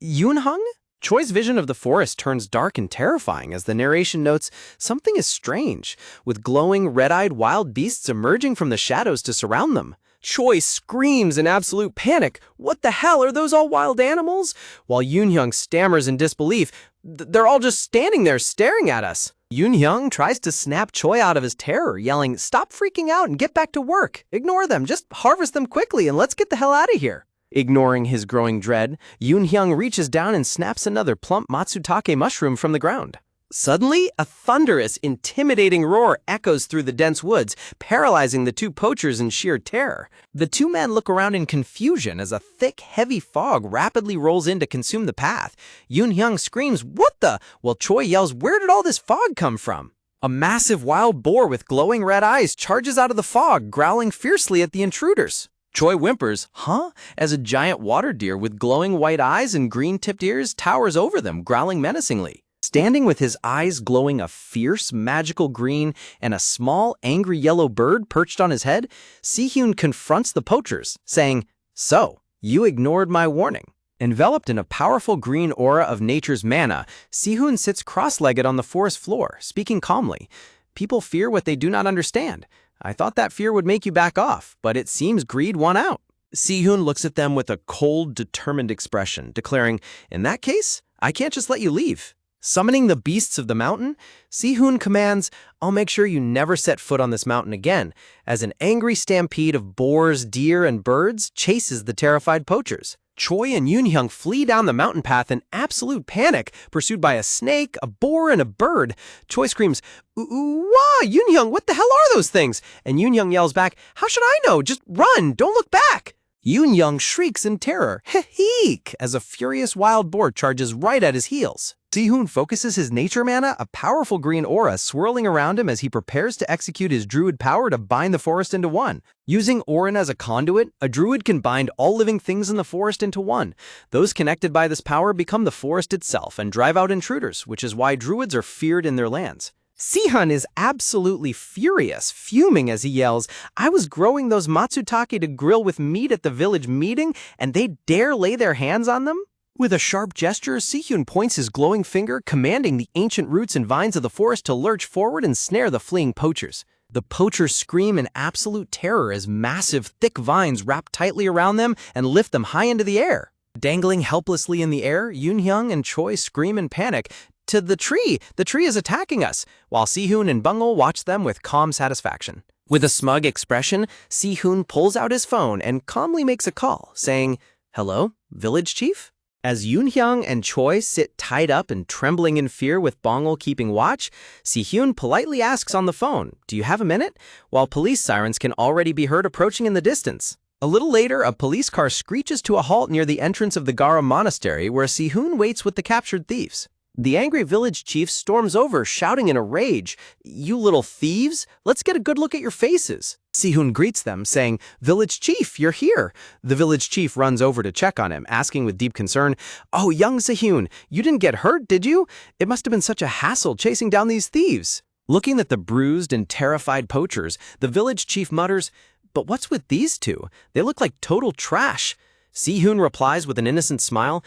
"Yoon-hung?" Choi's vision of the forest turns dark and terrifying as the narration notes, "Something is strange, with glowing, red-eyed wild beasts emerging from the shadows to surround them." Choi screams in absolute panic. What the hell, are those all wild animals? While Yoon-hyung stammers in disbelief. They're all just standing there staring at us. Yoon-hyung tries to snap Choi out of his terror, yelling, "Stop freaking out and get back to work. Ignore them, just harvest them quickly and let's get the hell out of here." Ignoring his growing dread, Yoon-hyung reaches down and snaps another plump matsutake mushroom from the ground. Suddenly, a thunderous, intimidating roar echoes through the dense woods, paralyzing the two poachers in sheer terror. The two men look around in confusion as a thick, heavy fog rapidly rolls in to consume the path. Yoon-hyung screams, "What the?" while Choi yells, "Where did all this fog come from?" A massive wild boar with glowing red eyes charges out of the fog, growling fiercely at the intruders. Choi whimpers, "Huh?" as a giant water deer with glowing white eyes and green-tipped ears towers over them, growling menacingly. Standing with his eyes glowing a fierce, magical green and a small, angry yellow bird perched on his head, Si-hyun confronts the poachers, saying, "So, you ignored my warning." Enveloped in a powerful green aura of nature's mana, Si-hyun sits cross-legged on the forest floor, speaking calmly. "People fear what they do not understand. I thought that fear would make you back off, but it seems greed won out." Si-hyun looks at them with a cold, determined expression, declaring, "In that case, I can't just let you leave." Summoning the beasts of the mountain, Si-hyun commands, "I'll make sure you never set foot on this mountain again," as an angry stampede of boars, deer, and birds chases the terrified poachers. Choi and Yoon-hyung flee down the mountain path in absolute panic, pursued by a snake, a boar, and a bird. Choi screams, "Wah, Yoon-hyung, what the hell are those things?" And Yoon-hyung yells back, "How should I know? Just run, don't look back." Yoon-hyung shrieks in terror, "Heek," as a furious wild boar charges right at his heels. Si-hyun focuses his nature mana, a powerful green aura swirling around him as he prepares to execute his druid power to bind the forest into one. Using Orin as a conduit, a druid can bind all living things in the forest into one. Those connected by this power become the forest itself and drive out intruders, which is why druids are feared in their lands. Si-hyun is absolutely furious, fuming as he yells, "I was growing those matsutake to grill with meat at the village meeting, and they dare lay their hands on them?" With a sharp gesture, Si-hyun points his glowing finger, commanding the ancient roots and vines of the forest to lurch forward and snare the fleeing poachers. The poachers scream in absolute terror as massive, thick vines wrap tightly around them and lift them high into the air. Dangling helplessly in the air, Yoon-hyung and Choi scream in panic, "To the tree! The tree is attacking us!" while Si-hyun and Bungul watch them with calm satisfaction. With a smug expression, Si-hyun pulls out his phone and calmly makes a call, saying, "Hello, village chief?" As Yoon-hyung and Choi sit tied up and trembling in fear with Bongul keeping watch, Si-hyun politely asks on the phone, "Do you have a minute?" while police sirens can already be heard approaching in the distance. A little later, a police car screeches to a halt near the entrance of the Garam Monastery where Si-hyun waits with the captured thieves. The angry village chief storms over, shouting in a rage, "You little thieves, let's get a good look at your faces." Si-hyun greets them, saying, "Village chief, you're here." The village chief runs over to check on him, asking with deep concern, "Oh, young Si-hyun, you didn't get hurt, did you? It must have been such a hassle chasing down these thieves." Looking at the bruised and terrified poachers, the village chief mutters, "But what's with these two? They look like total trash." Si-hyun replies with an innocent smile,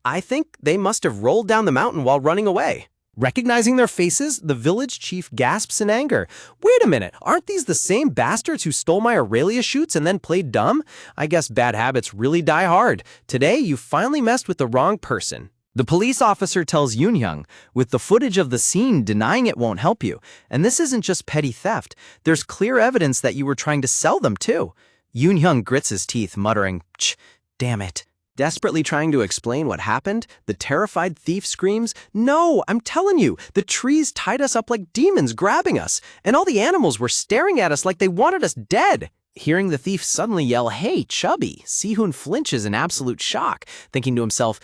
I think they must have rolled down the mountain while running away." Recognizing their faces, the village chief gasps in anger. "Wait a minute, aren't these the same bastards who stole my Aurelia shoots and then played dumb? I guess bad habits really die hard. Today, you finally messed with the wrong person." The police officer tells Yoon-hyung, "With the footage of the scene, denying it won't help you. And this isn't just petty theft. There's clear evidence that you were trying to sell them too." Yoon-hyung grits his teeth, muttering, "Damn it." Desperately trying to explain what happened, the terrified thief screams, "No, I'm telling you, the trees tied us up like demons grabbing us, and all the animals were staring at us like they wanted us dead." Hearing the thief suddenly yell, "Hey, Chubby," Si-hyun flinches in absolute shock, thinking to himself,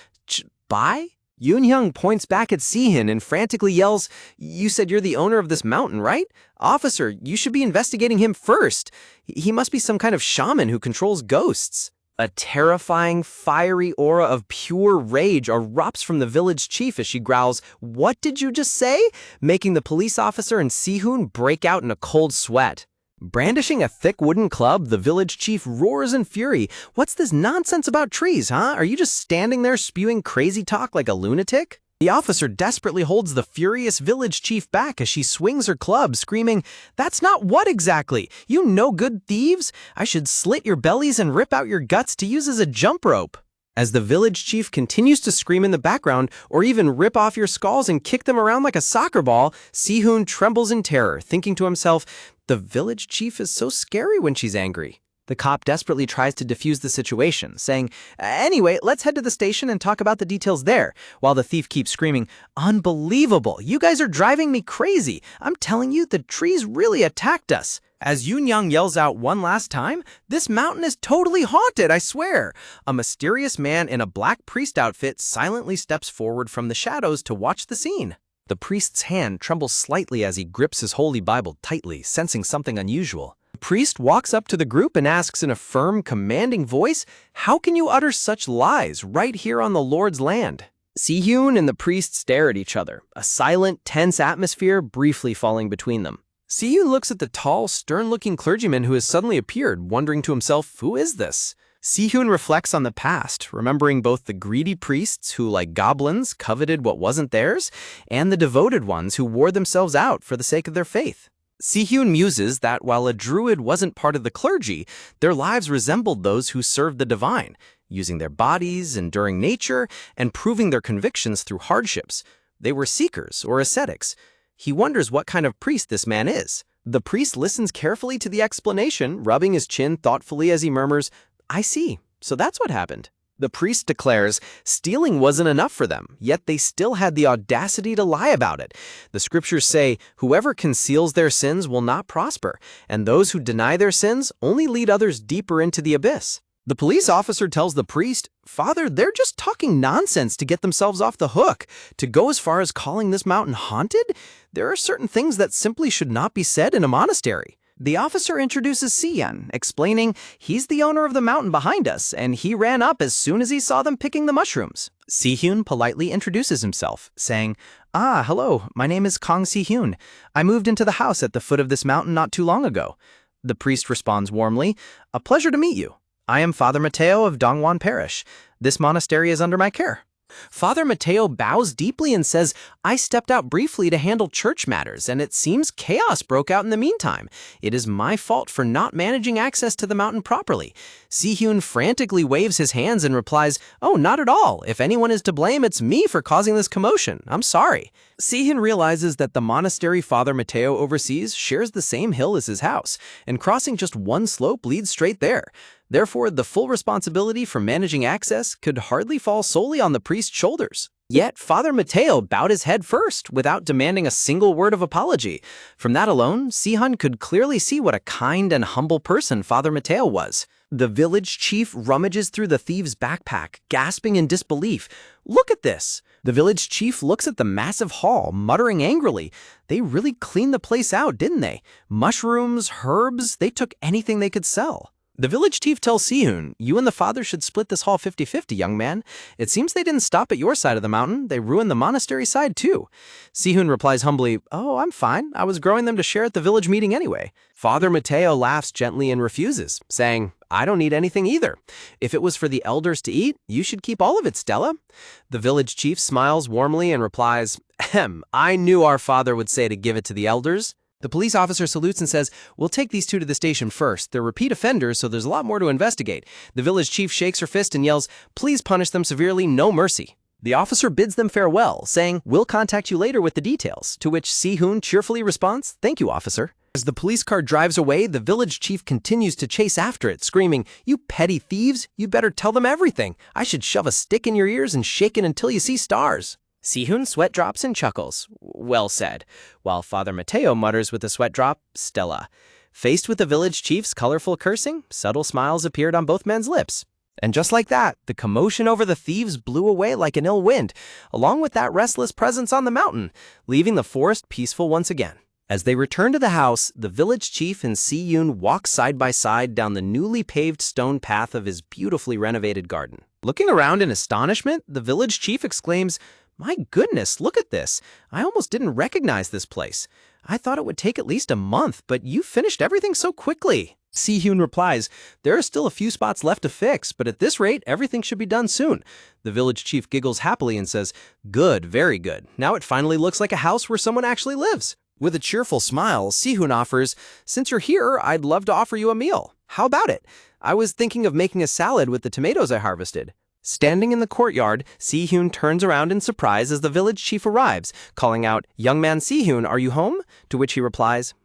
"Bye?" Yoon-hyung points back at Si-hyun and frantically yells, "You said you're the owner of this mountain, right? Officer, you should be investigating him first. He must be some kind of shaman who controls ghosts." A terrifying, fiery aura of pure rage erupts from the village chief as she growls, "What did you just say?" making the police officer and Si-hyun break out in a cold sweat. Brandishing a thick wooden club, the village chief roars in fury. "What's this nonsense about trees, huh? Are you just standing there spewing crazy talk like a lunatic?" The officer desperately holds the furious village chief back as she swings her club, screaming, "That's not what exactly! You no good thieves! I should slit your bellies and rip out your guts to use as a jump rope." As the village chief continues to scream in the background, or even rip off your skulls and kick them around like a soccer ball, Si-hoon trembles in terror, thinking to himself, the village chief is so scary when she's angry. The cop desperately tries to defuse the situation, saying, "Anyway, let's head to the station and talk about the details there," while the thief keeps screaming, "Unbelievable! You guys are driving me crazy! I'm telling you, the trees really attacked us." As Yoon-young yells out one last time, "This mountain is totally haunted, I swear!" A mysterious man in a black priest outfit silently steps forward from the shadows to watch the scene. The priest's hand trembles slightly as he grips his holy Bible tightly, sensing something unusual. The priest walks up to the group and asks in a firm, commanding voice, "How can you utter such lies right here on the Lord's land?" Si-hoon and the priest stare at each other, a silent, tense atmosphere briefly falling between them. Si-hoon looks at the tall, stern-looking clergyman who has suddenly appeared, wondering to himself, who is this? Si-hoon reflects on the past, remembering both the greedy priests who, like goblins, coveted what wasn't theirs, and the devoted ones who wore themselves out for the sake of their faith. Si-hoon muses that while a druid wasn't part of the clergy, their lives resembled those who served the divine, using their bodies, enduring nature, and proving their convictions through hardships. They were seekers or ascetics. He wonders what kind of priest this man is. The priest listens carefully to the explanation, rubbing his chin thoughtfully as he murmurs, "I see. So that's what happened." The priest declares stealing wasn't enough for them, yet they still had the audacity to lie about it. The scriptures say, "Whoever conceals their sins will not prosper, and those who deny their sins only lead others deeper into the abyss." The police officer tells the priest, "Father, they're just talking nonsense to get themselves off the hook. To go as far as calling this mountain haunted? There are certain things that simply should not be said in a monastery." The officer introduces Si-hyun, explaining he's the owner of the mountain behind us, and he ran up as soon as he saw them picking the mushrooms. Si-hyun politely introduces himself, saying, "Hello, my name is Kang Si-hyun. I moved into the house at the foot of this mountain not too long ago." The priest responds warmly, "A pleasure to meet you. I am Father Mateo of Dongwon Parish. This monastery is under my care." Father Mateo bows deeply and says, "I stepped out briefly to handle church matters, and it seems chaos broke out in the meantime. It is my fault for not managing access to the mountain properly." Si-hyun frantically waves his hands and replies, "Oh, not at all. If anyone is to blame, it's me for causing this commotion. I'm sorry." Si-hyun realizes that the monastery Father Mateo oversees shares the same hill as his house, and crossing just one slope leads straight there. Therefore, the full responsibility for managing access could hardly fall solely on the priest's shoulders. Yet, Father Mateo bowed his head first, without demanding a single word of apology. From that alone, Si-hyun could clearly see what a kind and humble person Father Mateo was. The village chief rummages through the thieves' backpack, gasping in disbelief. "Look at this!" The village chief looks at the massive haul, muttering angrily. They really cleaned the place out, didn't they? Mushrooms, herbs, they took anything they could sell. The village chief tells Si-hyun, "You and the father should split this haul 50-50, young man. It seems they didn't stop at your side of the mountain. They ruined the monastery side, too." Si-hyun replies humbly, "Oh, I'm fine. I was growing them to share at the village meeting anyway." Father Mateo laughs gently and refuses, saying, "I don't need anything either. If it was for the elders to eat, you should keep all of it, Stella." The village chief smiles warmly and replies, "I knew our father would say to give it to the elders." The police officer salutes and says, "We'll take these two to the station first. They're repeat offenders, so there's a lot more to investigate." The village chief shakes her fist and yells, "Please punish them severely, no mercy." The officer bids them farewell, saying, "We'll contact you later with the details," to which Si-hyun cheerfully responds, "Thank you, officer." As the police car drives away, the village chief continues to chase after it, screaming, "You petty thieves, you'd better tell them everything. I should shove a stick in your ears and shake it until you see stars." Si-hyun sweat drops and chuckles. Well said. While Father Mateo mutters with a sweat drop, Stella. Faced with the village chief's colorful cursing, subtle smiles appeared on both men's lips. And just like that, the commotion over the thieves blew away like an ill wind, along with that restless presence on the mountain, leaving the forest peaceful once again. As they return to the house, the village chief and Si-hyun walk side by side down the newly paved stone path of his beautifully renovated garden. Looking around in astonishment, the village chief exclaims, "My goodness, look at this. I almost didn't recognize this place. I thought it would take at least a month, but you finished everything so quickly." Si-Hyun replies, there are still a few spots left to fix, but at this rate, everything should be done soon. The village chief giggles happily and says, good, very good. Now it finally looks like a house where someone actually lives. With a cheerful smile, Si-Hyun offers, since you're here, I'd love to offer you a meal. How about it? I was thinking of making a salad with the tomatoes I harvested. Standing in the courtyard, Si-Hyun turns around in surprise as the village chief arrives, calling out, young man Si-Hyun, are you home? To which he replies,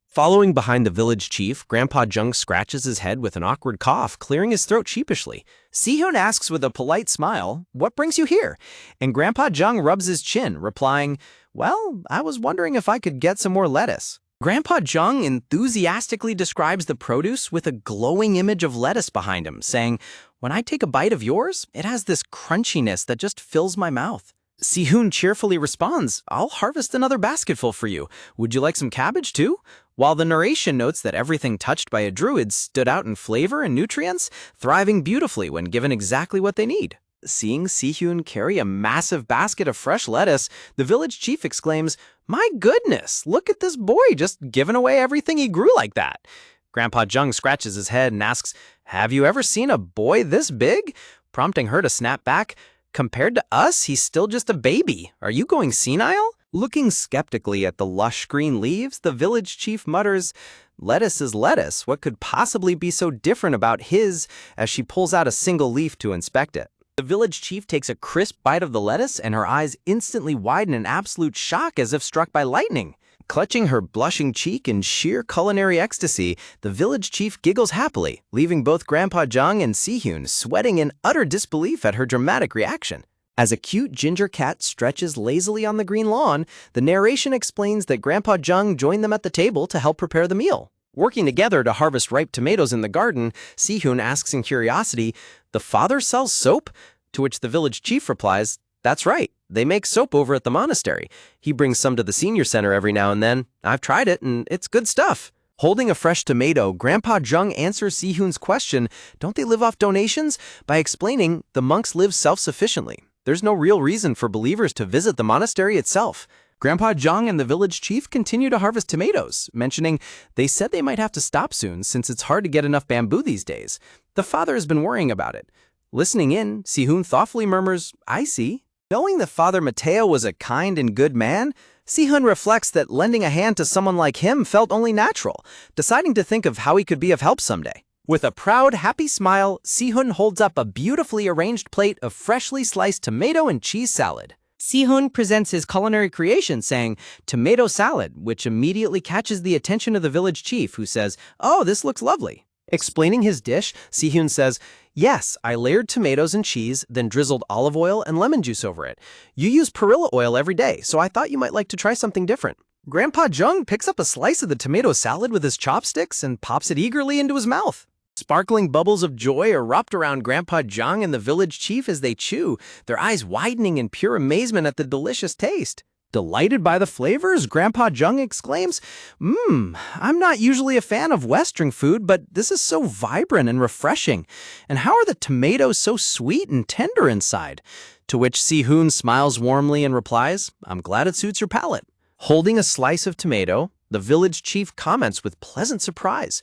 Following behind the village chief, Grandpa Jung scratches his head with an awkward cough, clearing his throat sheepishly. Si-Hyun asks with a polite smile, what brings you here? And Grandpa Jung rubs his chin, replying, well, I was wondering if I could get some more lettuce. Grandpa Jung enthusiastically describes the produce with a glowing image of lettuce behind him, saying, when I take a bite of yours, it has this crunchiness that just fills my mouth. Si-Hyun cheerfully responds, I'll harvest another basketful for you. Would you like some cabbage too? While the narration notes that everything touched by a druid stood out in flavor and nutrients, thriving beautifully when given exactly what they need. Seeing Si-Hyun carry a massive basket of fresh lettuce, the village chief exclaims, my goodness, look at this boy just giving away everything he grew like that. Grandpa Jung scratches his head and asks, have you ever seen a boy this big? Prompting her to snap back, compared to us, he's still just a baby. Are you going senile? Looking skeptically at the lush green leaves, the village chief mutters, lettuce is lettuce. What could possibly be so different about his, as she pulls out a single leaf to inspect it. The village chief takes a crisp bite of the lettuce and her eyes instantly widen in absolute shock as if struck by lightning. Clutching her blushing cheek in sheer culinary ecstasy, the village chief giggles happily, leaving both Grandpa Jung and Si-Hyun sweating in utter disbelief at her dramatic reaction. As a cute ginger cat stretches lazily on the green lawn, the narration explains that Grandpa Jung joined them at the table to help prepare the meal. Working together to harvest ripe tomatoes in the garden, Si-Hyun asks in curiosity, the father sells soap? To which the village chief replies, that's right, they make soap over at the monastery. He brings some to the senior center every now and then. I've tried it and it's good stuff. Holding a fresh tomato, Grandpa Jung answers Si-Hyun's question, don't they live off donations? By explaining, the monks live self-sufficiently. There's no real reason for believers to visit the monastery itself. Grandpa Jung and the village chief continue to harvest tomatoes, mentioning they said they might have to stop soon since it's hard to get enough bamboo these days. The father has been worrying about it. Listening in, Si-Hyun thoughtfully murmurs, I see. Knowing that Father Mateo was a kind and good man, Si-Hyun reflects that lending a hand to someone like him felt only natural, deciding to think of how he could be of help someday. With a proud, happy smile, Si-Hyun holds up a beautifully arranged plate of freshly sliced tomato and cheese salad. Si-Hyun presents his culinary creation saying, tomato salad, which immediately catches the attention of the village chief, who says, oh, this looks lovely. Explaining his dish, Si-Hyun says, yes, I layered tomatoes and cheese, then drizzled olive oil and lemon juice over it. You use perilla oil every day, so I thought you might like to try something different. Grandpa Jung picks up a slice of the tomato salad with his chopsticks and pops it eagerly into his mouth. Sparkling bubbles of joy erupt around Grandpa Jung and the village chief as they chew, their eyes widening in pure amazement at the delicious taste. Delighted by the flavors, Grandpa Jung exclaims, I'm not usually a fan of Western food, but this is so vibrant and refreshing. And how are the tomatoes so sweet and tender inside? To which Si-Hyun smiles warmly and replies, I'm glad it suits your palate. Holding a slice of tomato, the village chief comments with pleasant surprise,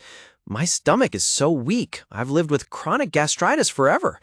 my stomach is so weak. I've lived with chronic gastritis forever.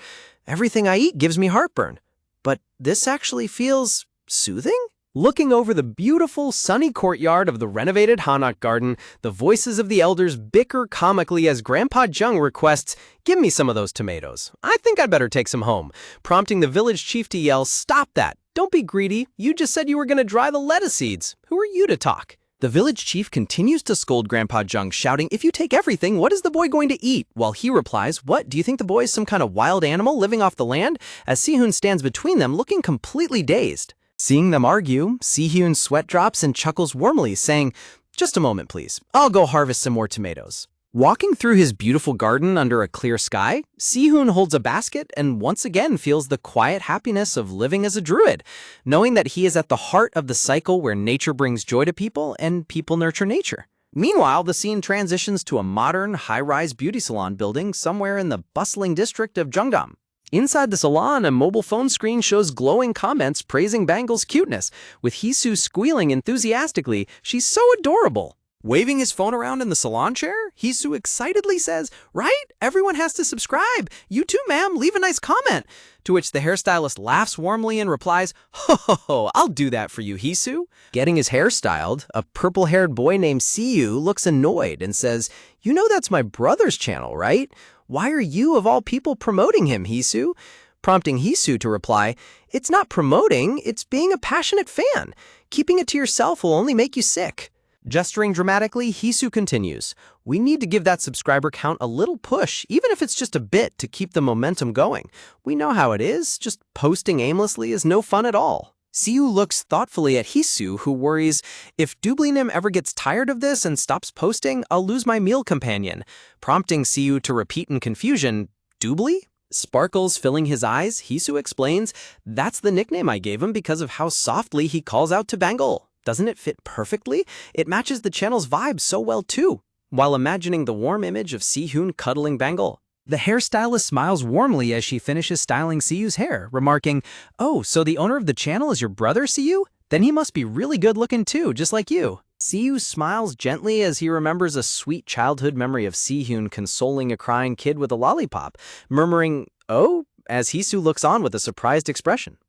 Everything I eat gives me heartburn. But this actually feels soothing? Looking over the beautiful, sunny courtyard of the renovated Hanok garden, the voices of the elders bicker comically as Grandpa Jung requests, give me some of those tomatoes. I think I'd better take some home, prompting the village chief to yell, stop that. Don't be greedy. You just said you were going to dry the lettuce seeds. Who are you to talk? The village chief continues to scold Grandpa Jung, shouting, if you take everything, what is the boy going to eat? While he replies, what, do you think the boy is some kind of wild animal living off the land? As Si-Hyun stands between them, looking completely dazed. Seeing them argue, Si-Hyun sweat drops and chuckles warmly, saying, just a moment, please. I'll go harvest some more tomatoes. Walking through his beautiful garden under a clear sky, Si-Hyun holds a basket and once again feels the quiet happiness of living as a druid, knowing that he is at the heart of the cycle where nature brings joy to people and people nurture nature. Meanwhile, the scene transitions to a modern, high-rise beauty salon building somewhere in the bustling district of Jeongdam. Inside the salon, a mobile phone screen shows glowing comments praising Bangle's cuteness, with Hisu squealing enthusiastically, she's so adorable. Waving his phone around in the salon chair, Hisu excitedly says, "Right? Everyone has to subscribe. You too, ma'am. Leave a nice comment." To which the hairstylist laughs warmly and replies, "Ho ho ho, I'll do that for you, Hisu." Getting his hair styled, a purple-haired boy named Siyu looks annoyed and says, "You know that's my brother's channel, right? Why are you, of all people, promoting him, Hisu?" Prompting Hisu to reply, "It's not promoting, it's being a passionate fan. Keeping it to yourself will only make you sick." Gesturing dramatically, Hisu continues, "We need to give that subscriber count a little push, even if it's just a bit, to keep the momentum going. We know how it is, just posting aimlessly is no fun at all." Siyu looks thoughtfully at Hisu, who worries, "If Dublinim ever gets tired of this and stops posting, I'll lose my meal companion." Prompting Siyu to repeat in confusion, "Dubli?" Sparkles filling his eyes, Hisu explains, "That's the nickname I gave him because of how softly he calls out to Bengal. Doesn't it fit perfectly? It matches the channel's vibe so well too." While imagining the warm image of Sihun cuddling Bengal, the hairstylist smiles warmly as she finishes styling Siyu's hair, remarking, "Oh, so the owner of the channel is your brother, Siyu? Then he must be really good looking too, just like you." Siyu smiles gently as he remembers a sweet childhood memory of Sihun consoling a crying kid with a lollipop, murmuring, "Oh," as Hisu looks on with a surprised expression.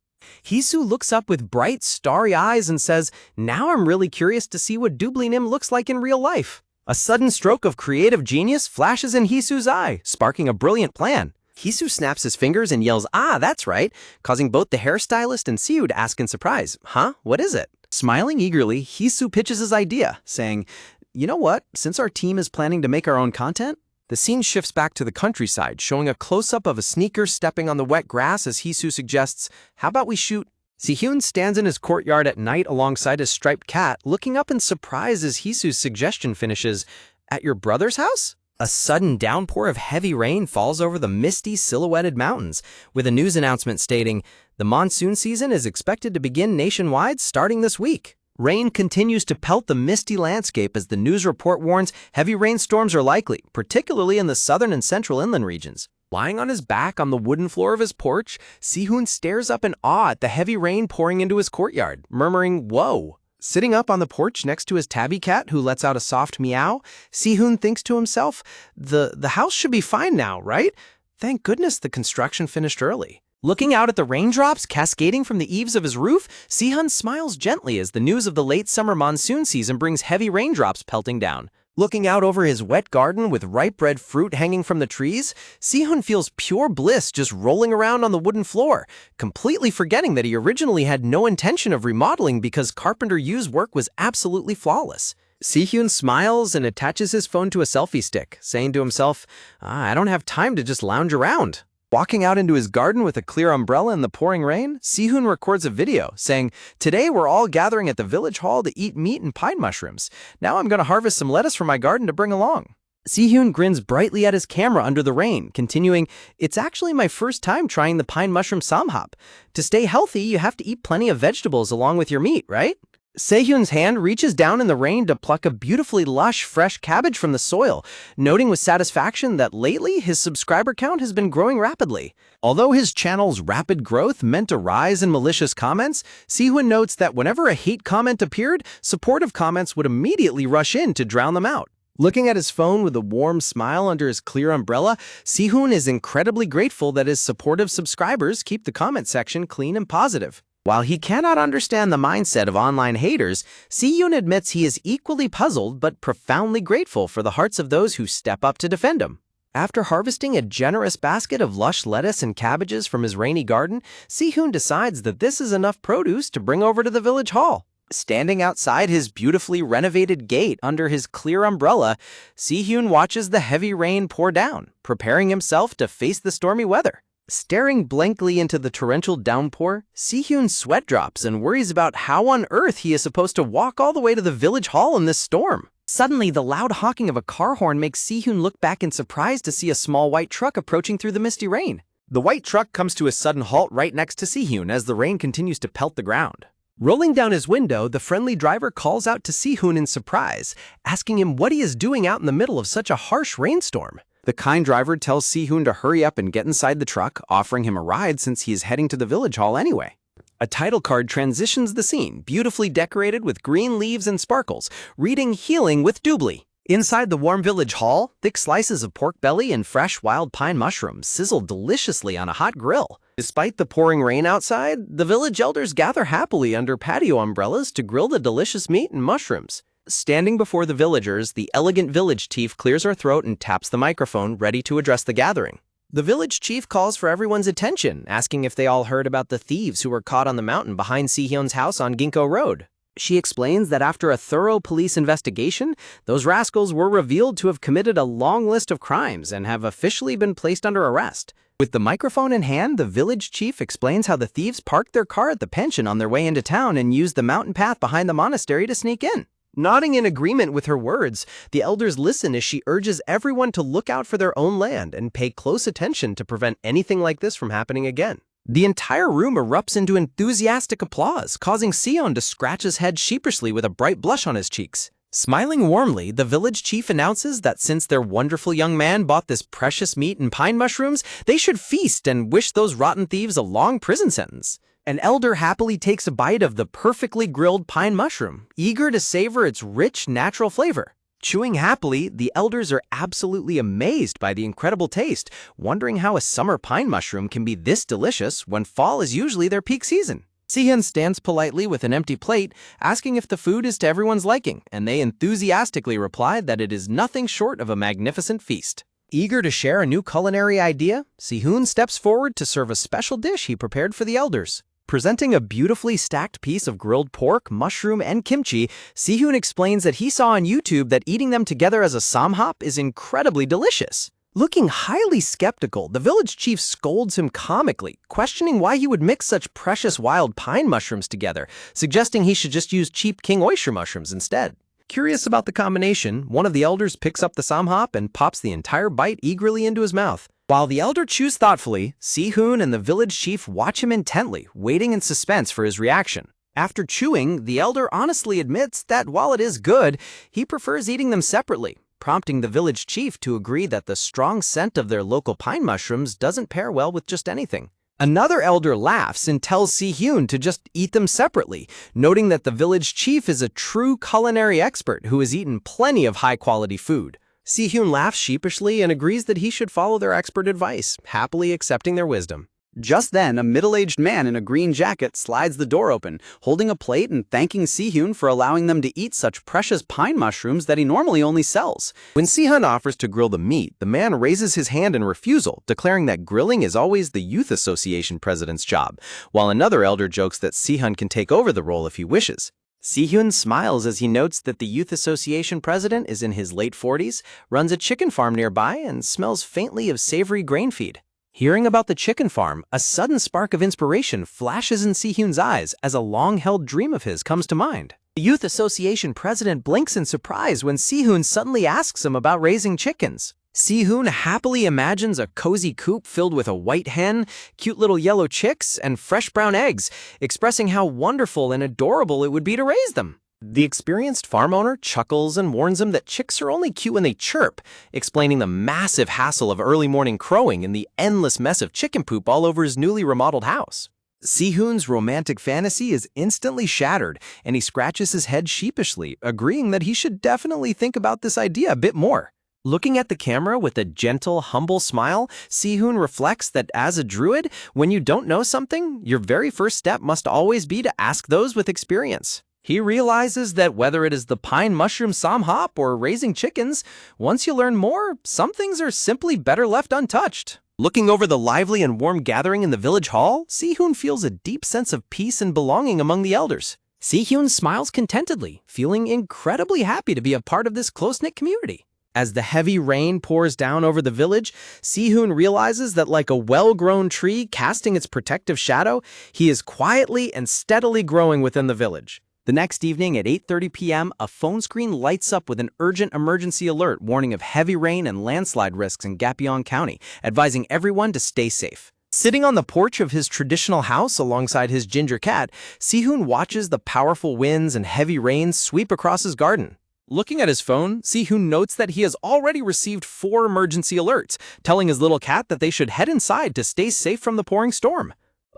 Hisu looks up with bright, starry eyes and says, "Now I'm really curious to see what Dublinim looks like in real life." A sudden stroke of creative genius flashes in Hisu's eye, sparking a brilliant plan. Hisu snaps his fingers and yells, "Ah, that's right," causing both the hairstylist and Siyu to ask in surprise, "Huh? What is it?" Smiling eagerly, Hisu pitches his idea, saying, "You know what? Since our team is planning to make our own content." The scene shifts back to the countryside, showing a close-up of a sneaker stepping on the wet grass as Hisu suggests, "How about we shoot?" Sihyun stands in his courtyard at night alongside his striped cat, looking up in surprise as Hisu's suggestion finishes, "At your brother's house?" A sudden downpour of heavy rain falls over the misty, silhouetted mountains, with a news announcement stating, "The monsoon season is expected to begin nationwide starting this week." Rain continues to pelt the misty landscape as the news report warns heavy rainstorms are likely, particularly in the southern and central inland regions. Lying on his back on the wooden floor of his porch, Sihun stares up in awe at the heavy rain pouring into his courtyard, murmuring, "Whoa." Sitting up on the porch next to his tabby cat, who lets out a soft meow, Sihun thinks to himself, the house should be fine now, right? Thank goodness the construction finished early." Looking out at the raindrops cascading from the eaves of his roof, Sihun smiles gently as the news of the late summer monsoon season brings heavy raindrops pelting down. Looking out over his wet garden with ripe red fruit hanging from the trees, Sihun feels pure bliss just rolling around on the wooden floor, completely forgetting that he originally had no intention of remodeling because Carpenter Yu's work was absolutely flawless. Sihun smiles and attaches his phone to a selfie stick, saying to himself, "I don't have time to just lounge around." Walking out into his garden with a clear umbrella in the pouring rain, Sihun records a video saying, "Today we're all gathering at the village hall to eat meat and pine mushrooms. Now I'm going to harvest some lettuce from my garden to bring along." Sihun grins brightly at his camera under the rain, continuing, "It's actually my first time trying the pine mushroom samhap. To stay healthy, you have to eat plenty of vegetables along with your meat, right?" Sehun's hand reaches down in the rain to pluck a beautifully lush, fresh cabbage from the soil, noting with satisfaction that lately his subscriber count has been growing rapidly. Although his channel's rapid growth meant a rise in malicious comments, Sehun notes that whenever a hate comment appeared, supportive comments would immediately rush in to drown them out. Looking at his phone with a warm smile under his clear umbrella, Sehun is incredibly grateful that his supportive subscribers keep the comment section clean and positive. While he cannot understand the mindset of online haters, Sehun admits he is equally puzzled but profoundly grateful for the hearts of those who step up to defend him. After harvesting a generous basket of lush lettuce and cabbages from his rainy garden, Sehun decides that this is enough produce to bring over to the village hall. Standing outside his beautifully renovated gate under his clear umbrella, Sehun watches the heavy rain pour down, preparing himself to face the stormy weather. Staring blankly into the torrential downpour, Sehun sweat drops and worries about how on earth he is supposed to walk all the way to the village hall in this storm. Suddenly, the loud honking of a car horn makes Sehun look back in surprise to see a small white truck approaching through the misty rain. The white truck comes to a sudden halt right next to Sehun as the rain continues to pelt the ground. Rolling down his window, the friendly driver calls out to Sehun in surprise, asking him what he is doing out in the middle of such a harsh rainstorm. The kind driver tells Sehun to hurry up and get inside the truck, offering him a ride since he is heading to the village hall anyway. A title card transitions the scene, beautifully decorated with green leaves and sparkles, reading Healing with Doobly. Inside the warm village hall, thick slices of pork belly and fresh wild pine mushrooms sizzle deliciously on a hot grill. Despite the pouring rain outside, the village elders gather happily under patio umbrellas to grill the delicious meat and mushrooms. Standing before the villagers, the elegant village chief clears her throat and taps the microphone, ready to address the gathering. The village chief calls for everyone's attention, asking if they all heard about the thieves who were caught on the mountain behind Si-hyun's house on Ginkgo Road. She explains that after a thorough police investigation, those rascals were revealed to have committed a long list of crimes and have officially been placed under arrest. With the microphone in hand, the village chief explains how the thieves parked their car at the pension on their way into town and used the mountain path behind the monastery to sneak in. Nodding in agreement with her words, the elders listen as she urges everyone to look out for their own land and pay close attention to prevent anything like this from happening again. The entire room erupts into enthusiastic applause, causing Si-hyun to scratch his head sheepishly with a bright blush on his cheeks. Smiling warmly, the village chief announces that since their wonderful young man bought this precious meat and pine mushrooms, they should feast and wish those rotten thieves a long prison sentence. An elder happily takes a bite of the perfectly grilled pine mushroom, eager to savor its rich, natural flavor. Chewing happily, the elders are absolutely amazed by the incredible taste, wondering how a summer pine mushroom can be this delicious when fall is usually their peak season. Si-hyun stands politely with an empty plate, asking if the food is to everyone's liking, and they enthusiastically reply that it is nothing short of a magnificent feast. Eager to share a new culinary idea, Si-hyun steps forward to serve a special dish he prepared for the elders. Presenting a beautifully stacked piece of grilled pork, mushroom, and kimchi, Si-hyun explains that he saw on YouTube that eating them together as a samhap is incredibly delicious. Looking highly skeptical, the village chief scolds him comically, questioning why he would mix such precious wild pine mushrooms together, suggesting he should just use cheap king oyster mushrooms instead. Curious about the combination, one of the elders picks up the samhap and pops the entire bite eagerly into his mouth. While the elder chews thoughtfully, Si-hyun and the village chief watch him intently, waiting in suspense for his reaction. After chewing, the elder honestly admits that while it is good, he prefers eating them separately, prompting the village chief to agree that the strong scent of their local pine mushrooms doesn't pair well with just anything. Another elder laughs and tells Si-hyun to just eat them separately, noting that the village chief is a true culinary expert who has eaten plenty of high-quality food. Si-hyun laughs sheepishly and agrees that he should follow their expert advice, happily accepting their wisdom. Just then, a middle-aged man in a green jacket slides the door open, holding a plate and thanking Si-hyun for allowing them to eat such precious pine mushrooms that he normally only sells. When Si-hyun offers to grill the meat, the man raises his hand in refusal, declaring that grilling is always the Youth Association president's job, while another elder jokes that Si-hyun can take over the role if he wishes. Si-hyun smiles as he notes that the Youth Association president is in his late 40s, runs a chicken farm nearby, and smells faintly of savory grain feed. Hearing about the chicken farm, a sudden spark of inspiration flashes in Si-hyun's eyes as a long-held dream of his comes to mind. The Youth Association president blinks in surprise when Si-hyun suddenly asks him about raising chickens. Si-hyun happily imagines a cozy coop filled with a white hen, cute little yellow chicks, and fresh brown eggs, expressing how wonderful and adorable it would be to raise them. The experienced farm owner chuckles and warns him that chicks are only cute when they chirp, explaining the massive hassle of early morning crowing and the endless mess of chicken poop all over his newly remodeled house. Si-hyun's romantic fantasy is instantly shattered, and he scratches his head sheepishly, agreeing that he should definitely think about this idea a bit more. Looking at the camera with a gentle, humble smile, Si-hyun reflects that as a druid, when you don't know something, your very first step must always be to ask those with experience. He realizes that whether it is the pine mushroom samhap or raising chickens, once you learn more, some things are simply better left untouched. Looking over the lively and warm gathering in the village hall, Si-hyun feels a deep sense of peace and belonging among the elders. Si-hyun smiles contentedly, feeling incredibly happy to be a part of this close-knit community. As the heavy rain pours down over the village, Si-hyun realizes that like a well-grown tree casting its protective shadow, he is quietly and steadily growing within the village. The next evening at 8:30 p.m., a phone screen lights up with an urgent emergency alert warning of heavy rain and landslide risks in Gapyeong County, advising everyone to stay safe. Sitting on the porch of his traditional house alongside his ginger cat, Si-hyun watches the powerful winds and heavy rains sweep across his garden. Looking at his phone, Si-hyun notes that he has already received 4 emergency alerts, telling his little cat that they should head inside to stay safe from the pouring storm.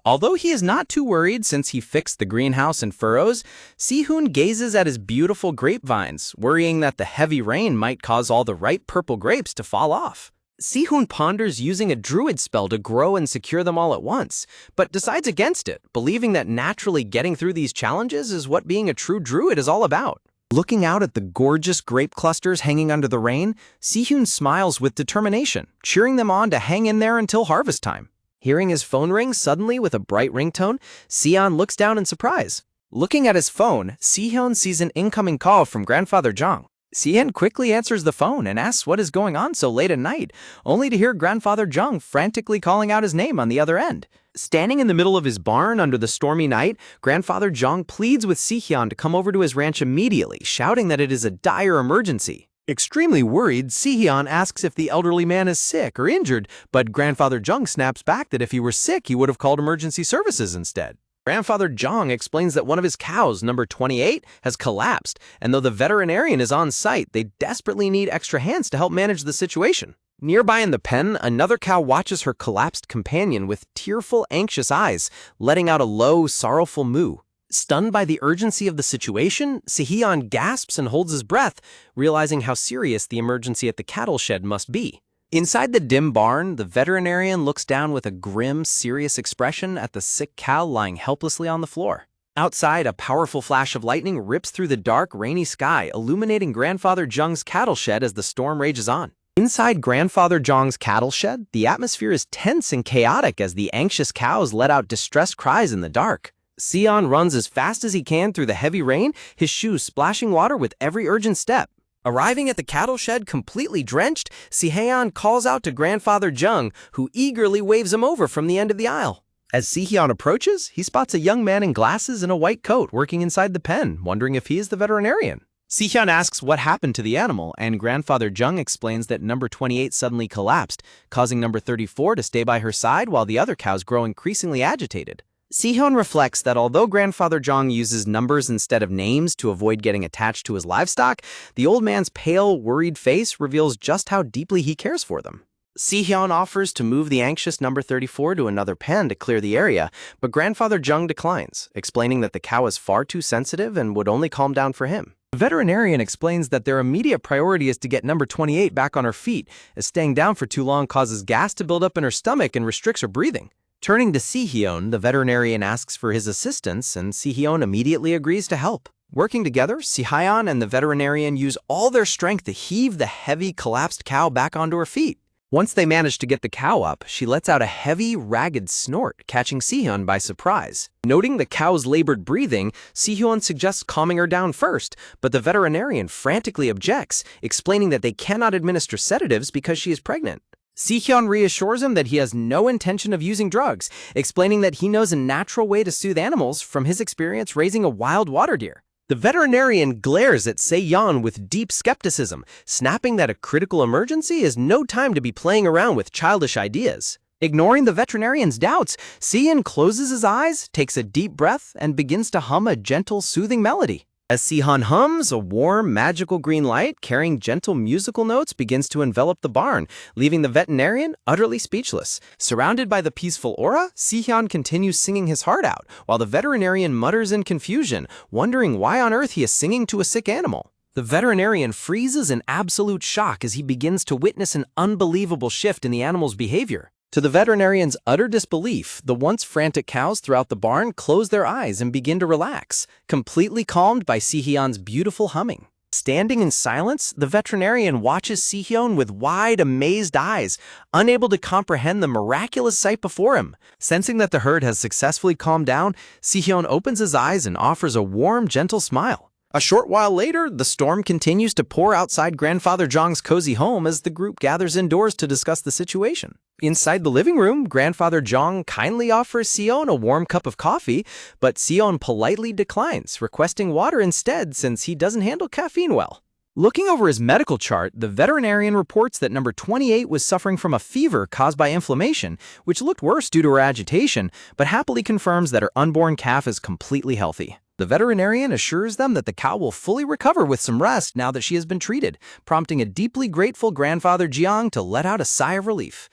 Although he is not too worried since he fixed the greenhouse and furrows, Si-hoon gazes at his beautiful grapevines, worrying that the heavy rain might cause all the ripe purple grapes to fall off. Si-hoon ponders using a Druid spell to grow and secure them all at once, but decides against it, believing that naturally getting through these challenges is what being a true Druid is all about. Looking out at the gorgeous grape clusters hanging under the rain, Si-hoon smiles with determination, cheering them on to hang in there until harvest time. Hearing his phone ring suddenly with a bright ringtone, Si-hoon looks down in surprise. Looking at his phone, Si-hoon sees an incoming call from Grandfather Jong. Si-hoon quickly answers the phone and asks what is going on so late at night, only to hear Grandfather Jong frantically calling out his name on the other end. Standing in the middle of his barn under the stormy night, Grandfather Jong pleads with Si-hoon to come over to his ranch immediately, shouting that it is a dire emergency. Extremely worried, Si-hoon asks if the elderly man is sick or injured, but Grandfather Jong snaps back that if he were sick, he would have called emergency services instead. Grandfather Jong explains that one of his cows, number 28, has collapsed, and though the veterinarian is on site, they desperately need extra hands to help manage the situation. Nearby in the pen, another cow watches her collapsed companion with tearful, anxious eyes, letting out a low, sorrowful moo. Stunned by the urgency of the situation, Si-hoon gasps and holds his breath, realizing how serious the emergency at the cattle shed must be. Inside the dim barn, the veterinarian looks down with a grim, serious expression at the sick cow lying helplessly on the floor. Outside, a powerful flash of lightning rips through the dark, rainy sky, illuminating Grandfather Jung's cattle shed as the storm rages on. Inside Grandfather Jong's cattle shed, the atmosphere is tense and chaotic as the anxious cows let out distressed cries in the dark. Si-hoon runs as fast as he can through the heavy rain, his shoes splashing water with every urgent step. Arriving at the cattle shed completely drenched, Si-hoon calls out to Grandfather Jung, who eagerly waves him over from the end of the aisle. As Si-hoon approaches, he spots a young man in glasses and a white coat working inside the pen, wondering if he is the veterinarian. Si-hoon asks what happened to the animal, and Grandfather Jung explains that number 28 suddenly collapsed, causing number 34 to stay by her side while the other cows grow increasingly agitated. Si-hoon reflects that although Grandfather Jong uses numbers instead of names to avoid getting attached to his livestock, the old man's pale, worried face reveals just how deeply he cares for them. Si-hoon offers to move the anxious number 34 to another pen to clear the area, but Grandfather Jung declines, explaining that the cow is far too sensitive and would only calm down for him. The veterinarian explains that their immediate priority is to get number 28 back on her feet, as staying down for too long causes gas to build up in her stomach and restricts her breathing. Turning to Si-hoon, the veterinarian asks for his assistance, and Si-hoon immediately agrees to help. Working together, Si-hoon and the veterinarian use all their strength to heave the heavy, collapsed cow back onto her feet. Once they manage to get the cow up, she lets out a heavy, ragged snort, catching Si-hoon by surprise. Noting the cow's labored breathing, Si-hoon suggests calming her down first, but the veterinarian frantically objects, explaining that they cannot administer sedatives because she is pregnant. Si-hoon reassures him that he has no intention of using drugs, explaining that he knows a natural way to soothe animals from his experience raising a wild water deer. The veterinarian glares at Se-yeon with deep skepticism, snapping that a critical emergency is no time to be playing around with childish ideas. Ignoring the veterinarian's doubts, Se-yeon closes his eyes, takes a deep breath, and begins to hum a gentle, soothing melody. As Si-hoon hums, a warm, magical green light carrying gentle musical notes begins to envelop the barn, leaving the veterinarian utterly speechless. Surrounded by the peaceful aura, Si-hoon continues singing his heart out, while the veterinarian mutters in confusion, wondering why on earth he is singing to a sick animal. The veterinarian freezes in absolute shock as he begins to witness an unbelievable shift in the animal's behavior. To the veterinarian's utter disbelief, the once frantic cows throughout the barn close their eyes and begin to relax, completely calmed by Si-hoon's beautiful humming. Standing in silence, the veterinarian watches Si-hoon with wide, amazed eyes, unable to comprehend the miraculous sight before him. Sensing that the herd has successfully calmed down, Si-hoon opens his eyes and offers a warm, gentle smile. A short while later, the storm continues to pour outside Grandfather Jong's cozy home as the group gathers indoors to discuss the situation. Inside the living room, Grandfather Jong kindly offers Si-hoon a warm cup of coffee, but Si-hoon politely declines, requesting water instead since he doesn't handle caffeine well. Looking over his medical chart, the veterinarian reports that number 28 was suffering from a fever caused by inflammation, which looked worse due to her agitation, but happily confirms that her unborn calf is completely healthy. The veterinarian assures them that the cow will fully recover with some rest now that she has been treated, prompting a deeply grateful Grandfather Jiang to let out a sigh of relief.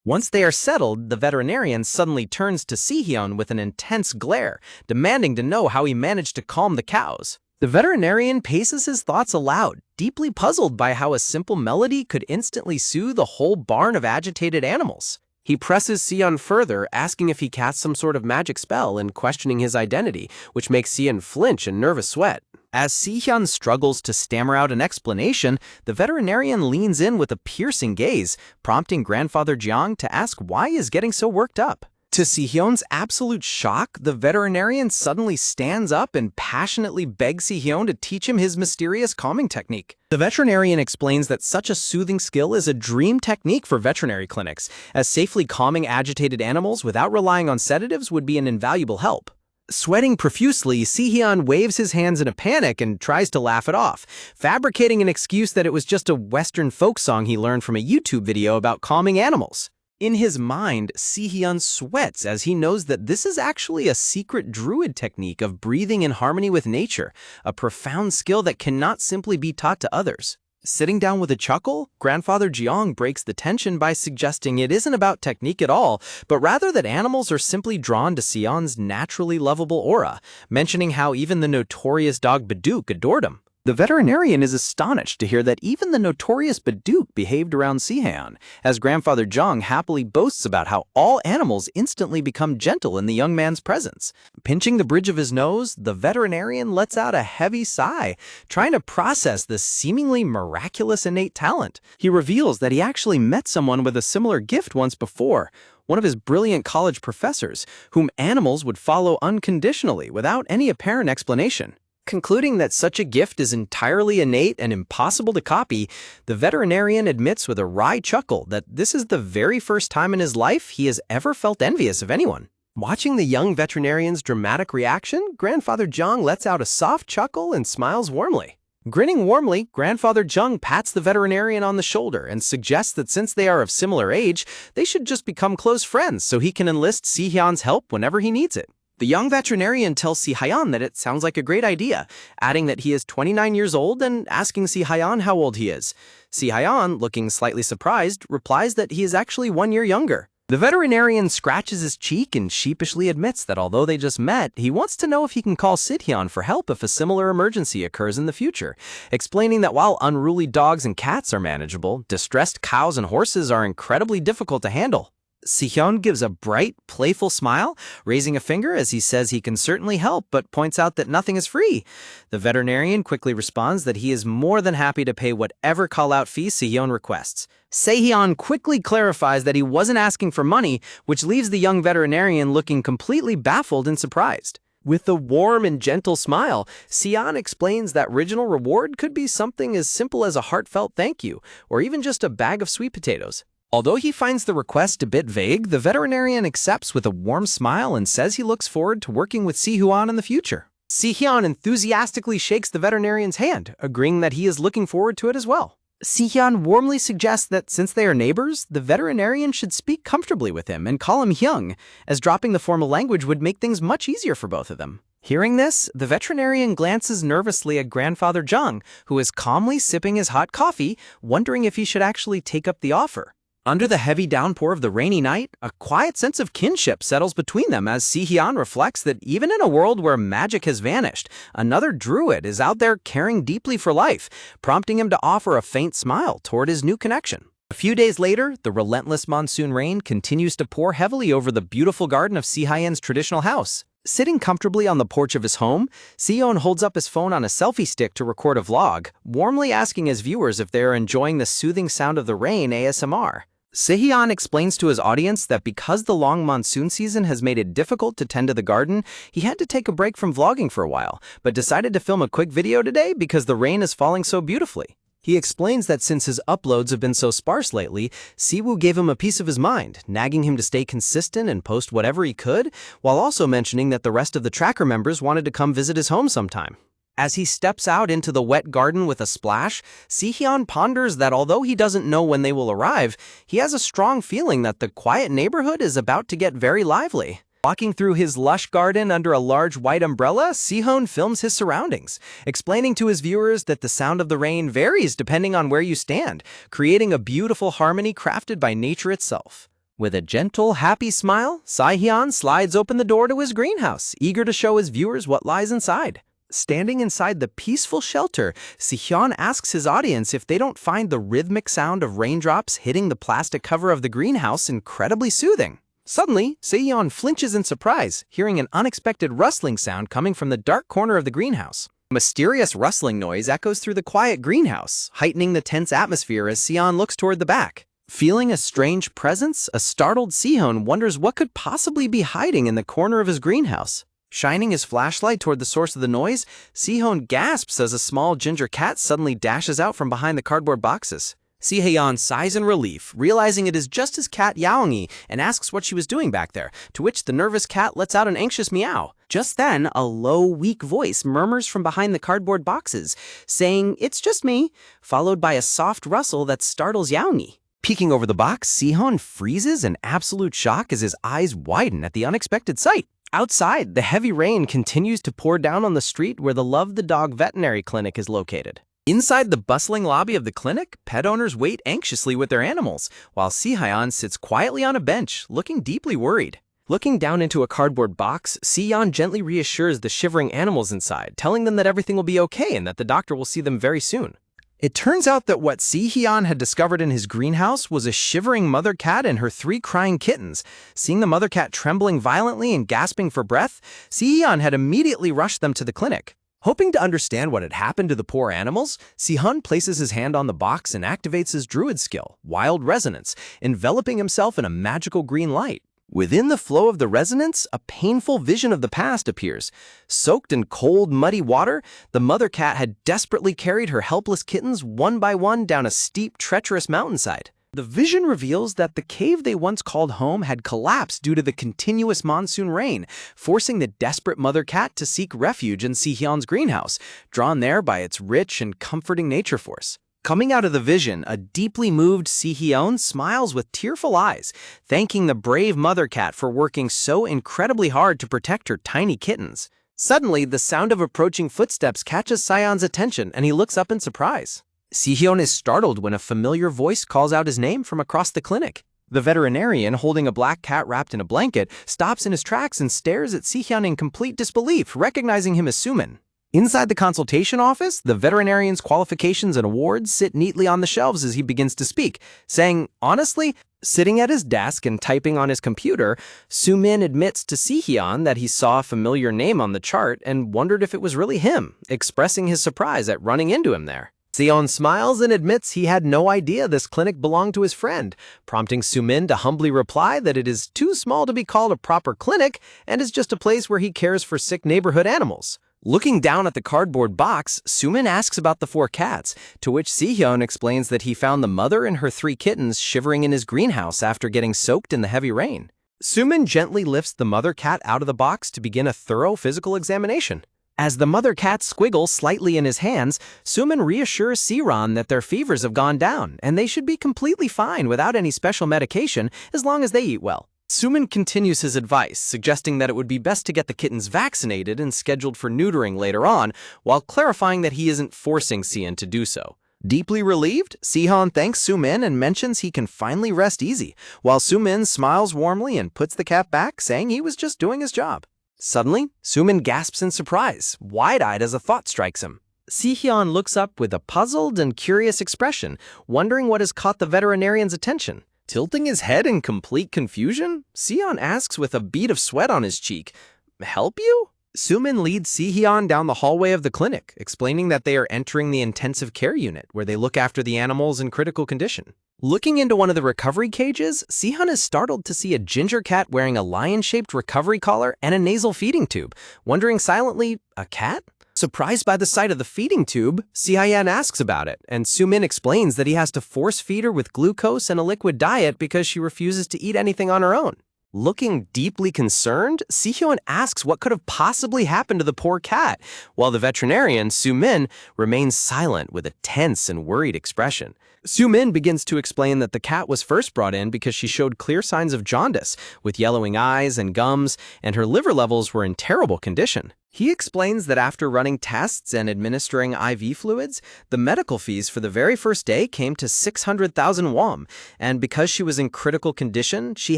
Once they are settled, the veterinarian suddenly turns to Si-hyun with an intense glare, demanding to know how he managed to calm the cows. The veterinarian paces his thoughts aloud, deeply puzzled by how a simple melody could instantly soothe a whole barn of agitated animals. He presses Si-hyun further, asking if he cast some sort of magic spell and questioning his identity, which makes Si-hyun flinch and nervous sweat. As Si-hyun struggles to stammer out an explanation, the veterinarian leans in with a piercing gaze, prompting Grandfather Jeong to ask why he is getting so worked up. To Si-hyun's absolute shock, the veterinarian suddenly stands up and passionately begs Si-hyun to teach him his mysterious calming technique. The veterinarian explains that such a soothing skill is a dream technique for veterinary clinics, as safely calming agitated animals without relying on sedatives would be an invaluable help. Sweating profusely, Si-hyun waves his hands in a panic and tries to laugh it off, fabricating an excuse that it was just a Western folk song he learned from a YouTube video about calming animals. In his mind, Si-hyun sweats as he knows that this is actually a secret Druid technique of breathing in harmony with nature, a profound skill that cannot simply be taught to others. Sitting down with a chuckle, Grandfather Jeong breaks the tension by suggesting it isn't about technique at all, but rather that animals are simply drawn to Si-hyun's naturally lovable aura, mentioning how even the notorious dog Baduk adored him. The veterinarian is astonished to hear that even the notorious Baduk behaved around Si-hyun, as Grandfather Jeong happily boasts about how all animals instantly become gentle in the young man's presence. Pinching the bridge of his nose, the veterinarian lets out a heavy sigh, trying to process this seemingly miraculous innate talent. He reveals that he actually met someone with a similar gift once before, one of his brilliant college professors, whom animals would follow unconditionally without any apparent explanation. Concluding that such a gift is entirely innate and impossible to copy, the veterinarian admits with a wry chuckle that this is the very first time in his life he has ever felt envious of anyone. Watching the young veterinarian's dramatic reaction, Grandfather Jeong lets out a soft chuckle and smiles warmly. Grinning warmly, Grandfather Jeong pats the veterinarian on the shoulder and suggests that since they are of similar age, they should just become close friends so he can enlist Si-hyun's help whenever he needs it. The young veterinarian tells Si-hyun that it sounds like a great idea, adding that he is 29 years old and asking Si-hyun how old he is. Si-hyun, looking slightly surprised, replies that he is actually 1 year younger. The veterinarian scratches his cheek and sheepishly admits that although they just met, he wants to know if he can call Si-hyun for help if a similar emergency occurs in the future, explaining that while unruly dogs and cats are manageable, distressed cows and horses are incredibly difficult to handle. Si-hyun gives a bright, playful smile, raising a finger as he says he can certainly help but points out that nothing is free. The veterinarian quickly responds that he is more than happy to pay whatever call-out fee Si-hyun requests. Se-hyun quickly clarifies that he wasn't asking for money, which leaves the young veterinarian looking completely baffled and surprised. With a warm and gentle smile, Si-hyun explains that original reward could be something as simple as a heartfelt thank you, or even just a bag of sweet potatoes. Although he finds the request a bit vague, the veterinarian accepts with a warm smile and says he looks forward to working with Si-hyun in the future. Si-hyun enthusiastically shakes the veterinarian's hand, agreeing that he is looking forward to it as well. Si-hyun warmly suggests that since they are neighbors, the veterinarian should speak comfortably with him and call him Hyung, as dropping the formal language would make things much easier for both of them. Hearing this, the veterinarian glances nervously at Grandfather Jeong, who is calmly sipping his hot coffee, wondering if he should actually take up the offer. Under the heavy downpour of the rainy night, a quiet sense of kinship settles between them as Si-hyun reflects that even in a world where magic has vanished, another Druid is out there caring deeply for life, prompting him to offer a faint smile toward his new connection. A few days later, the relentless monsoon rain continues to pour heavily over the beautiful garden of Si-hyun's traditional house. Sitting comfortably on the porch of his home, Si-hyun holds up his phone on a selfie stick to record a vlog, warmly asking his viewers if they are enjoying the soothing sound of the rain ASMR. Se-hyun explains to his audience that because the long monsoon season has made it difficult to tend to the garden, he had to take a break from vlogging for a while, but decided to film a quick video today because the rain is falling so beautifully. He explains that since his uploads have been so sparse lately, Siwoo gave him a piece of his mind, nagging him to stay consistent and post whatever he could, while also mentioning that the rest of the tracker members wanted to come visit his home sometime. As he steps out into the wet garden with a splash, Si-hyun ponders that although he doesn't know when they will arrive, he has a strong feeling that the quiet neighborhood is about to get very lively. Walking through his lush garden under a large white umbrella, Si-hyun films his surroundings, explaining to his viewers that the sound of the rain varies depending on where you stand, creating a beautiful harmony crafted by nature itself. With a gentle, happy smile, Saihyun slides open the door to his greenhouse, eager to show his viewers what lies inside. Standing inside the peaceful shelter, Saihyun asks his audience if they don't find the rhythmic sound of raindrops hitting the plastic cover of the greenhouse incredibly soothing. Suddenly, Saihyun flinches in surprise, hearing an unexpected rustling sound coming from the dark corner of the greenhouse. A mysterious rustling noise echoes through the quiet greenhouse, heightening the tense atmosphere as Saihyun looks toward the back. Feeling a strange presence, a startled Saihyun wonders what could possibly be hiding in the corner of his greenhouse. Shining his flashlight toward the source of the noise, Saihyun gasps as a small ginger cat suddenly dashes out from behind the cardboard boxes. Saihyun sighs in relief, realizing it is just his cat Yaongi, and asks what she was doing back there, to which the nervous cat lets out an anxious meow. Just then, a low, weak voice murmurs from behind the cardboard boxes, saying, "It's just me," followed by a soft rustle that startles Yaongi. Peeking over the box, Saihyun freezes in absolute shock as his eyes widen at the unexpected sight. Outside, the heavy rain continues to pour down on the street where the Love the Dog veterinary clinic is located. Inside the bustling lobby of the clinic, pet owners wait anxiously with their animals, while Saihyun sits quietly on a bench, looking deeply worried. Looking down into a cardboard box, Saihyun gently reassures the shivering animals inside, telling them that everything will be okay and that the doctor will see them very soon. It turns out that what Saihyun had discovered in his greenhouse was a shivering mother cat and her 3 crying kittens. Seeing the mother cat trembling violently and gasping for breath, Saihyun had immediately rushed them to the clinic. Hoping to understand what had happened to the poor animals, Saihyun places his hand on the box and activates his Druid skill, Wild Resonance, enveloping himself in a magical green light. Within the flow of the resonance, a painful vision of the past appears. Soaked in cold, muddy water, the mother cat had desperately carried her helpless kittens one by one down a steep, treacherous mountainside. The vision reveals that the cave they once called home had collapsed due to the continuous monsoon rain, forcing the desperate mother cat to seek refuge in Saihyun's greenhouse, drawn there by its rich and comforting nature force. Coming out of the vision, a deeply moved Saihyun smiles with tearful eyes, thanking the brave mother cat for working so incredibly hard to protect her tiny kittens. Suddenly, the sound of approaching footsteps catches Saihyun's attention, and he looks up in surprise. Saihyun is startled when a familiar voice calls out his name from across the clinic. The veterinarian, holding a black cat wrapped in a blanket, stops in his tracks and stares at Saihyun in complete disbelief, recognizing him as Sumin. Inside the consultation office, the veterinarian's qualifications and awards sit neatly on the shelves as he begins to speak, saying, honestly, sitting at his desk and typing on his computer, Sumin admits to Saihyun that he saw a familiar name on the chart and wondered if it was really him, expressing his surprise at running into him there. Saihyun smiles and admits he had no idea this clinic belonged to his friend, prompting Sumin to humbly reply that it is too small to be called a proper clinic and is just a place where he cares for sick neighborhood animals. Looking down at the cardboard box, Sumin asks about the 4 cats, to which Saihyun explains that he found the mother and her 3 kittens shivering in his greenhouse after getting soaked in the heavy rain. Sumin gently lifts the mother cat out of the box to begin a thorough physical examination. As the mother cat squiggles slightly in his hands, Sumin reassures Saihyun that their fevers have gone down and they should be completely fine without any special medication as long as they eat well. Sumin continues his advice, suggesting that it would be best to get the kittens vaccinated and scheduled for neutering later on, while clarifying that he isn't forcing Saihyun to do so. Deeply relieved, Saihyun thanks Sumin and mentions he can finally rest easy, while Sumin smiles warmly and puts the cat back, saying he was just doing his job. Suddenly, Sumin gasps in surprise, wide-eyed as a thought strikes him. Saihyun looks up with a puzzled and curious expression, wondering what has caught the veterinarian's attention. Tilting his head in complete confusion, Saihyun asks with a bead of sweat on his cheek, "Help you?" Sumin leads Saihyun down the hallway of the clinic, explaining that they are entering the intensive care unit, where they look after the animals in critical condition. Looking into one of the recovery cages, Saihyun is startled to see a ginger cat wearing a lion-shaped recovery collar and a nasal feeding tube, wondering silently, a cat? Surprised by the sight of the feeding tube, Saihyun asks about it, and Sumin explains that he has to force feed her with glucose and a liquid diet because she refuses to eat anything on her own. Looking deeply concerned, Saihyun asks what could have possibly happened to the poor cat, while the veterinarian, Sumin, remains silent with a tense and worried expression. Sumin begins to explain that the cat was first brought in because she showed clear signs of jaundice, with yellowing eyes and gums, and her liver levels were in terrible condition. He explains that after running tests and administering IV fluids, the medical fees for the very first day came to 600,000 won, and because she was in critical condition, she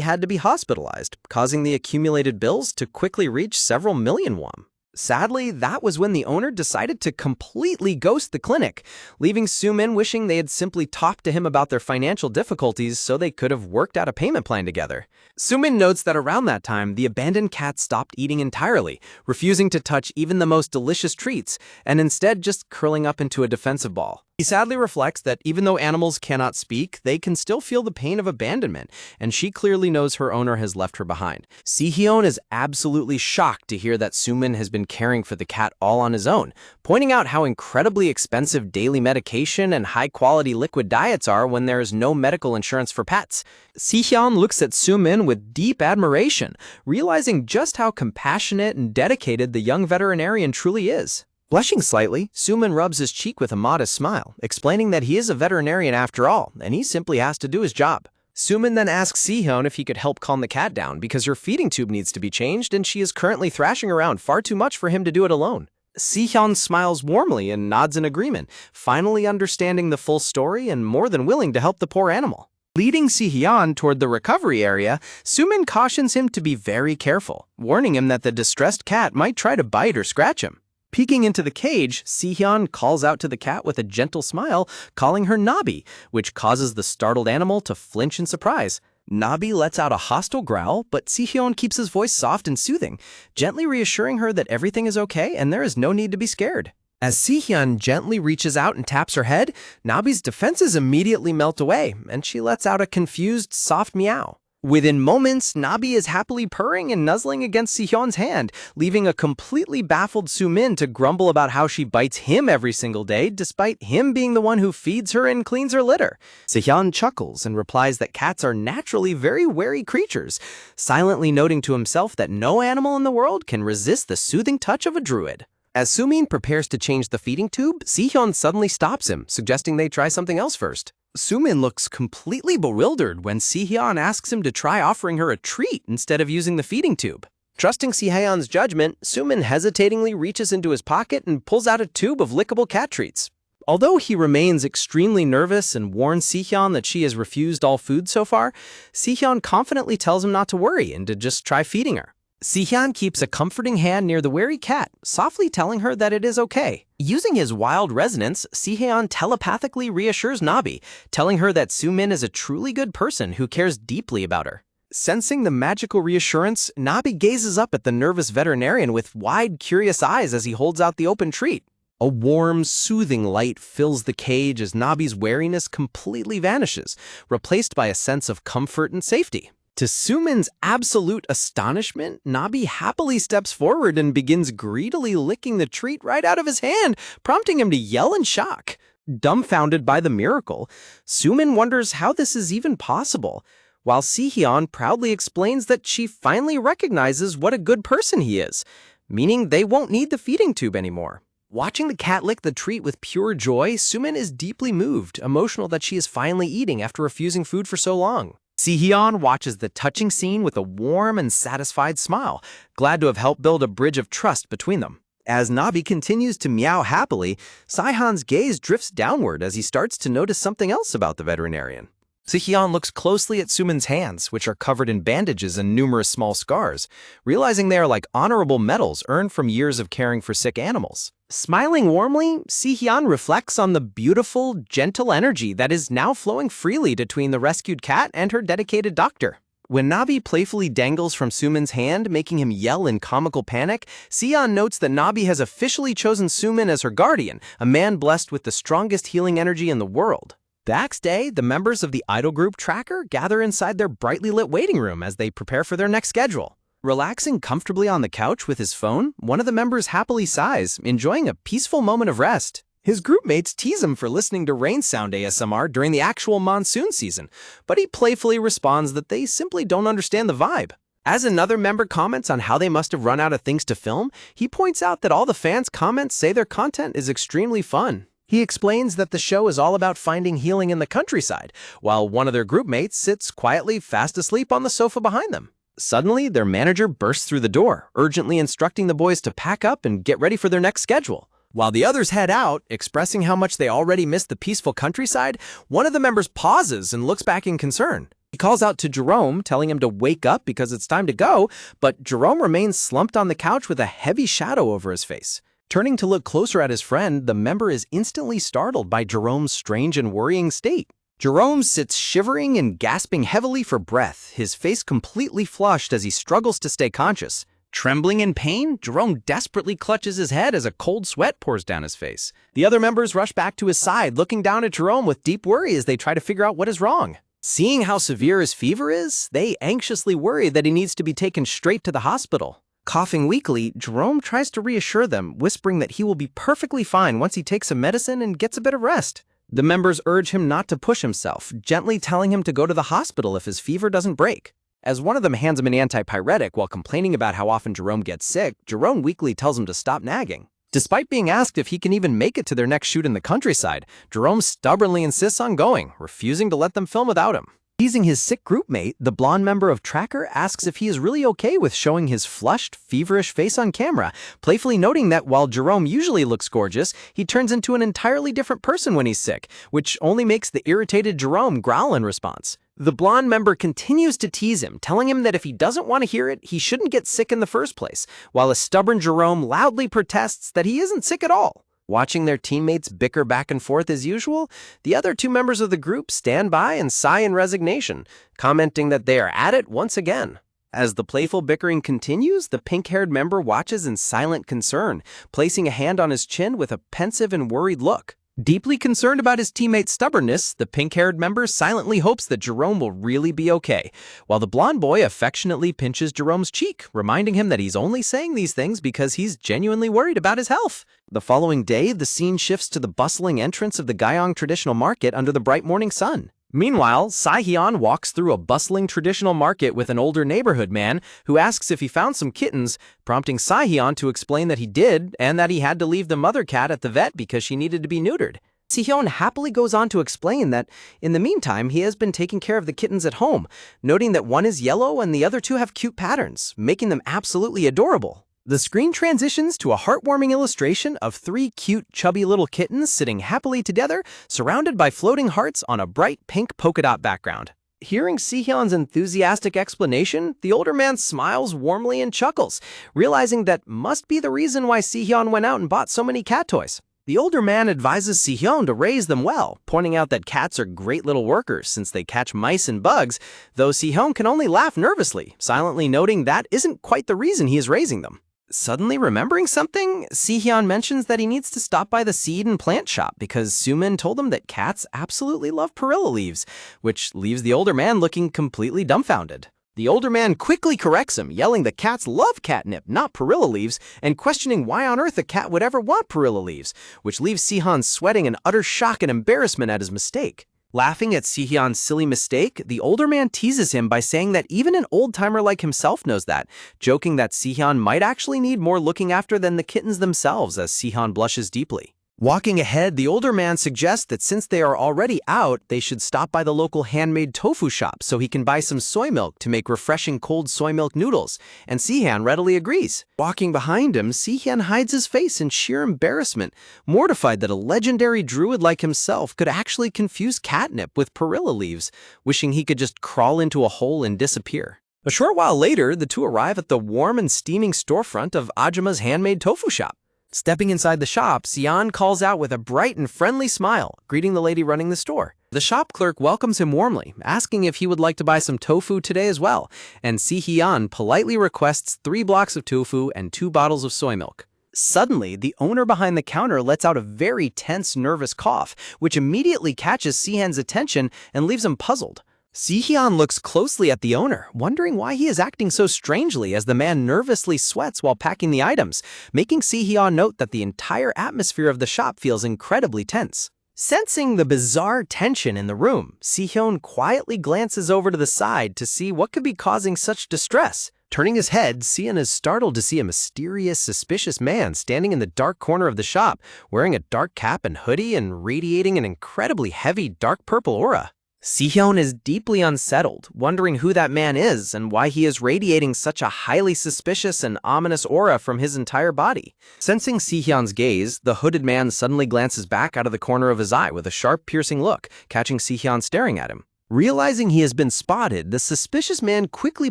had to be hospitalized, causing the accumulated bills to quickly reach several million won. Sadly, that was when the owner decided to completely ghost the clinic, leaving Soo-min wishing they had simply talked to him about their financial difficulties so they could have worked out a payment plan together. Soo-min notes that around that time, the abandoned cat stopped eating entirely, refusing to touch even the most delicious treats, and instead just curling up into a defensive ball. He sadly reflects that even though animals cannot speak, they can still feel the pain of abandonment, and she clearly knows her owner has left her behind. Si-hyun is absolutely shocked to hear that Soo-min has been caring for the cat all on his own, pointing out how incredibly expensive daily medication and high-quality liquid diets are when there is no medical insurance for pets. Si-hyun looks at Soo-min with deep admiration, realizing just how compassionate and dedicated the young veterinarian truly is. Blushing slightly, Soo-min rubs his cheek with a modest smile, explaining that he is a veterinarian after all, and he simply has to do his job. Soo-min then asks Si-hyun if he could help calm the cat down because her feeding tube needs to be changed and she is currently thrashing around far too much for him to do it alone. Si-hyun smiles warmly and nods in agreement, finally understanding the full story and more than willing to help the poor animal. Leading Si-hyun toward the recovery area, Soo-min cautions him to be very careful, warning him that the distressed cat might try to bite or scratch him. Peeking into the cage, Si-hyun calls out to the cat with a gentle smile, calling her Nabi, which causes the startled animal to flinch in surprise. Nabi lets out a hostile growl, but Si-hyun keeps his voice soft and soothing, gently reassuring her that everything is okay and there is no need to be scared. As Si-hyun gently reaches out and taps her head, Nabi's defenses immediately melt away, and she lets out a confused, soft meow. Within moments, Nabi is happily purring and nuzzling against Si-hyun's hand, leaving a completely baffled Soo-min to grumble about how she bites him every single day, despite him being the one who feeds her and cleans her litter. Si-hyun chuckles and replies that cats are naturally very wary creatures, silently noting to himself that no animal in the world can resist the soothing touch of a druid. As Soo-min prepares to change the feeding tube, Si-hyun suddenly stops him, suggesting they try something else first. Soo-min looks completely bewildered when Si-hyun asks him to try offering her a treat instead of using the feeding tube. Trusting Si-hyun's judgment, Soo-min hesitatingly reaches into his pocket and pulls out a tube of lickable cat treats. Although he remains extremely nervous and warns Si-hyun that she has refused all food so far, Si-hyun confidently tells him not to worry and to just try feeding her. Si-hyun keeps a comforting hand near the wary cat, softly telling her that it is okay. Using his wild resonance, Si-hyun telepathically reassures Nabi, telling her that Soo-min is a truly good person who cares deeply about her. Sensing the magical reassurance, Nabi gazes up at the nervous veterinarian with wide, curious eyes as he holds out the open treat. A warm, soothing light fills the cage as Nabi's wariness completely vanishes, replaced by a sense of comfort and safety. To Soo-min's absolute astonishment, Nabi happily steps forward and begins greedily licking the treat right out of his hand, prompting him to yell in shock. Dumbfounded by the miracle, Soo-min wonders how this is even possible, while Si-hyun proudly explains that she finally recognizes what a good person he is, meaning they won't need the feeding tube anymore. Watching the cat lick the treat with pure joy, Soo-min is deeply moved, emotional that she is finally eating after refusing food for so long. Si-hyun watches the touching scene with a warm and satisfied smile, glad to have helped build a bridge of trust between them. As Nabi continues to meow happily, Si-hyun's gaze drifts downward as he starts to notice something else about the veterinarian. Si-hyun looks closely at Soo-min's hands, which are covered in bandages and numerous small scars, realizing they are like honorable medals earned from years of caring for sick animals. Smiling warmly, Si-hyun reflects on the beautiful, gentle energy that is now flowing freely between the rescued cat and her dedicated doctor. When Nabi playfully dangles from Soo-min's hand, making him yell in comical panic, Si-hyun notes that Nabi has officially chosen Soo-min as her guardian, a man blessed with the strongest healing energy in the world. The next day, the members of the idol group Tracker gather inside their brightly lit waiting room as they prepare for their next schedule. Relaxing comfortably on the couch with his phone, one of the members happily sighs, enjoying a peaceful moment of rest. His group mates tease him for listening to rain sound ASMR during the actual monsoon season, but he playfully responds that they simply don't understand the vibe. As another member comments on how they must have run out of things to film, he points out that all the fans' comments say their content is extremely fun. He explains that the show is all about finding healing in the countryside, while one of their group mates sits quietly fast asleep on the sofa behind them. Suddenly, their manager bursts through the door, urgently instructing the boys to pack up and get ready for their next schedule. While the others head out, expressing how much they already missed the peaceful countryside, one of the members pauses and looks back in concern. He calls out to Jerome, telling him to wake up because it's time to go, but Jerome remains slumped on the couch with a heavy shadow over his face. Turning to look closer at his friend, the member is instantly startled by Jerome's strange and worrying state. Jerome sits shivering and gasping heavily for breath, his face completely flushed as he struggles to stay conscious. Trembling in pain, Jerome desperately clutches his head as a cold sweat pours down his face. The other members rush back to his side, looking down at Jerome with deep worry as they try to figure out what is wrong. Seeing how severe his fever is, they anxiously worry that he needs to be taken straight to the hospital. Coughing weakly, Jerome tries to reassure them, whispering that he will be perfectly fine once he takes some medicine and gets a bit of rest. The members urge him not to push himself, gently telling him to go to the hospital if his fever doesn't break. As one of them hands him an antipyretic while complaining about how often Jerome gets sick, Jerome weakly tells him to stop nagging. Despite being asked if he can even make it to their next shoot in the countryside, Jerome stubbornly insists on going, refusing to let them film without him. Teasing his sick group mate, the blonde member of Tracker asks if he is really okay with showing his flushed, feverish face on camera, playfully noting that while Jerome usually looks gorgeous, he turns into an entirely different person when he's sick, which only makes the irritated Jerome growl in response. The blonde member continues to tease him, telling him that if he doesn't want to hear it, he shouldn't get sick in the first place, while a stubborn Jerome loudly protests that he isn't sick at all. Watching their teammates bicker back and forth as usual, the other two members of the group stand by and sigh in resignation, commenting that they are at it once again. As the playful bickering continues, the pink-haired member watches in silent concern, placing a hand on his chin with a pensive and worried look. Deeply concerned about his teammate's stubbornness, the pink-haired member silently hopes that Jerome will really be okay, while the blonde boy affectionately pinches Jerome's cheek, reminding him that he's only saying these things because he's genuinely worried about his health. The following day, the scene shifts to the bustling entrance of the Gyeong traditional market under the bright morning sun. Meanwhile, Sae-hyun walks through a bustling traditional market with an older neighborhood man who asks if he found some kittens, prompting Sae-hyun to explain that he did and that he had to leave the mother cat at the vet because she needed to be neutered. Sae-hyun happily goes on to explain that, in the meantime, he has been taking care of the kittens at home, noting that one is yellow and the other two have cute patterns, making them absolutely adorable. The screen transitions to a heartwarming illustration of three cute, chubby little kittens sitting happily together, surrounded by floating hearts on a bright pink polka dot background. Hearing Sae-hyun's enthusiastic explanation, the older man smiles warmly and chuckles, realizing that must be the reason why Sae-hyun went out and bought so many cat toys. The older man advises Sae-hyun to raise them well, pointing out that cats are great little workers since they catch mice and bugs, though Sae-hyun can only laugh nervously, silently noting that isn't quite the reason he is raising them. Suddenly remembering something, Sae-hyun mentions that he needs to stop by the seed and plant shop because Sumin told him that cats absolutely love perilla leaves, which leaves the older man looking completely dumbfounded. The older man quickly corrects him, yelling that cats love catnip, not perilla leaves, and questioning why on earth a cat would ever want perilla leaves, which leaves Sae-hyun sweating in utter shock and embarrassment at his mistake. Laughing at Sae-hyun's silly mistake, the older man teases him by saying that even an old-timer like himself knows that, joking that Sae-hyun might actually need more looking after than the kittens themselves as Sae-hyun blushes deeply. Walking ahead, the older man suggests that since they are already out, they should stop by the local handmade tofu shop so he can buy some soy milk to make refreshing cold soy milk noodles, and Sae-hyun readily agrees. Walking behind him, Sae-hyun hides his face in sheer embarrassment, mortified that a legendary druid like himself could actually confuse catnip with perilla leaves, wishing he could just crawl into a hole and disappear. A short while later, the two arrive at the warm and steaming storefront of Ajuma's handmade tofu shop. Stepping inside the shop, Sion calls out with a bright and friendly smile, greeting the lady running the store. The shop clerk welcomes him warmly, asking if he would like to buy some tofu today as well, and Sae-hyun politely requests 3 blocks of tofu and 2 bottles of soy milk. Suddenly, the owner behind the counter lets out a very tense, nervous cough, which immediately catches Sae-hyun's attention and leaves him puzzled. Sae-hyun looks closely at the owner, wondering why he is acting so strangely as the man nervously sweats while packing the items, making Sae-hyun note that the entire atmosphere of the shop feels incredibly tense. Sensing the bizarre tension in the room, Sae-hyun quietly glances over to the side to see what could be causing such distress. Turning his head, Sae-hyun is startled to see a mysterious, suspicious man standing in the dark corner of the shop, wearing a dark cap and hoodie and radiating an incredibly heavy dark purple aura. Sihyun is deeply unsettled, wondering who that man is and why he is radiating such a highly suspicious and ominous aura from his entire body. Sensing Sihyun's gaze, the hooded man suddenly glances back out of the corner of his eye with a sharp, piercing look, catching Sihyun staring at him. Realizing he has been spotted, the suspicious man quickly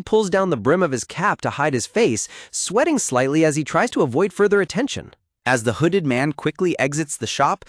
pulls down the brim of his cap to hide his face, sweating slightly as he tries to avoid further attention. As the hooded man quickly exits the shop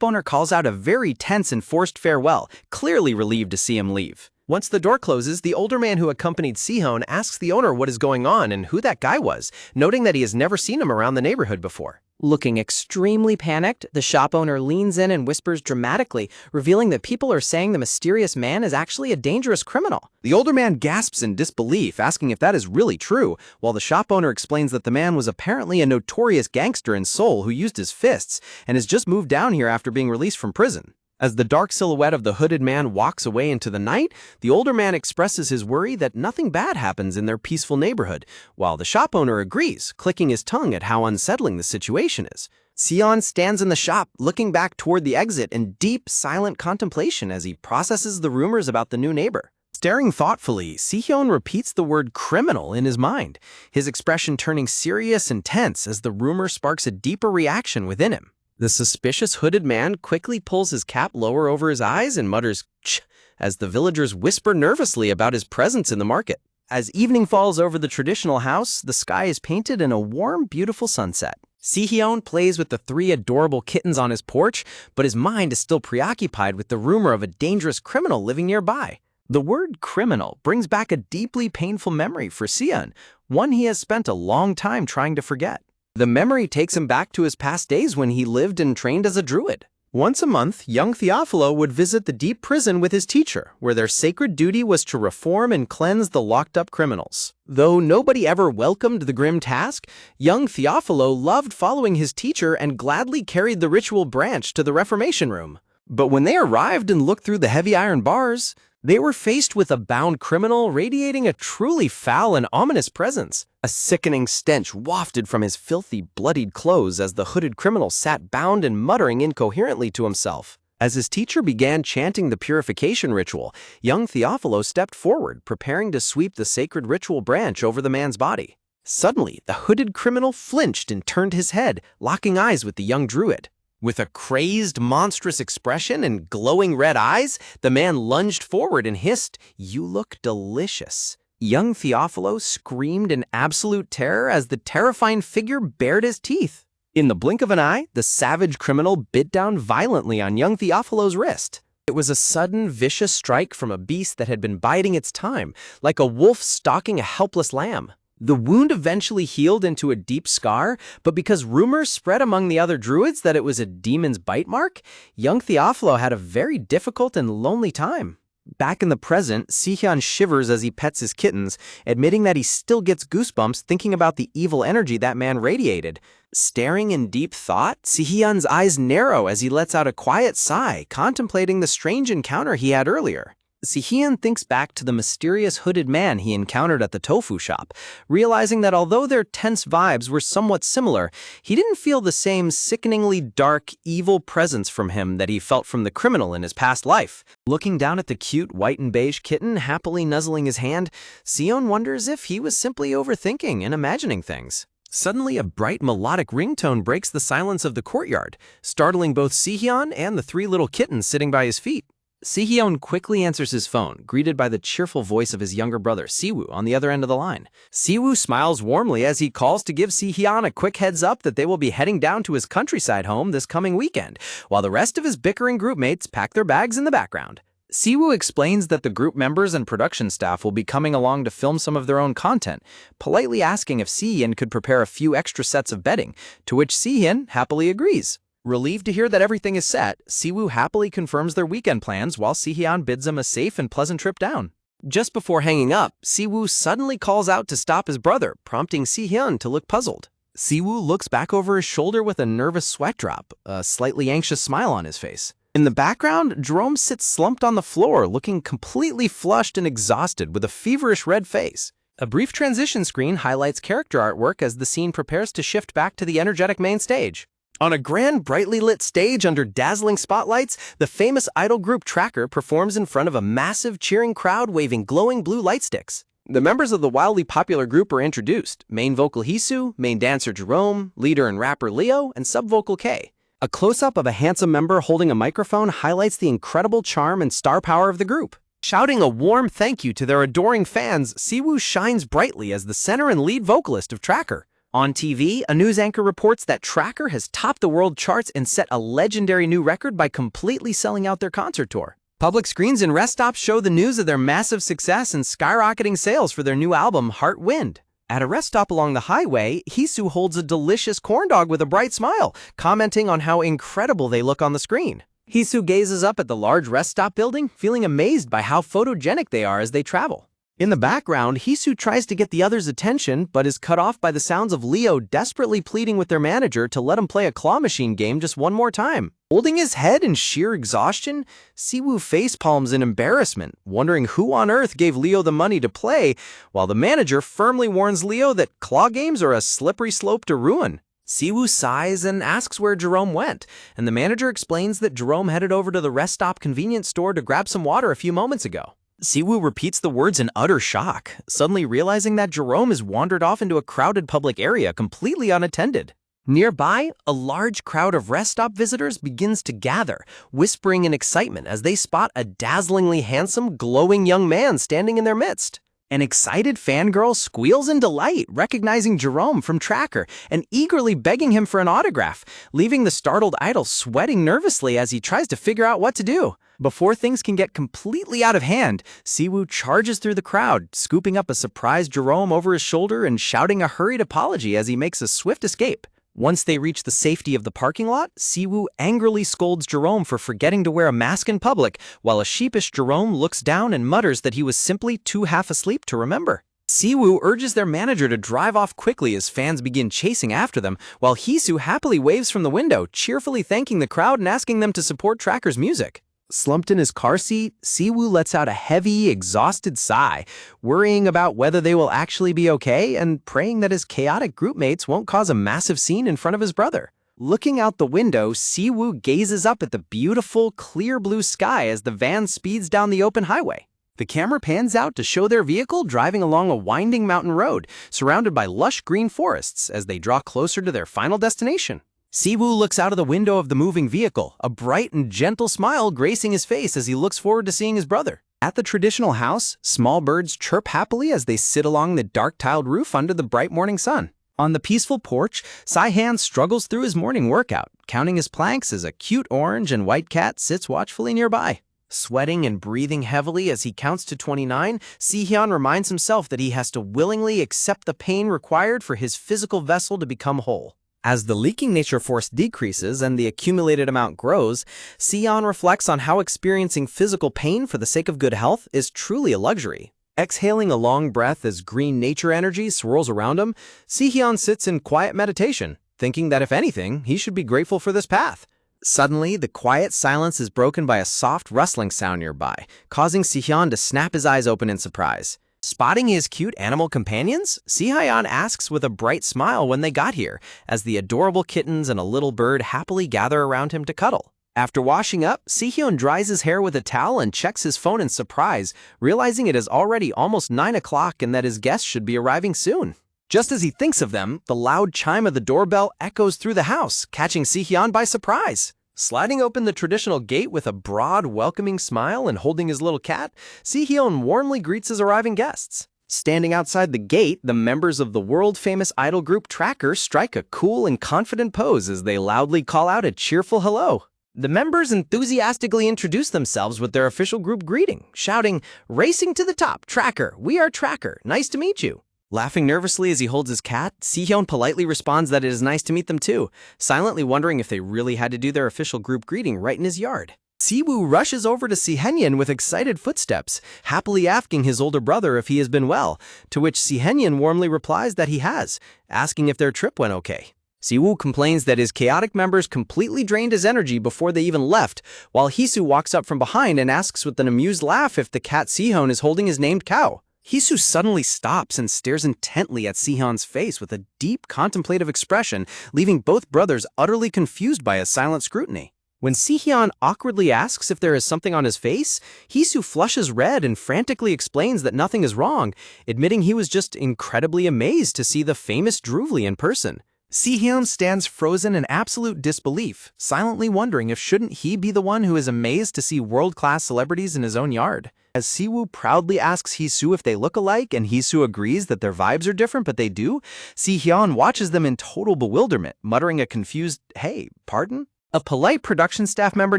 owner calls out a very tense and forced farewell, clearly relieved to see him leave. Once the door closes, the older man who accompanied Sihyun asks the owner what is going on and who that guy was, noting that he has never seen him around the neighborhood before. Looking extremely panicked, the shop owner leans in and whispers dramatically, revealing that people are saying the mysterious man is actually a dangerous criminal. The older man gasps in disbelief, asking if that is really true, while the shop owner explains that the man was apparently a notorious gangster in Seoul who used his fists and has just moved down here after being released from prison. As the dark silhouette of the hooded man walks away into the night, the older man expresses his worry that nothing bad happens in their peaceful neighborhood, while the shop owner agrees, clicking his tongue at how unsettling the situation is. Sihyun stands in the shop, looking back toward the exit in deep, silent contemplation as he processes the rumors about the new neighbor. Staring thoughtfully, Sihyun repeats the word criminal in his mind, his expression turning serious and tense as the rumor sparks a deeper reaction within him. The suspicious hooded man quickly pulls his cap lower over his eyes and mutters, "Ch," as the villagers whisper nervously about his presence in the market. As evening falls over the traditional house, the sky is painted in a warm, beautiful sunset. Sihyun plays with the 3 adorable kittens on his porch, but his mind is still preoccupied with the rumor of a dangerous criminal living nearby. The word criminal brings back a deeply painful memory for Sihyun, one he has spent a long time trying to forget. The memory takes him back to his past days when he lived and trained as a druid. Once a month, young Theophilo would visit the deep prison with his teacher, where their sacred duty was to reform and cleanse the locked-up criminals. Though nobody ever welcomed the grim task, young Theophilo loved following his teacher and gladly carried the ritual branch to the reformation room. But when they arrived and looked through the heavy iron bars, they were faced with a bound criminal radiating a truly foul and ominous presence. A sickening stench wafted from his filthy, bloodied clothes as the hooded criminal sat bound and muttering incoherently to himself. As his teacher began chanting the purification ritual, young Theophilo stepped forward, preparing to sweep the sacred ritual branch over the man's body. Suddenly, the hooded criminal flinched and turned his head, locking eyes with the young druid. With a crazed, monstrous expression and glowing red eyes, the man lunged forward and hissed, "You look delicious." Young Theophilo screamed in absolute terror as the terrifying figure bared his teeth. In the blink of an eye, the savage criminal bit down violently on young Theophilo's wrist. It was a sudden, vicious strike from a beast that had been biding its time, like a wolf stalking a helpless lamb. The wound eventually healed into a deep scar, but because rumors spread among the other druids that it was a demon's bite mark, young Theophilo had a very difficult and lonely time. Back in the present, Sihyun shivers as he pets his kittens, admitting that he still gets goosebumps thinking about the evil energy that man radiated. Staring in deep thought, Sihyun's eyes narrow as he lets out a quiet sigh, contemplating the strange encounter he had earlier. Sihyun thinks back to the mysterious hooded man he encountered at the tofu shop, realizing that although their tense vibes were somewhat similar, he didn't feel the same sickeningly dark, evil presence from him that he felt from the criminal in his past life. Looking down at the cute white and beige kitten happily nuzzling his hand, Sihyun wonders if he was simply overthinking and imagining things. Suddenly, a bright melodic ringtone breaks the silence of the courtyard, startling both Sihyun and the 3 little kittens sitting by his feet. Sihyun quickly answers his phone, greeted by the cheerful voice of his younger brother, Siwoo, on the other end of the line. Siwoo smiles warmly as he calls to give Sihyun a quick heads up that they will be heading down to his countryside home this coming weekend, while the rest of his bickering group mates pack their bags in the background. Siwoo explains that the group members and production staff will be coming along to film some of their own content, politely asking if Sihyun could prepare a few extra sets of bedding, to which Sihyun happily agrees. Relieved to hear that everything is set, Siwoo happily confirms their weekend plans while Sihyun bids him a safe and pleasant trip down. Just before hanging up, Siwoo suddenly calls out to stop his brother, prompting Sihyun to look puzzled. Siwoo looks back over his shoulder with a nervous sweat drop, a slightly anxious smile on his face. In the background, Jerome sits slumped on the floor, looking completely flushed and exhausted with a feverish red face. A brief transition screen highlights character artwork as the scene prepares to shift back to the energetic main stage. On a grand, brightly lit stage under dazzling spotlights, the famous idol group Tracker performs in front of a massive, cheering crowd waving glowing blue light sticks. The members of the wildly popular group are introduced: main vocal Hisu, main dancer Jerome, leader and rapper Leo, and sub-vocal Kei. A close-up of a handsome member holding a microphone highlights the incredible charm and star power of the group. Shouting a warm thank you to their adoring fans, Siwoo shines brightly as the center and lead vocalist of Tracker. On TV, a news anchor reports that Tracker has topped the world charts and set a legendary new record by completely selling out their concert tour. Public screens and rest stops show the news of their massive success and skyrocketing sales for their new album, Heart Wind. At a rest stop along the highway, Hisu holds a delicious corn dog with a bright smile, commenting on how incredible they look on the screen. Hisu gazes up at the large rest stop building, feeling amazed by how photogenic they are as they travel. In the background, Hisu tries to get the others' attention, but is cut off by the sounds of Leo desperately pleading with their manager to let him play a claw machine game just one more time. Holding his head in sheer exhaustion, Siwoo facepalms in embarrassment, wondering who on earth gave Leo the money to play, while the manager firmly warns Leo that claw games are a slippery slope to ruin. Siwoo sighs and asks where Jerome went, and the manager explains that Jerome headed over to the rest stop convenience store to grab some water a few moments ago. Siwoo repeats the words in utter shock, suddenly realizing that Jerome has wandered off into a crowded public area completely unattended. Nearby, a large crowd of rest stop visitors begins to gather, whispering in excitement as they spot a dazzlingly handsome, glowing young man standing in their midst. An excited fangirl squeals in delight, recognizing Jerome from Tracker and eagerly begging him for an autograph, leaving the startled idol sweating nervously as he tries to figure out what to do. Before things can get completely out of hand, Siwoo charges through the crowd, scooping up a surprised Jerome over his shoulder and shouting a hurried apology as he makes a swift escape. Once they reach the safety of the parking lot, Siwoo angrily scolds Jerome for forgetting to wear a mask in public, while a sheepish Jerome looks down and mutters that he was simply too half asleep to remember. Siwoo urges their manager to drive off quickly as fans begin chasing after them, while Hisu happily waves from the window, cheerfully thanking the crowd and asking them to support Tracker's music. Slumped in his car seat, Siwoo lets out a heavy, exhausted sigh, worrying about whether they will actually be okay and praying that his chaotic groupmates won't cause a massive scene in front of his brother. Looking out the window, Siwoo gazes up at the beautiful, clear blue sky as the van speeds down the open highway. The camera pans out to show their vehicle driving along a winding mountain road, surrounded by lush green forests as they draw closer to their final destination. Siwoo looks out of the window of the moving vehicle, a bright and gentle smile gracing his face as he looks forward to seeing his brother. At the traditional house, small birds chirp happily as they sit along the dark-tiled roof under the bright morning sun. On the peaceful porch, Sai-han struggles through his morning workout, counting his planks as a cute orange and white cat sits watchfully nearby. Sweating and breathing heavily as he counts to 29, Si-hyun reminds himself that he has to willingly accept the pain required for his physical vessel to become whole. As the leaking nature force decreases and the accumulated amount grows, Si-hyun reflects on how experiencing physical pain for the sake of good health is truly a luxury. Exhaling a long breath as green nature energy swirls around him, Si-hyun sits in quiet meditation, thinking that if anything, he should be grateful for this path. Suddenly, the quiet silence is broken by a soft rustling sound nearby, causing Si-hyun to snap his eyes open in surprise. Spotting his cute animal companions, Si-hyun asks with a bright smile when they got here, as the adorable kittens and a little bird happily gather around him to cuddle. After washing up, Si-hyun dries his hair with a towel and checks his phone in surprise, realizing it is already almost 9 o'clock and that his guests should be arriving soon. Just as he thinks of them, the loud chime of the doorbell echoes through the house, catching Si-hyun by surprise. Sliding open the traditional gate with a broad, welcoming smile and holding his little cat, Si-hyun warmly greets his arriving guests. Standing outside the gate, the members of the world-famous idol group Tracker strike a cool and confident pose as they loudly call out a cheerful hello. The members enthusiastically introduce themselves with their official group greeting, shouting, "Racing to the top, Tracker, we are Tracker, nice to meet you." Laughing nervously as he holds his cat, Si-hyun politely responds that it is nice to meet them too, silently wondering if they really had to do their official group greeting right in his yard. Siwoo rushes over to Si-hyun with excited footsteps, happily asking his older brother if he has been well, to which Si-hyun warmly replies that he has, asking if their trip went okay. Siwoo complains that his chaotic members completely drained his energy before they even left, while Hisu walks up from behind and asks with an amused laugh if the cat Si-hyun is holding his named cow. Hisu suddenly stops and stares intently at Sihyun's face with a deep contemplative expression, leaving both brothers utterly confused by his silent scrutiny. When Sihyun awkwardly asks if there is something on his face, Hisu flushes red and frantically explains that nothing is wrong, admitting he was just incredibly amazed to see the famous Druid in person. Sihyun stands frozen in absolute disbelief, silently wondering if shouldn't he be the one who is amazed to see world-class celebrities in his own yard. As Siwoo proudly asks Hisu if they look alike and Hisu agrees that their vibes are different but they do, Sihyun watches them in total bewilderment, muttering a confused, "Hey, pardon?" A polite production staff member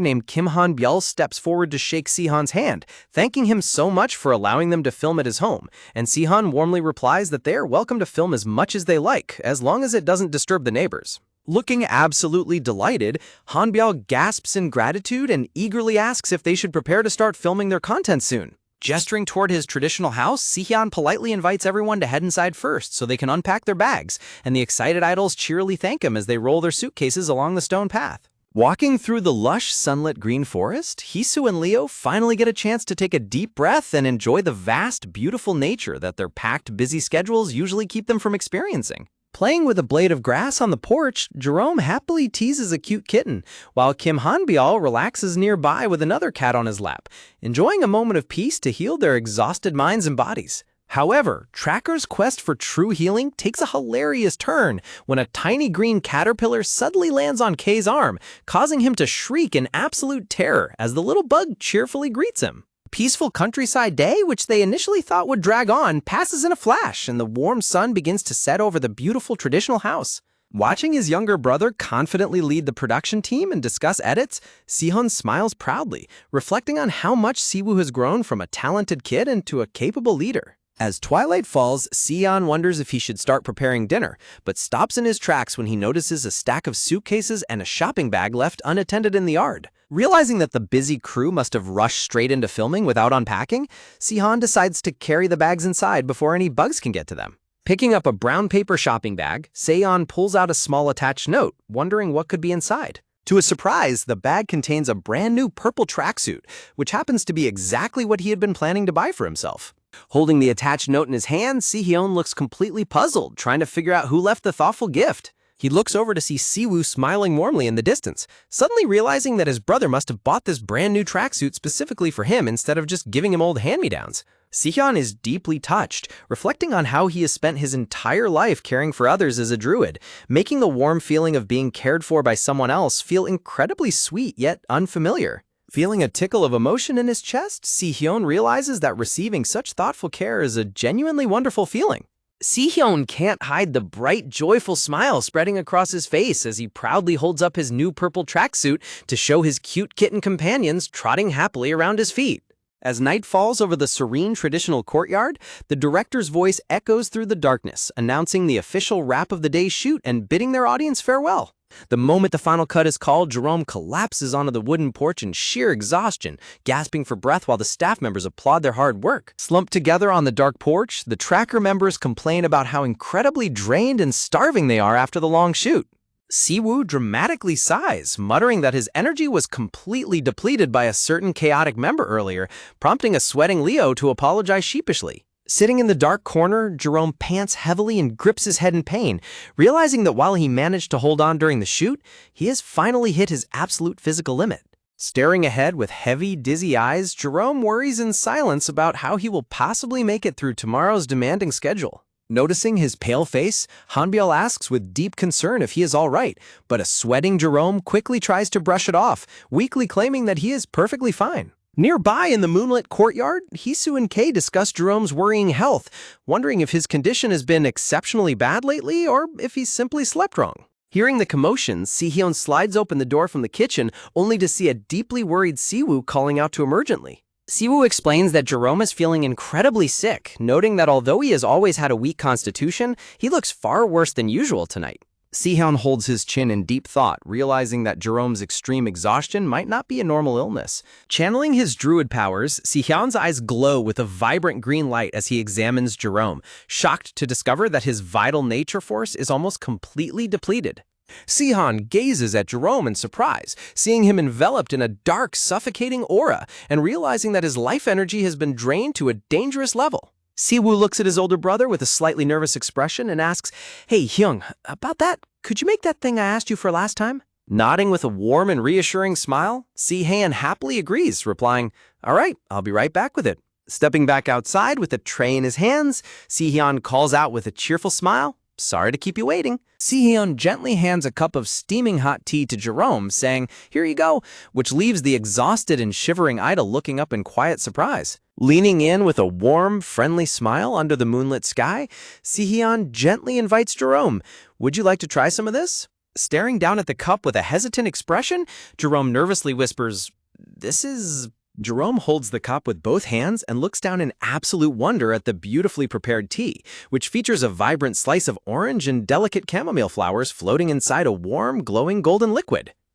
named Kim Han-byul steps forward to shake Sihyun's hand, thanking him so much for allowing them to film at his home, and Sihyun warmly replies that they are welcome to film as much as they like, as long as it doesn't disturb the neighbors. Looking absolutely delighted, Han-byul gasps in gratitude and eagerly asks if they should prepare to start filming their content soon. Gesturing toward his traditional house, Sihyun politely invites everyone to head inside first so they can unpack their bags, and the excited idols cheerily thank him as they roll their suitcases along the stone path. Walking through the lush, sunlit green forest, Hisu and Leo finally get a chance to take a deep breath and enjoy the vast, beautiful nature that their packed, busy schedules usually keep them from experiencing. Playing with a blade of grass on the porch, Jerome happily teases a cute kitten, while Kim Han-byul relaxes nearby with another cat on his lap, enjoying a moment of peace to heal their exhausted minds and bodies. However, Tracker's quest for true healing takes a hilarious turn when a tiny green caterpillar suddenly lands on Kay's arm, causing him to shriek in absolute terror as the little bug cheerfully greets him. Peaceful countryside day, which they initially thought would drag on, passes in a flash, and the warm sun begins to set over the beautiful traditional house. Watching his younger brother confidently lead the production team and discuss edits, Sihyun smiles proudly, reflecting on how much Siwoo has grown from a talented kid into a capable leader. As twilight falls, Sihyun wonders if he should start preparing dinner, but stops in his tracks when he notices a stack of suitcases and a shopping bag left unattended in the yard. Realizing that the busy crew must have rushed straight into filming without unpacking, Sihyun decides to carry the bags inside before any bugs can get to them. Picking up a brown paper shopping bag, Seon pulls out a small attached note, wondering what could be inside. To his surprise, the bag contains a brand new purple tracksuit, which happens to be exactly what he had been planning to buy for himself. Holding the attached note in his hand, Sihyun looks completely puzzled, trying to figure out who left the thoughtful gift. He looks over to see Siwoo smiling warmly in the distance, suddenly realizing that his brother must have bought this brand new tracksuit specifically for him instead of just giving him old hand-me-downs. Sihyun is deeply touched, reflecting on how he has spent his entire life caring for others as a druid, making the warm feeling of being cared for by someone else feel incredibly sweet yet unfamiliar. Feeling a tickle of emotion in his chest, Sihyun realizes that receiving such thoughtful care is a genuinely wonderful feeling. Sihyun can't hide the bright, joyful smile spreading across his face as he proudly holds up his new purple tracksuit to show his cute kitten companions trotting happily around his feet. As night falls over the serene traditional courtyard, the director's voice echoes through the darkness, announcing the official wrap of the day's shoot and bidding their audience farewell. The moment the final cut is called, Jerome collapses onto the wooden porch in sheer exhaustion, gasping for breath while the staff members applaud their hard work. Slumped together on the dark porch, the tracker members complain about how incredibly drained and starving they are after the long shoot. Siwoo dramatically sighs, muttering that his energy was completely depleted by a certain chaotic member earlier, prompting a sweating Leo to apologize sheepishly. Sitting in the dark corner, Jerome pants heavily and grips his head in pain, realizing that while he managed to hold on during the shoot, he has finally hit his absolute physical limit. Staring ahead with heavy, dizzy eyes, Jerome worries in silence about how he will possibly make it through tomorrow's demanding schedule. Noticing his pale face, Han-byul asks with deep concern if he is all right, but a sweating Jerome quickly tries to brush it off, weakly claiming that he is perfectly fine. Nearby in the moonlit courtyard, Hisu and Kay discuss Jerome's worrying health, wondering if his condition has been exceptionally bad lately or if he's simply slept wrong. Hearing the commotion, Sihyun slides open the door from the kitchen, only to see a deeply worried Siwoo calling out to him urgently. Siwoo explains that Jerome is feeling incredibly sick, noting that although he has always had a weak constitution, he looks far worse than usual tonight. Sihyun holds his chin in deep thought, realizing that Jerome's extreme exhaustion might not be a normal illness. Channeling his druid powers, Sihyun's eyes glow with a vibrant green light as he examines Jerome, shocked to discover that his vital nature force is almost completely depleted. Sihyun gazes at Jerome in surprise, seeing him enveloped in a dark, suffocating aura, and realizing that his life energy has been drained to a dangerous level. Siwoo looks at his older brother with a slightly nervous expression and asks, "Hey, Hyung, about that, could you make that thing I asked you for last time?" Nodding with a warm and reassuring smile, Si-han happily agrees, replying, "All right, I'll be right back with it." Stepping back outside with a tray in his hands, Si-hyun calls out with a cheerful smile, "Sorry to keep you waiting." Si-hyun gently hands a cup of steaming hot tea to Jerome, saying, "Here you go," which leaves the exhausted and shivering idol looking up in quiet surprise. Leaning in with a warm, friendly smile under the moonlit sky, Si-hyun gently invites Jerome, "Would you like to try some of this?" Staring down at the cup with a hesitant expression, Jerome nervously whispers, "This is..." Jerome holds the cup with both hands and looks down in absolute wonder at the beautifully prepared tea, which features a vibrant slice of orange and delicate chamomile flowers floating inside a warm, glowing golden liquid.